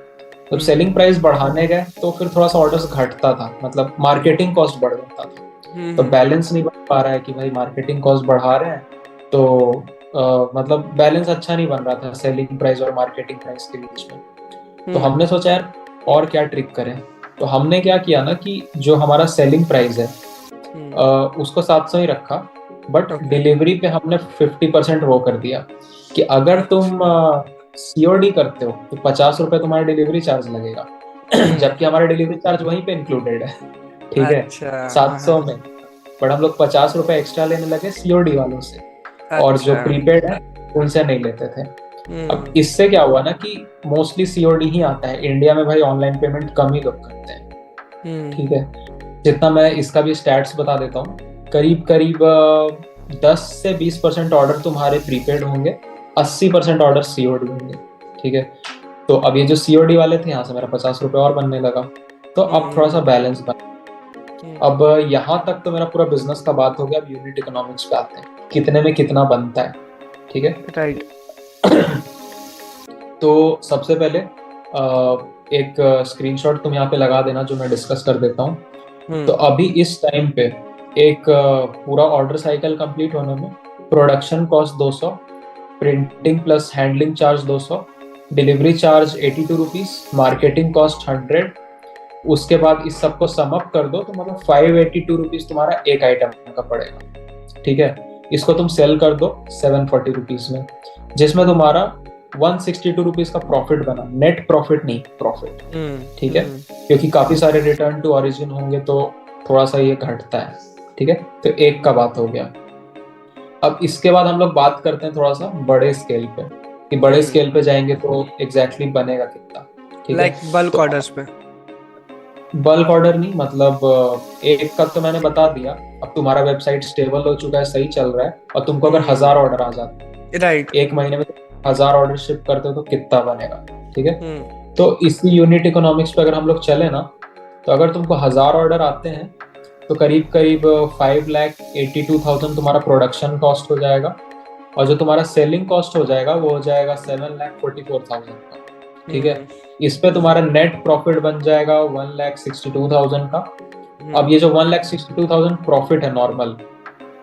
S2: जब सेलिंग प्राइस बढ़ाने गए तो फिर थोड़ा सा ऑर्डर्स घटता था, मतलब मार्केटिंग कॉस्ट बढ़ जाता था। तो बैलेंस नहीं बन पा रहा है कि भाई मार्केटिंग कॉस्ट बढ़ा रहे हैं, तो मतलब बैलेंस अच्छा नहीं बन रहा था सेलिंग प्राइस और मार्केटिंग प्राइस के बीच में। तो हमने सोचा यार और क्या ट्रिक करें। तो हमने क्या किया ना कि जो हमारा सेलिंग प्राइस है उसको 700 ही रखा, बट
S1: ओके।
S2: डिलीवरी पे हमने 50% वो कर दिया कि अगर तुम सीओडी करते हो तो 50 रुपए तुम्हारा डिलीवरी चार्ज लगेगा। जबकि हमारा डिलीवरी चार्ज वहीं पे इंक्लूडेड है, ठीक है,
S1: अच्छा। हाँ
S2: 700
S1: हाँ।
S2: में। बट हम लोग 50 रुपए एक्स्ट्रा लेने लगे सीओडी वालों से, और जो
S1: अच्छा।
S2: प्रीपेड है उनसे नहीं लेते थे। अब इससे क्या हुआ ना कि मोस्टली सीओडी ही आता है इंडिया में, भाई ऑनलाइन पेमेंट कम ही लोग करते हैं, ठीक है। जितना मैं इसका भी स्टैट्स बता देता हूँ, करीब करीब 10 से 20% ऑर्डर तुम्हारे प्रीपेड होंगे, 80% ऑर्डर सीओडी होंगे, ठीक है। तो अब ये जो सीओडी वाले थे, यहाँ से मेरा 50 रुपए और बनने लगा। तो अब थोड़ा सा बैलेंस बना। अब यहाँ तक तो मेरा पूरा बिजनेस का बात हो गया। अब यूनिट इकोनॉमिक्स पे आते हैं, कितने में कितना बनता है, ठीक है।
S1: राइट।
S2: तो सबसे पहले एक स्क्रीनशॉट तुम यहाँ पे लगा देना जो मैं डिस्कस कर देता हूँ। तो अभी इस टाइम पे एक पूरा ऑर्डर साइकिल कंप्लीट होने में production cost 200, printing plus handling charge 200, delivery charge 82 rupees, marketing cost 100, उसके बाद इस सबको सम अप कर दो तो मतलब 582 रुपीज तुम्हारा एक आइटम का पड़ेगा, ठीक है। इसको तुम सेल कर दो 740 रुपीज में, जिसमें तुम्हारा 162 रुपीज का प्रॉफिट बना, नेट प्रॉफिट नहीं, प्रॉफिट, ठीक है। क्योंकि काफी सारे रिटर्न टू ओरिजिन होंगे तो थोड़ा सा ये घटता है, ठीक है। तो एक का बात हो गया। अब इसके बाद हम लोग बात करते हैं थोड़ा सा बड़े स्केल पे, कि बड़े स्केल पे जाएंगे तो एग्जैक्टली बनेगा कितना, ठीक है।
S1: लाइक बल्क ऑर्डर्स पे।
S2: बल्क ऑर्डर नहीं, मतलब एक का तो मैंने बता दिया। अब तुम्हारा वेबसाइट स्टेबल हो चुका है, सही चल रहा है, और तुमको अगर 1000 ऑर्डर आ जाते हैं
S1: राइट,
S2: एक महीने में, 1000 ऑर्डर शिप करते हो तो कितना बनेगा, ठीक है। तो इसी यूनिट इकोनॉमिक्स पे अगर हम लोग चले ना, तो अगर तुमको 1000 ऑर्डर आते हैं तो करीब करीब 5,82,000 तुम्हारा प्रोडक्शन कॉस्ट हो जाएगा, और जो तुम्हारा सेलिंग कॉस्ट हो जाएगा वो हो जाएगा 7,44,000 का, ठीक है। इस पे तुम्हारा नेट प्रॉफिट बन जाएगा 1,62,000 का। अब ये जो 1,62,000 प्रॉफिट है नॉर्मल,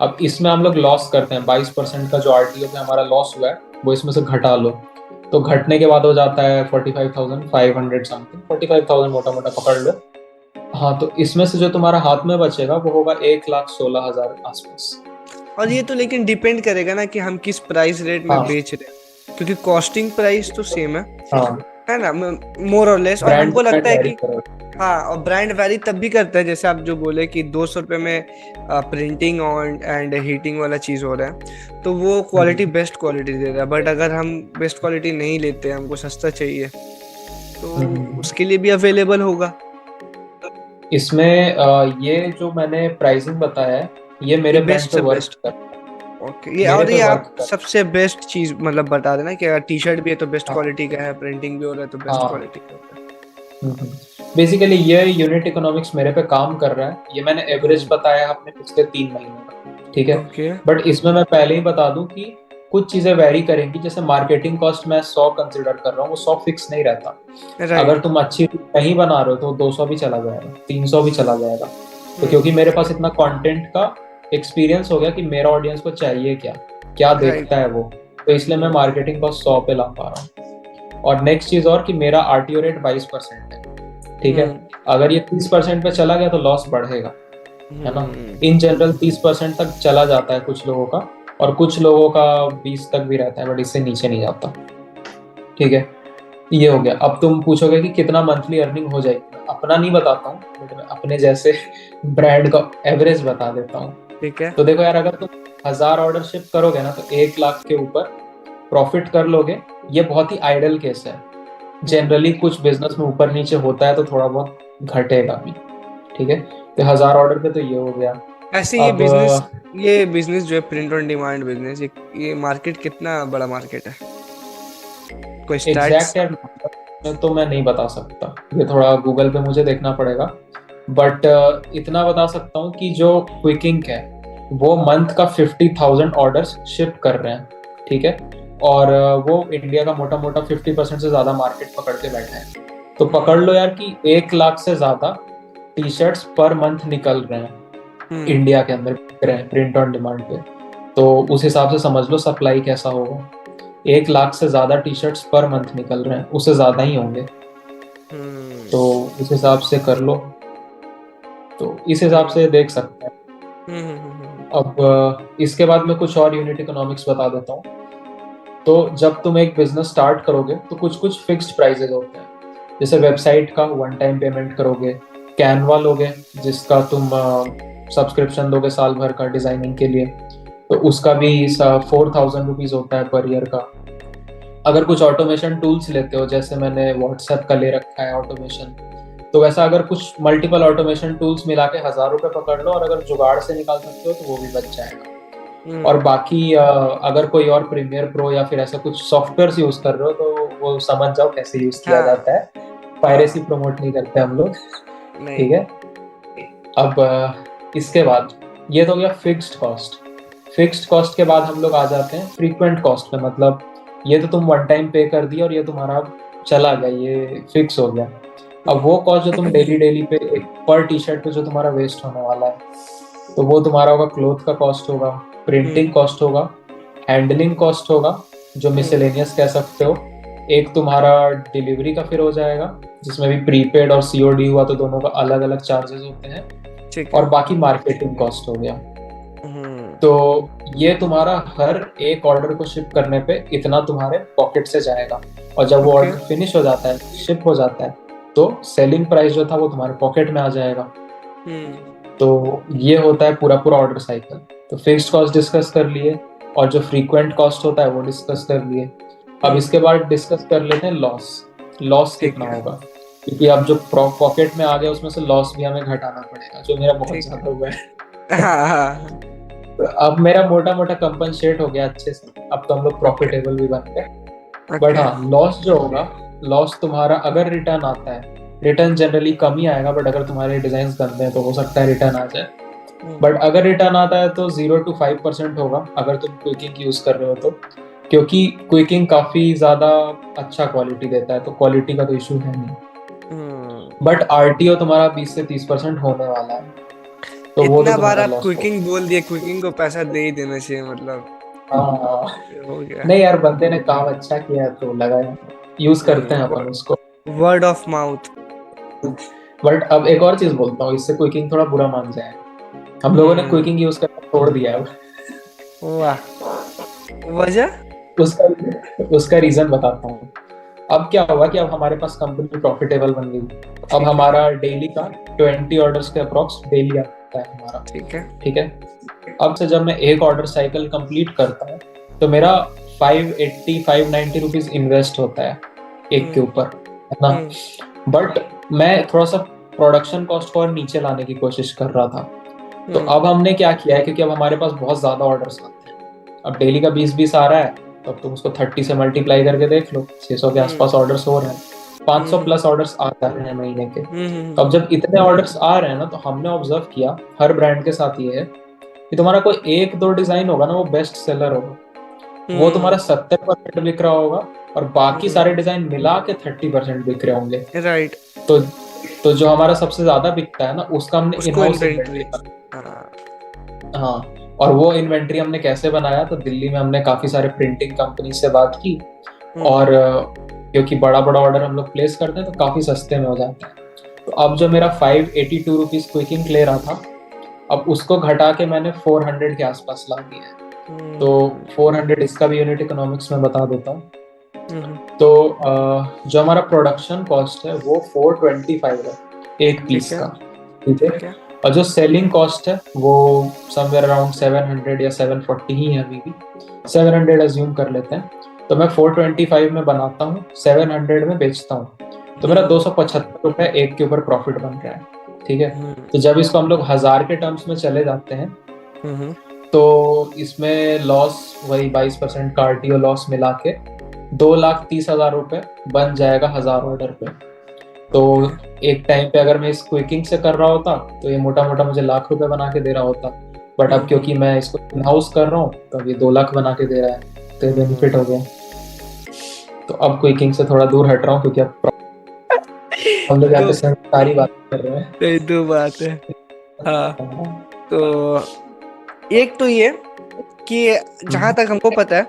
S2: अब इसमें हम लोग लॉस करते हैं 22% का, जो आरटीओ पे हमारा लॉस हुआ है वो इसमें से घटा लो, तो घटने के बाद हो जाता है 45,500 समथिंग, 45,000 मोटा मोटा पकड़ लो। हाँ, तो इसमें से जो तुम्हारा हाथ में बचेगा वो होगा 1,16,000 आसपास।
S1: और ये तो लेकिन डिपेंड करेगा ना कि हम किस प्राइस रेट में बेच रहे हैं, क्योंकि कॉस्टिंग प्राइस तो सेम है ना, मोर और लेस। और हमको लगता है कि हाँ, और ब्रांड वैरी तब भी करता है, जैसे आप जो बोले कि 200 रुपये में प्रिंटिंग ऑन एंड हीटिंग वाला चीज़ हो रहा है, तो वो क्वालिटी बेस्ट क्वालिटी दे रहा है। बट अगर हम बेस्ट क्वालिटी नहीं लेते, हमको सस्ता चाहिए, तो उसके लिए भी अवेलेबल होगा।
S2: इसमें ये जो मैंने प्राइसिंग बताया है ये मेरे ब्रांड पे वर्क करता है।
S1: ओके, ये और ये आप सबसे बेस्ट चीज मतलब बता देना कि अगर टी शर्ट भी है तो बेस्ट क्वालिटी का है, प्रिंटिंग भी हो रहा है तो बेस्ट क्वालिटी का है।
S2: बेसिकली ये यूनिट इकोनॉमिक्स मेरे पे काम कर रहा है, ये मैंने एवरेज बताया अपने पिछले 3 महीने का, ठीक है। बट इसमें मैं पहले ही बता दूं कि कुछ चीजें वेरी करेंगी, जैसे मार्केटिंग कॉस्ट मैं 100 कंसिडर कर रहा हूँ, वो 100 फिक्स नहीं रहता। अगर तुम अच्छी नहीं बना रहे हो तो 200 भी चला जाएगा, 300 भी चला जाएगा। तो क्योंकि मेरे पास इतना कंटेंट का एक्सपीरियंस हो गया कि मेरा ऑडियंस को चाहिए क्या क्या देखता है वो, तो इसलिए मैं मार्केटिंग कॉस्ट 100 पे ला पा रहा हूँ। और नेक्स्ट चीज और कि मेरा आरटीओ रेट 22% है, ठीक है। अगर ये 30% पे चला गया तो लॉस बढ़ेगा, है ना। इन जनरल 30% तक चला जाता है कुछ लोगों का, और कुछ लोगों का 20 तक भी रहता है, बट इससे नीचे नहीं जाता, ठीक है। ये हो गया। अब तुम पूछोगे कि कितना मंथली अर्निंग हो जाएगी, अपना नहीं बताता हूँ, बट मैं अपने जैसे ब्रांड का एवरेज बता देता हूँ,
S1: ठीक है।
S2: तो देखो यार, अगर तुम 1000 ऑर्डर शिप करोगे ना तो 1 लाख के ऊपर प्रॉफिट कर लोगे। ये बहुत ही आइडल केस है, जनरली कुछ बिजनेस में ऊपर नीचे होता है तो थोड़ा बहुत घटेगा भी, ठीक है। तो 1000 ऑर्डर पे तो ये हो गया।
S1: ऐसे ये बिजनेस जो है प्रिंट ऑन डिमांड बिजनेस, ये मार्केट कितना बड़ा मार्केट है, कोई स्टैट्स?
S2: एग्जैक्ट तो मैं नहीं बता सकता, ये थोड़ा गूगल पे मुझे देखना पड़ेगा। बट इतना बता सकता हूँ कि जो क्विकिंग है वो मंथ का 50,000 ऑर्डर्स शिप कर रहे हैं, ठीक है। और वो इंडिया का मोटा मोटा 50% से ज्यादा मार्केट पकड़ के बैठा है। तो पकड़ लो यार कि 1 लाख से ज्यादा टी शर्ट्स पर मंथ निकल रहे हैं इंडिया के अंदर, बिक रहे हैं प्रिंट ऑन डिमांड पे। तो उस हिसाब से समझ लो सप्लाई कैसा होगा। 1 लाख से ज्यादा टी शर्ट्स पर मंथ निकल रहे हैं, उससे ज्यादा ही होंगे। तो उस हिसाब से कर लो, तो इस हिसाब से देख सकते हैं। अब इसके बाद में कुछ और यूनिट इकोनॉमिक्स बता देता हूँ। तो जब तुम एक बिजनेस स्टार्ट करोगे तो कुछ कुछ फिक्स्ड प्राइसेस होते हैं, जैसे वेबसाइट का 1 टाइम पेमेंट करोगे, कैनवा लोगे जिसका तुम सब्सक्रिप्शन दोगे साल भर का डिजाइनिंग के लिए, तो उसका भी 4,000 रुपीज होता है पर ईयर का। अगर कुछ ऑटोमेशन टूल्स लेते हो, जैसे मैंने व्हाट्सएप का ले रखा है ऑटोमेशन, तो वैसा अगर कुछ मल्टीपल ऑटोमेशन टूल्स मिला के 1000 रुपये पकड़ लो, और अगर जुगाड़ से निकाल सकते हो तो वो भी बच जाएगा। और बाकी अगर कोई और प्रीमियर प्रो या फिर ऐसा कुछ सॉफ्टवेयर यूज कर रहे हो तो वो समझ जाओ कैसे यूज किया जाता है। पायरेसी प्रमोट नहीं करते हम लोग, ठीक है। अब इसके बाद ये तो गया फिक्स्ड कॉस्ट। फिक्स्ड कॉस्ट के बाद हम लोग आ जाते हैं फ्रीक्वेंट कॉस्ट पे, मतलब ये तो तुम 1 टाइम पे कर दिया और ये तुम्हारा चला गया, ये फिक्स हो गया। अब वो कॉस्ट जो तुम डेली पे पर टी शर्ट पे जो तुम्हारा वेस्ट होने वाला है, तो वो तुम्हारा होगा क्लोथ का कॉस्ट होगा, प्रिंटिंग कॉस्ट होगा, हैंडलिंग कॉस्ट होगा जो मिसलेनियस कह सकते हो, एक तुम्हारा डिलीवरी का फिर हो जाएगा, जिसमें भी प्रीपेड और सीओडी हुआ तो दोनों का अलग अलग चार्जेस होते हैं,
S1: ठीक
S2: और
S1: है।
S2: बाकी मार्केटिंग कॉस्ट हो गया।
S1: हम्म।
S2: तो ये तुम्हारा हर एक ऑर्डर को शिप करने पे इतना तुम्हारे पॉकेट से जाएगा, और जब वो
S1: ओके।
S2: ऑर्डर फिनिश हो जाता है, शिप हो जाता है, तो सेलिंग प्राइस जो था वो तुम्हारे पॉकेट में आ जाएगा।
S1: हम्म।
S2: तो ये होता है पूरा पूरा ऑर्डर साइकिल। तो फिक्स्ड कॉस्ट डिस्कस कर लिए, और जो फ्रीक्वेंट कॉस्ट होता है वो डिस्कस कर लिए। अब इसके बाद डिस्कस कर लेते हैं लॉस। लॉस
S1: ठीक
S2: कितना
S1: है।
S2: होगा, क्योंकि अब जो पॉकेट में आ गया उसमें से लॉस भी हमें घटाना पड़ेगा, जो मेरा बहुत
S1: ठीक है।
S2: ज्यादा हुआ है।
S1: हाँ हाँ।
S2: तो अब मेरा मोटा मोटा कंपनसेट हो गया अच्छे से, अब तो हम लोग प्रॉफिटेबल भी बन गए। But
S1: okay.
S2: हाँ, लॉस जो होगा, लॉस तुम्हारा अगर रिटर्न आता है, रिटर्न जनरली कम ही आएगा, बट अगर तुम्हारे डिजाइन गंदे हैं तो हो सकता है रिटर्न आ जाए। बट अगर रिटर्न आता है तो 0 to 5% होगा अगर तुम क्विकिंग यूज कर रहे हो तो, क्योंकि क्विकिंग काफी ज्यादा अच्छा क्वालिटी देता है, तो क्वालिटी का तो इशू है नहीं। बट आरटीओ तुम्हारा 20 से 30% होने वाला है, तो वो तो
S1: इतना बार
S2: तुम्हारा
S1: आप
S2: लॉस हो।
S1: क्विकिंग बोल दिए, क्विकिंग को पैसा दे ही देना चाहिए मतलब।
S2: हाँ,
S1: हो गया।
S2: नहीं यार, बंदे ने काम अच्छा किया है तो लगाया, यूज करते हैं अपन उसको।
S1: Word of mouth.
S2: बट अब एक और चीज बोलता हूँ, इससे क्विकिंग थोड़ा बुरा मान जाए, हम लोगों ने
S1: हम्म।
S2: क्विकिंग यूज करना छोड़ दिया है अब।
S1: वाह। वजह?
S2: उसका उसका रीजन बताता हूँ। अब क्या हुआ कि अब हमारे पास कंपनी प्रॉफिटेबल बन गई। अब
S1: ठीक है।
S2: हमारा डेली का 20 ऑर्डर्स के अप्रॉक्स डेली आता है हमारा।
S1: ठीक है।
S2: ठीक है। अब से जब मैं एक ऑर्डर साइकिल कंप्लीट करता हूँ, तो मेरा 580 590 रुपीज इन्वेस्ट होता है एक के
S1: हम्म।
S2: ऊपर, है ना।
S1: हम्म।
S2: बट मैं थोड़ा सा प्रोडक्शन कॉस्ट को और नीचे लाने की कोशिश कर रहा था। तो
S1: हम्म।
S2: अब हमने क्या किया है, क्योंकि अब हमारे पास बहुत ज्यादा ऑर्डर्स आते हैं, अब डेली का 20-20 आ रहा है, तो अब तुम उसको 30 से मल्टीप्लाई करके देख लो, 600 के
S1: हम्म।
S2: आसपास ऑर्डर्स हो रहे हैं, 500
S1: हम्म।
S2: प्लस ऑर्डर्स आ रहे हैं महीने के। तो
S1: हम्म।
S2: अब जब इतने ऑर्डर्स आ रहे हैं ना, तो हमने ऑब्जर्व किया हर ब्रांड के साथ ये है कि तुम्हारा कोई एक दो डिजाइन होगा ना, वो बेस्ट सेलर होगा, वो तुम्हारा 70% बिक रहा होगा, और बाकी सारे डिजाइन मिला के 30% बिक रहे होंगे।
S1: राइट।
S2: तो तो जो हमारा सबसे ज्यादा बिकता है ना, उसका हमने इन
S1: उसको
S2: हाउस
S1: इन्वेंट्री।
S2: इन्वेंट्री।
S1: हाँ।
S2: हाँ, और वो इन्वेंट्री हमने कैसे बनाया, तो दिल्ली में हमने काफी सारे प्रिंटिंग कंपनी से बात की, और क्योंकि बड़ा बड़ा ऑर्डर हम लोग प्लेस करते हैं तो काफी सस्ते में हो जाता है। तो अब जो मेरा 582 रुपीज क्विकिंग ले रहा था, अब उसको घटा के मैंने 400 के आसपास ला दिया है। तो 400 इसका भी यूनिट इकोनॉमिक्स में बता देता हूँ। तो जो हमारा प्रोडक्शन कॉस्ट है वो 425 है एक
S1: ठीक
S2: पीस
S1: है।
S2: का। ठीक है।
S1: ठीक है।
S2: और जो सेलिंग कॉस्ट है वो समवेयर अराउंड 700 या 740 ही है, अभी भी 700 अज्यूम कर लेते हैं। तो मैं 425 में बनाता हूँ, 700 में बेचता हूँ, तो मेरा 275 रुपये एक के ऊपर प्रॉफिट बन रहा है। ठीक है। तो जब इसको हम लोग हजार के टर्म्स में चले जाते हैं, तो इसमें लॉस वही 22% का आरटीओ लॉस मिला के 2,30,000 रुपये बन जाएगा 1000 ऑर्डर पे। तो एक टाइम पे अगर मैं इस क्विकिंग से कर रहा होता तो ये मोटा मोटा मुझे ₹1,00,000 बना के दे रहा होता, बट अब क्योंकि मैं इसको इन हाउस कर रहा हूँ तो अब ये 2 लाख बना के दे रहा है, तो ये बेनिफिट हो गया। तो अब क्विकिंग से थोड़ा दूर हट रहा हूँ, क्योंकि अब हम लोग यहाँ
S1: तो
S2: पे सारी बात कर रहे हैं।
S1: ये दो बात है। हाँ। तो एक तो ये कि जहां तक हमको पता है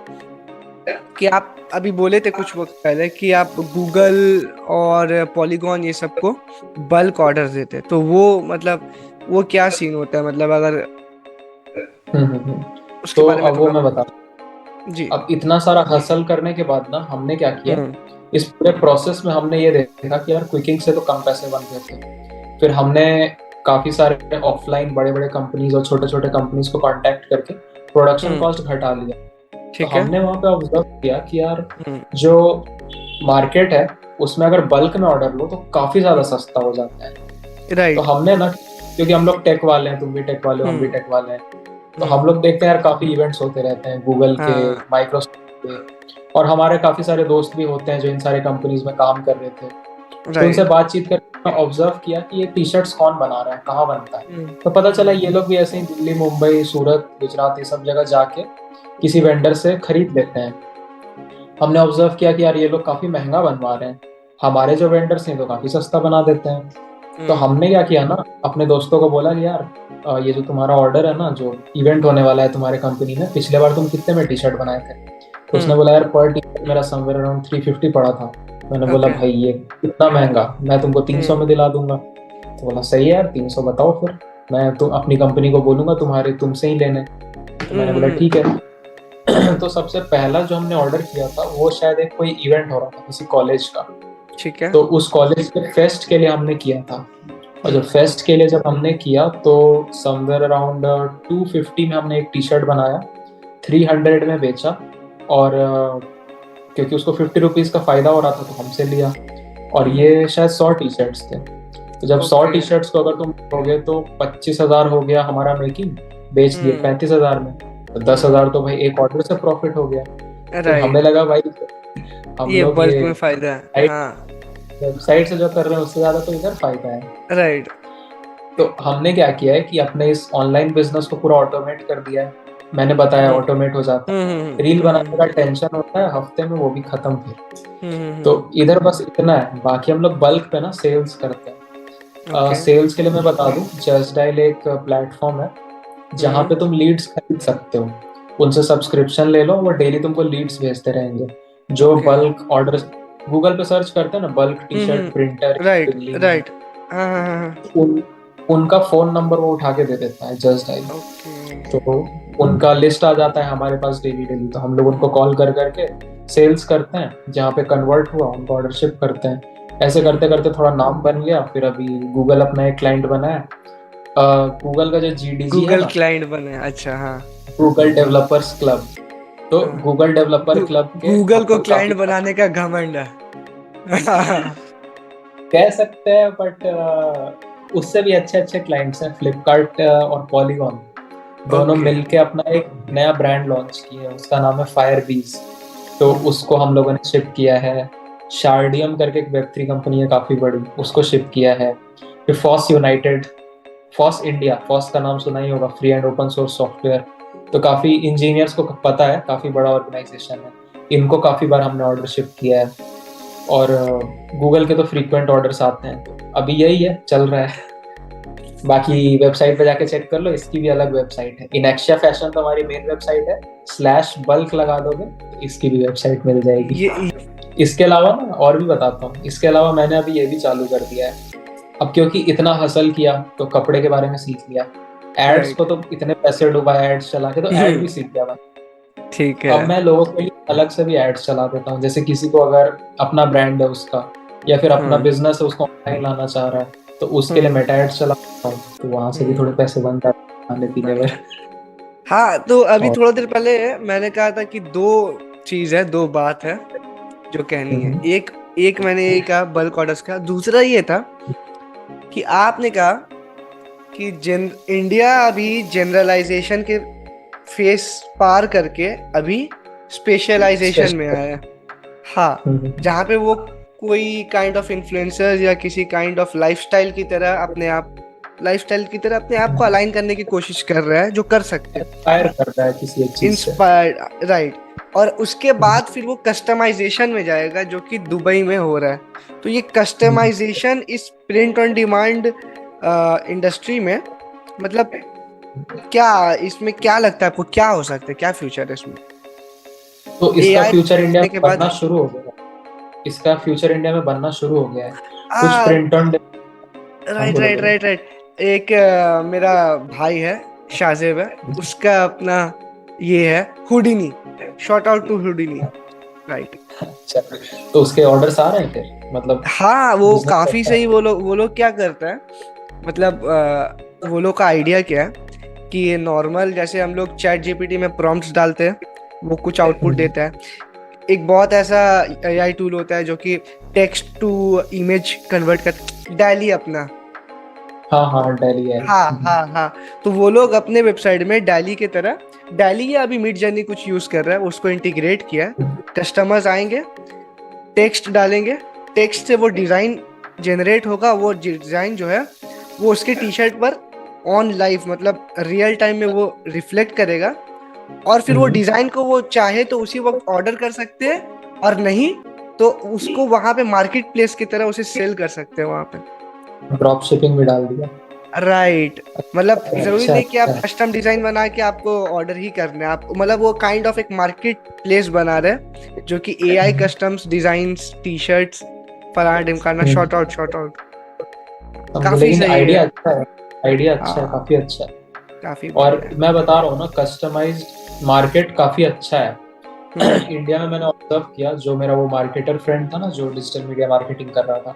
S1: कि आप अभी बोले थे कुछ वक्त पहले कि आप गूगल और पॉलीगॉन ये सबको बल्क ऑर्डर देते, तो वो मतलब वो क्या सीन होता है, मतलब अगर उसके
S2: तो
S1: बारे में
S2: अब वो
S1: थोड़ा।
S2: मैं बता,
S1: जी।
S2: अब इतना सारा हसल करने के बाद ना हमने क्या किया,
S1: हम्म।
S2: इस पूरे प्रोसेस में हमने ये देखा कि यार क्विकिंग से तो कम पैसे बन रहे थे। फिर हमने काफी सारे ऑफलाइन बड़े बड़े कंपनीज और छोटे छोटे कंपनीज को कांटेक्ट करके प्रोडक्शन कॉस्ट घटा लिया। तो
S1: ठीक है।
S2: हमने वहां पे ऑब्जर्व किया कि यार
S1: हम्म।
S2: जो मार्केट है उसमें अगर बल्क में ऑर्डर लो तो काफी ज्यादा सस्ता हो जाता है। तो
S1: राइट।
S2: हमने ना, क्योंकि हम लोग टेक वाले हैं, तुम भी टेक वाले हो, हम भी टेक वाले हैं, तो हम लोग देखते हैं यार काफी इवेंट्स होते रहते हैं गूगल के,
S1: हाँ।
S2: माइक्रोसॉफ्ट के, और हमारे काफी सारे दोस्त भी होते हैं जो इन सारे कंपनीज में काम कर रहे थे। तो उनसे
S1: राइट।
S2: बातचीत करके ऑब्जर्व किया कि ये टी शर्ट्स कौन बना रहा है, कहाँ बनता है। तो पता चला ये लोग भी ऐसे ही दिल्ली, मुंबई, सूरत, गुजरात, ये सब जगह जाके किसी वेंडर से खरीद लेते हैं। हमने ऑब्जर्व किया कि यार ये लोग काफी महंगा बनवा रहे हैं, हमारे जो वेंडर्स हैं तो काफी सस्ता बना देते हैं। तो हमने क्या किया ना, अपने दोस्तों को बोला कि यार ये जो तुम्हारा ऑर्डर है ना, जो इवेंट होने वाला है तुम्हारे कंपनी में, पिछले बार तुम कितने में टी शर्ट बनाए थे, तो उसने बोला यार पर टी शर्ट मेरा समवेयर अराउंड 350 पड़ा था। मैंने बोला
S1: ओके।
S2: भाई ये इतना महंगा, मैं तुमको 300 में दिला दूंगा। तो बोला सही है यार, 300 बताओ फिर, मैं तो अपनी कंपनी को बोलूंगा तुम्हारे तुमसे ही लेने। तो मैंने बोला ठीक है। तो सबसे पहला जो हमने ऑर्डर किया था वो शायद एक कोई इवेंट हो रहा था किसी कॉलेज का।
S1: ठीक है।
S2: तो उस कॉलेज के फेस्ट के लिए हमने किया था। और जब फेस्ट के लिए जब हमने किया तो समवेयर अराउंड 250 में हमने एक टी शर्ट बनाया, 300 में बेचा। और क्योंकि उसको 50 रुपीज का फायदा हो रहा था तो हमसे लिया। और ये शायद 100 टी शर्ट्स थे। तो जब 100 टी शर्ट्स को अगर तुम लोगे तो 25,000 हो गया हमारा मेकिंग, बेच दिए 35,000 में। तो 10,000 तो भाई एक ऑर्डर से प्रॉफिट हो गया। तो हमें
S1: राइट,
S2: लगा भाई हम
S1: ये
S2: लोग
S1: बल्क
S2: ये
S1: में फायदा है। हाँ।
S2: वेबसाइट से जो कर रहे हैं उससे ज्यादा तो इधर फायदा है।
S1: राइट।
S2: तो हमने क्या किया है कि अपने इस ऑनलाइन बिजनेस को पूरा ऑटोमेट कर दिया है। मैंने बताया ऑटोमेट हो जाता है, रील बनाने का टेंशन होता है हफ्ते में, वो भी खत्म फिर। तो इधर बस इतना है, बाकी हम लोग बल्क पे ना सेल्स करते हैं।
S1: ओके।
S2: सेल्स के लिए मैं बता दूं, जस्ट डायल एक प्लेटफॉर्म है जहाँ पे तुम लीड्स खरीद सकते हो। उनसे सब्सक्रिप्शन ले लो, वो डेली तुमको लीड्स भेजते रहेंगे। जो
S1: ओके।
S2: बल्क ऑर्डर गूगल पे सर्च करते हैं ना, bulk T shirt printer
S1: right.
S2: Building,
S1: right. हाँ हाँ हाँ।
S2: उन उनका फोन नंबर वो उठा के दे देता है जस्ट डायल।
S1: ओके।
S2: तो उनका लिस्ट आ जाता है हमारे पास डेली डेली, तो हम लोग उनको कॉल कर करके सेल्स करते हैं, जहाँ पे कन्वर्ट हुआ उनको ऑर्डर शिप करते हैं। ऐसे करते करते थोड़ा नाम बन गया, फिर अभी गूगल अपना एक क्लाइंट बना है। गूगल का जो जीडीजी है
S1: गूगल
S2: ना,
S1: क्लाइंट बने, अच्छा हाँ।
S2: गूगल डेवलपर्स क्लब, तो
S1: हाँ।
S2: गूगल डेवलपर क्लब के
S1: गूगल
S2: हम
S1: को
S2: लोग काफी
S1: क्लाइंट बनाने का घमंड है।
S2: कह सकते हैं, बट उससे भी अच्छे अच्छे क्लाइंट्स हैं, फ्लिपकार्ट और पॉलीगॉन दोनों
S1: ओके।
S2: मिलके अपना एक नया ब्रांड लॉन्च किया है, उसका नाम है फायर बीज। तो उसको हम लोगों ने शिप किया है। शार्डियम करके एक वेब3 कंपनी है काफी बड़ी, उसको शिप किया है। फिर FOSS United, FOSS India, FOSS का नाम सुना ही होगा, free and open source software. तो काफी इंजीनियर्स को पता है, काफी बड़ा ऑर्गेनाइजेशन है। इनको काफी बार हमने ऑर्डर शिप किया है। और गूगल के तो फ्रीक्वेंट ऑर्डर्स आते हैं, तो अभी यही है चल रहा है। बाकी वेबसाइट पे जाके चेक कर लो, इसकी भी अलग वेबसाइट है। इनेक्शिया फैशन तो हमारी मेन वेबसाइट है, स्लैश बल्क लगा दोगे तो इसकी भी वेबसाइट मिल जाएगी।
S1: ये
S2: इसके अलावा ना और भी बताता हूँ, इसके अलावा मैंने अभी ये भी चालू कर दिया है। अब क्योंकि इतना हसल किया तो कपड़े के बारे में सीख लिया। एड्स को
S1: राइट।
S2: तो इतने पैसे डुबा एड्स चला के, तो एड भी सीख गया मैं।
S1: ठीक है।
S2: अब मैं लोगों के लिए अलग से भी एड्स चला देता हूँ, जैसे किसी को अगर अपना ब्रांड है उसका, या फिर अपना
S1: हाँ।
S2: बिजनेस है उसको ऑनलाइन लाना चाह रहा है, तो उसके लिए मेटा एड्स चलाता हूँ, तो वहां से भी थोड़े पैसे बनता है खाने पीने में।
S1: हाँ, तो अभी
S2: और
S1: थोड़ा देर पहले मैंने कहा था कि दो चीज है, दो बात है जो कहनी है।
S2: हम्म,
S1: एक एक मैंने ये कहा बल्क ऑर्डर्स का, दूसरा ये था कि आपने कहा कि इंडिया अभी जनरलाइजेशन के फेस पार करके अभी स्पेशलाइजेशन में
S2: स्पेशल।
S1: आया है। हाँ। जहाँ पे वो कोई काइंड ऑफ इन्फ्लुएंसर या किसी काइंड ऑफ लाइफस्टाइल की तरह अपने आप को अलाइन करने की कोशिश कर रहा है, जो कर सकते हैं।
S2: इंस्पायर करता है किसी एक चीज से।
S1: Inspired, right. और उसके बाद फिर वो कस्टमाइजेशन में जाएगा, जो कि दुबई में हो रहा है। तो ये कस्टमाइजेशन इस प्रिंट ऑन डिमांड इंडस्ट्री में, मतलब क्या इसमें क्या लगता है आपको, क्या हो सकता है, क्या फ्यूचर है इसमें
S2: तो इसका
S1: एआई
S2: फ्यूचर इंडिया
S1: आने
S2: में
S1: के बाद?
S2: बनना शुरू हो गया। इसका फ्यूचर इंडिया में बनना शुरू हो गया है। कुछ
S1: आ
S2: प्रिंट ऑन, हाँ
S1: राइट
S2: बोलो
S1: राइट
S2: बोलो।
S1: Right right. एक मेरा भाई है, शाहजेब है, उसका अपना ये है Houdini. Shout out to Houdini. Right.
S2: अच्छा, तो उसके ऑर्डर्स आ रहे हैं फिर, मतलब
S1: हाँ, वो
S2: बिजनेस
S1: काफी
S2: करता है।
S1: सही। वो लोग क्या करता है, मतलब वो लोग का आइडिया क्या है कि ये नॉर्मल जैसे हम लोग चैट जीपीटी में प्रॉम्प्ट्स डालते हैं, वो कुछ आउटपुट
S2: हम्म,
S1: देता है। एक बहुत ऐसा एआई टूल होता है जो कि टेक्स्ट टू इमेज कन्वर्ट कर, डैली अपना।
S2: हाँ हाँ डेली है।
S1: हाँ हाँ हाँ। तो वो लोग अपने वेबसाइट में डैली की तरह, डैली या अभी मिड जर्नी कुछ यूज कर रहा है, उसको इंटीग्रेट किया है। कस्टमर्स आएंगे, टेक्स्ट डालेंगे, टेक्स्ट से वो डिजाइन जनरेट होगा। वो डिजाइन जो है वो उसके टी शर्ट पर ऑन लाइव, मतलब रियल टाइम में वो रिफ्लेक्ट करेगा। और फिर वो डिजाइन को वो चाहे तो उसी वक्त ऑर्डर कर सकते हैं, और नहीं तो उसको वहां पे मार्केट प्लेस की तरह उसे सेल कर सकते हैं वहां पे।
S2: ड्रॉप शिपिंग भी डाल दिया।
S1: राइट, मतलब जरूरी
S2: अच्छा
S1: नहीं कि आप
S2: अच्छा।
S1: कस्टम डिजाइन बना के आपको ऑर्डर ही करना है, आप मतलब वो काइंड ऑफ एक मार्केट प्लेस बना रहे हैं जो कि AI customs designs, T shirts, फलाना ढिमकाना,
S2: हम्म,
S1: शॉर्ट आउट।
S2: समझे,
S1: काफी
S2: लेकिन
S1: सही है।
S2: आइडिया अच्छा है, आइडिया अच्छा है,
S1: हाँ,
S2: काफी अच्छा है।
S1: काफी
S2: और
S1: बढ़िया है।
S2: मैं बता रहा हूँ ना, कस्टमाइज्ड मार्केट काफी अच्छा है।
S1: हम्म
S2: इंडिया में मैंने ऑब्जर्व किया, जो मेरा वो मार्केटर फ्रेंड था ना, जो डिजिटल मीडिया मार्केटिंग कर रहा था,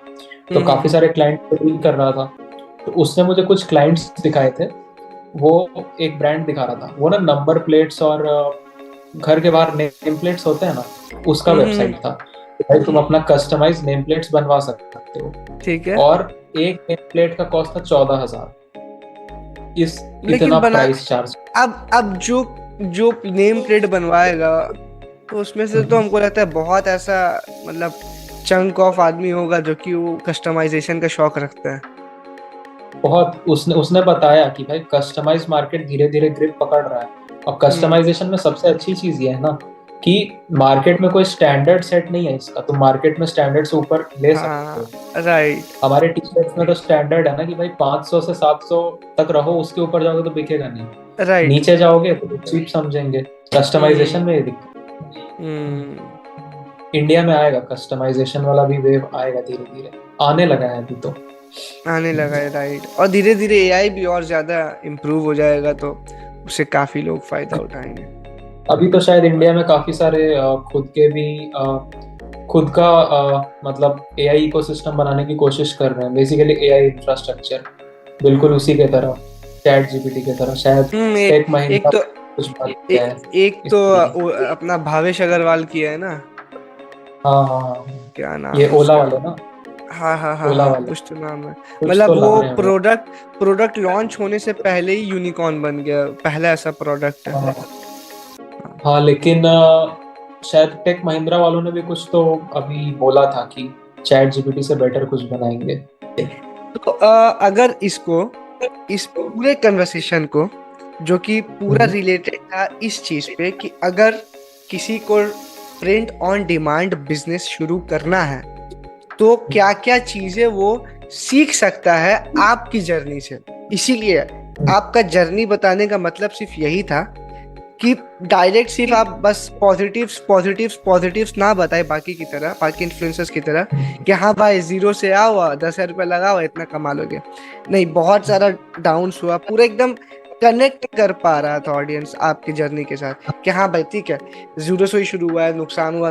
S2: तो काफी
S1: हम्म
S2: सारे क्लाइंट को डील कर रहा था। तो उसने मुझे कुछ क्लाइंट्स दिखाए थे। वो एक ब्रांड दिखा रहा था, वो ना नंबर प्लेट्स और घर के बाहर नेम प्लेट्स होते हैं ना, उसका
S1: हम्म।
S2: वेबसाइट था। तो भाई तुम अपना कस्टमाइज नेम प्लेट्स बनवा सकते हो।
S1: ठीक है।
S2: और एक नेम प्लेट का कॉस्ट था 14,000। इस
S1: लेकिन
S2: इतना
S1: बना,
S2: प्राइस चार्ज।
S1: अब जो जो नेम प्लेट बनवाएगा तो उसमें से तो हमको लगता है बहुत ऐसा, मतलब चंक ऑफ आदमी होगा जो कि वो कस्टमाइजेशन का शौक रखता है।
S2: बहुत, उसने उसने बताया कि भाई कस्टमाइज मार्केट धीरे धीरे ग्रिप पकड़ रहा है। और
S1: हम्म।
S2: कस्टमाइजेशन में सबसे अच्छी चीज ये है ना, कि मार्केट में कोई स्टैंडर्ड सेट नहीं है इसका, तुम मार्केट में स्टैंडर्ड से ऊपर ले सकते
S1: हाँ,
S2: हो।
S1: राइट
S2: हमारे टी शर्ट्स में तो स्टैंडर्ड है ना कि भाई 500 से 700 तक रहो, उसके ऊपर जाओगे तो बिकेगा नहीं,
S1: राइट।
S2: नीचे जाओगे तो चीप समझेंगे। कस्टमाइजेशन
S1: हम्म
S2: में ये दिक्कत
S1: हम्म।
S2: है। इंडिया में आएगा कस्टमाइजेशन वाला भी वेव, आएगा धीरे धीरे, आने लगा है अभी तो।
S1: आने लगा है, राइट, और धीरे धीरे एआई भी और ज्यादा इम्प्रूव हो जाएगा तो उससे काफी लोग फायदा उठाएंगे।
S2: अभी तो शायद इंडिया में काफी सारे खुद के भी खुद का मतलब एआई इकोसिस्टम बनाने की कोशिश कर रहे हैं, बेसिकली एआई इंफ्रास्ट्रक्चर, बिल्कुल
S1: हम्म
S2: उसी के तरह, चैट जीपीटी के तरह। शायद टेक
S1: एक
S2: महिंद्रा
S1: तो
S2: कुछ बात किया है
S1: एक
S2: इस
S1: तो
S2: पे।
S1: अपना भावेश अग्रवाल की है ना,
S2: हाँ हाँ हाँ।
S1: क्या
S2: ये
S1: नाम है
S2: ओला
S1: उसका?
S2: वाले ना,
S1: हाँ हाँ हाँ
S2: ओला
S1: हाँ,
S2: वाले
S1: कुछ तो नाम है।
S2: कुछ तो
S1: मतलब
S2: ला
S1: वो
S2: रहे हैं वो।
S1: प्रोडक्ट लॉन्च होने से पहले ही यूनिकॉर्न बन गया, पहला ऐसा प्रोडक्ट है।
S2: हाँ
S1: हाँ।
S2: हाँ, लेकिन शायद टेक महिंद्रा वालों ने भी कुछ तो अभी बोला था कि चैट जीपीटी से बेटर कुछ बनाएंगे।
S1: तो अगर इस पूरे कन्वर्सेशन को, जो कि पूरा
S2: हम्म,
S1: रिलेटेड था इस चीज पे कि अगर किसी को प्रिंट ऑन डिमांड बिजनेस शुरू करना है तो क्या क्या चीजें वो सीख सकता है आपकी जर्नी से। इसीलिए आपका जर्नी बताने का मतलब सिर्फ यही था कि डायरेक्ट सिर्फ आप बस पॉजिटिव्स ना बताए बाकी की तरह, बाकी इन्फ्लुएंसर्स की तरह कि हाँ भाई जीरो से आओ, 10,000 रुपये लगाओ, इतना कमा लोगे। नहीं, बहुत सारा डाउन्स हुआ, पूरा एकदम कनेक्ट कर पा रहा था ऑडियंस आपकी जर्नी के साथ कि हाँ भाई ठीक है, जीरो से ही शुरू हुआ है, नुकसान हुआ,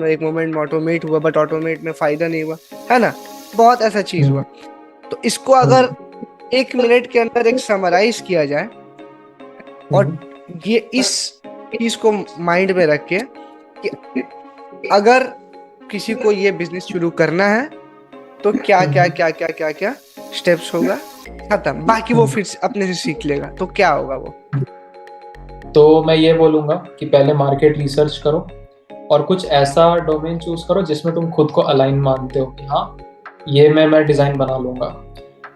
S1: एक मोमेंट में ऑटोमेट हुआ बट ऑटोमेट में फायदा नहीं हुआ, है ना, बहुत ऐसा चीज हुआ। तो इसको अगर
S2: हम्म,
S1: 1 मिनट के अंदर एक समराइज किया जाए, और
S2: हम्म,
S1: ये इस चीज को माइंड में रख के कि अगर किसी को ये बिजनेस शुरू करना है तो क्या स्टेप्स होगा, खत्म, बाकी वो
S2: हम्म।
S1: फिर अपने से सीख लेगा, तो क्या होगा वो।
S2: तो मैं ये बोलूंगा कि पहले मार्केट रिसर्च करो, और कुछ ऐसा डोमेन चूज करो जिसमें तुम खुद को अलाइन मानते हो कि हाँ, ये मैं डिजाइन बना लूंगा।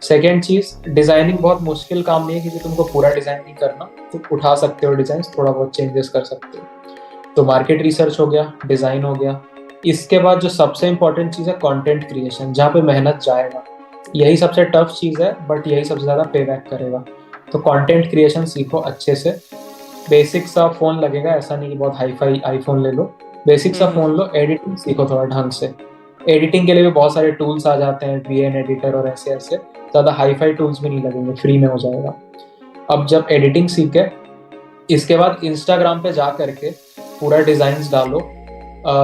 S2: सेकेंड चीज, डिजाइनिंग बहुत मुश्किल काम नहीं है, क्योंकि तुमको पूरा डिजाइन नहीं करना, तुम उठा सकते हो डिजाइन, थोड़ा बहुत चेंजेस कर सकते हो। तो मार्केट रिसर्च हो गया, डिजाइन हो गया। इसके बाद जो सबसे इंपॉर्टेंट चीज है, कंटेंट क्रिएशन, जहाँ पे मेहनत जाएगा। यही सबसे टफ चीज है, बट यही सबसे ज्यादा पे बैक करेगा। तो कंटेंट क्रिएशन सीखो अच्छे से। बेसिक सा फोन लगेगा, ऐसा नहीं कि बहुत हाई फाई आईफोन ले लो। बेसिक सा
S1: हम्म।
S2: फोन लो, एडिटिंग सीखो थोड़ा ढंग से। एडिटिंग के लिए भी बहुत सारे टूल्स आ जाते हैं, वीएन एडिटर और ऐसे ऐसे, ज़्यादा हाई फाई टूल्स भी नहीं लगेंगे, फ्री में हो जाएगा। अब जब एडिटिंग सीखे, इसके बाद इंस्टाग्राम पे जा करके पूरा डिजाइन डालो,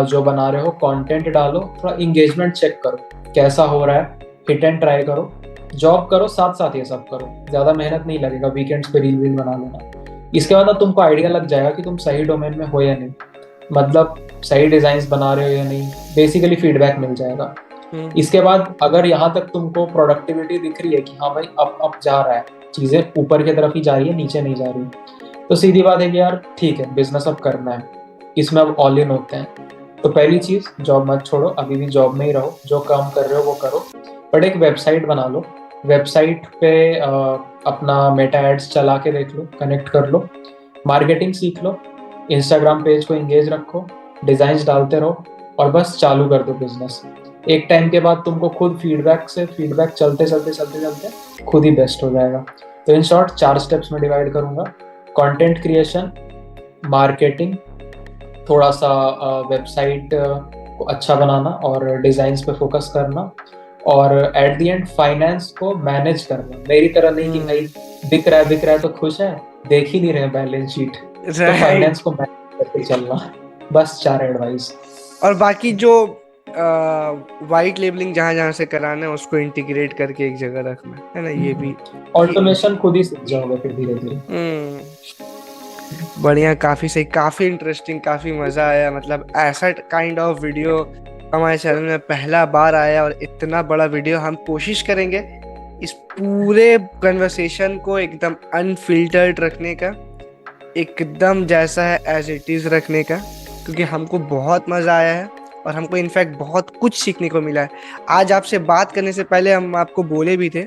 S2: जो बना रहे हो कंटेंट डालो, थोड़ा इंगेजमेंट चेक करो कैसा हो रहा है, हिट एंड ट्राई करो। जॉब करो साथ साथ ये सब करो, ज़्यादा मेहनत नहीं लगेगा, वीकेंड्स पे रील वील बना लेना। इसके बाद ना तुमको आइडिया लग जाएगा कि तुम सही डोमेन में हो या नहीं, मतलब सही डिजाइन बना रहे हो या नहीं, बेसिकली फीडबैक मिल जाएगा।
S1: हम्म
S2: इसके बाद अगर यहाँ तक तुमको प्रोडक्टिविटी दिख रही है कि हाँ भाई अब जा रहा है, चीज़ें ऊपर की तरफ ही जा रही है, नीचे नहीं जा रही, तो सीधी बात है कि यार ठीक है, बिजनेस अब करना है, इसमें अब ऑल इन होते हैं। तो पहली चीज़, जॉब मत छोड़ो, अभी भी जॉब में ही रहो, जो काम कर रहे हो वो करो, बट एक वेबसाइट बना लो। वेबसाइट पे अपना मेटा एड्स चला के देख लो, कनेक्ट कर लो, मार्केटिंग सीख लो, इंस्टाग्राम पेज को एंगेज रखो, डिजाइन डालते रहो, और बस चालू कर दो बिजनेस। एक टाइम के बाद तुमको खुद फीडबैक चलते चलते चलते चलते खुद ही बेस्ट हो जाएगा। तो इन शॉर्ट 4 स्टेप्स में डिवाइड करूंगा। कंटेंट क्रिएशन, मार्केटिंग, थोड़ा सा वेबसाइट को अच्छा बनाना और डिजाइन्स पे फोकस करना, और एट द एंड फाइनेंस को मैनेज करना। मेरी तरह नहीं कि भाई बिक रहा है तो खुश है, देख ही नहीं रहे बैलेंस शीट, तो
S1: राइट।
S2: फाइनेंस को मैनेज करके चलना। बस 4 एडवाइस।
S1: और बाकी जो वाइट लेबलिंग जहाँ जहाँ से कराना है उसको इंटीग्रेट करके एक जगह रखना है ना, ये भी
S2: ऑटोमेशन खुद ही सीख जाओगे फिर धीरे धीरे।
S1: बढ़िया, काफी सही, काफी इंटरेस्टिंग, काफी मजा आया। मतलब ऐसा काइंड ऑफ वीडियो हमारे चैनल में पहला बार आया, और इतना बड़ा वीडियो। हम कोशिश करेंगे इस पूरे कन्वर्सेशन को एकदम अनफिल्टर्ड रखने का, एकदम जैसा है एज इट इज रखने का, क्योंकि हमको बहुत मजा आया है और हमको इनफैक्ट बहुत कुछ सीखने को मिला है। आज आपसे बात करने से पहले हम आपको बोले भी थे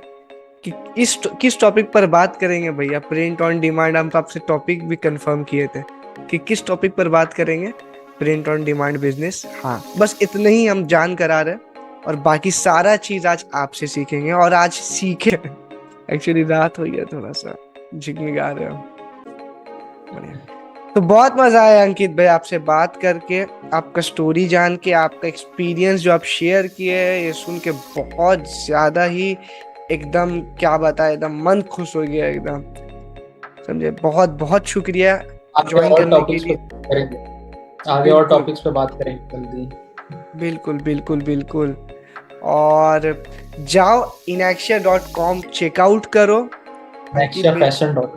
S1: कि इस किस टॉपिक पर बात करेंगे भैया, प्रिंट ऑन डिमांड। हम आपसे टॉपिक भी कंफर्म किए थे कि किस टॉपिक पर बात करेंगे, प्रिंट ऑन डिमांड बिजनेस। हाँ, बस इतना ही हम जान कर आ रहे हैं, और बाकी सारा चीज आज आपसे सीखेंगे। और आज सीखे एक्चुअली रात हुई है, थोड़ा सा झिकमिगा रहे हो। बढ़िया। तो बहुत मजा आया अंकित भाई आपसे बात करके, आपका स्टोरी जान के, आपका एक्सपीरियंस जो आप शेयर किए हैं ये सुन के बहुत ज्यादा ही एकदम क्या बताए, एकदम मन खुश हो गया एकदम, समझे। बहुत बहुत शुक्रिया
S2: आगे
S1: ज्वाइन
S2: और
S1: करने के
S2: टॉपिक्स पे
S1: लिए।
S2: करेंगे, आगे और
S1: बिल्कुल
S2: टॉपिक्स पे बात करेंगे जल्दी।
S1: बिल्कुल बिल्कुल बिल्कुल। और जाओ inaxia.com चेकआउट करो अंकित भाई।
S2: inaxiafashion.com,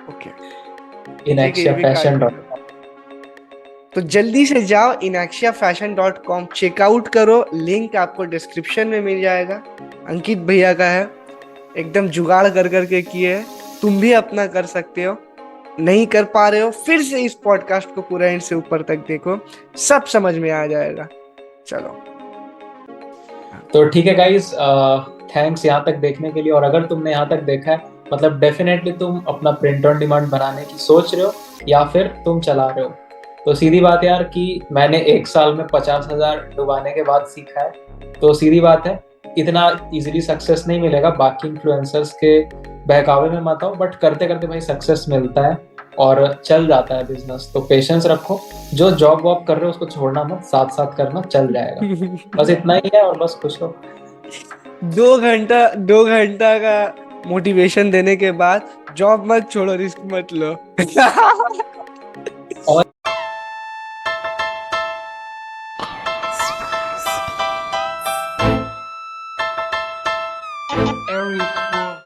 S1: ओके, ठीक है, ये भी काट लेना।
S2: inaxiafashion.com।
S1: तो जल्दी से जाओ inaxiafashion.com चेकआउट करो, लिंक आपको डिस्क्रिप्शन में मिल जाएगा। अंकित भैया का है, एकदम जुगाड़ कर करके किए है, तुम भी अपना कर सकते हो। नहीं कर पा रहे हो, फिर से इस पॉडकास्ट को पूरा एंड से ऊपर तक देखो, सब समझ में आ जाएगा। चलो,
S2: तो ठीक है गाइस, थैंक्स यहाँ तक देखने के लिए। और अगर तुमने यहाँ तक देखा है, मतलब डेफिनेटली तुम अपना प्रिंट ऑन डिमांड बनाने की सोच रहे हो या फिर तुम चला रहे हो। तो सीधी बात यार कि मैंने 1 साल में 50,000 डुबाने के बाद सीखा है। तो सीधी बात है, इतना इजीली सक्सेस नहीं मिलेगा, बाकी इन्फ्लुएंसर्स के बहकावे में मत आओ, बट करते करते भाई सक्सेस मिलता है और चल जाता है बिजनेस। तो पेशेंस रखो, जो जॉब वॉब कर रहे हो उसको छोड़ना मत, साथ साथ करना, चल जाएगा। बस इतना ही है, और बस खुश रहो।
S1: 2 घंटा का मोटिवेशन देने के बाद जॉब मत छोड़ो, रिस्क मत लो।
S2: और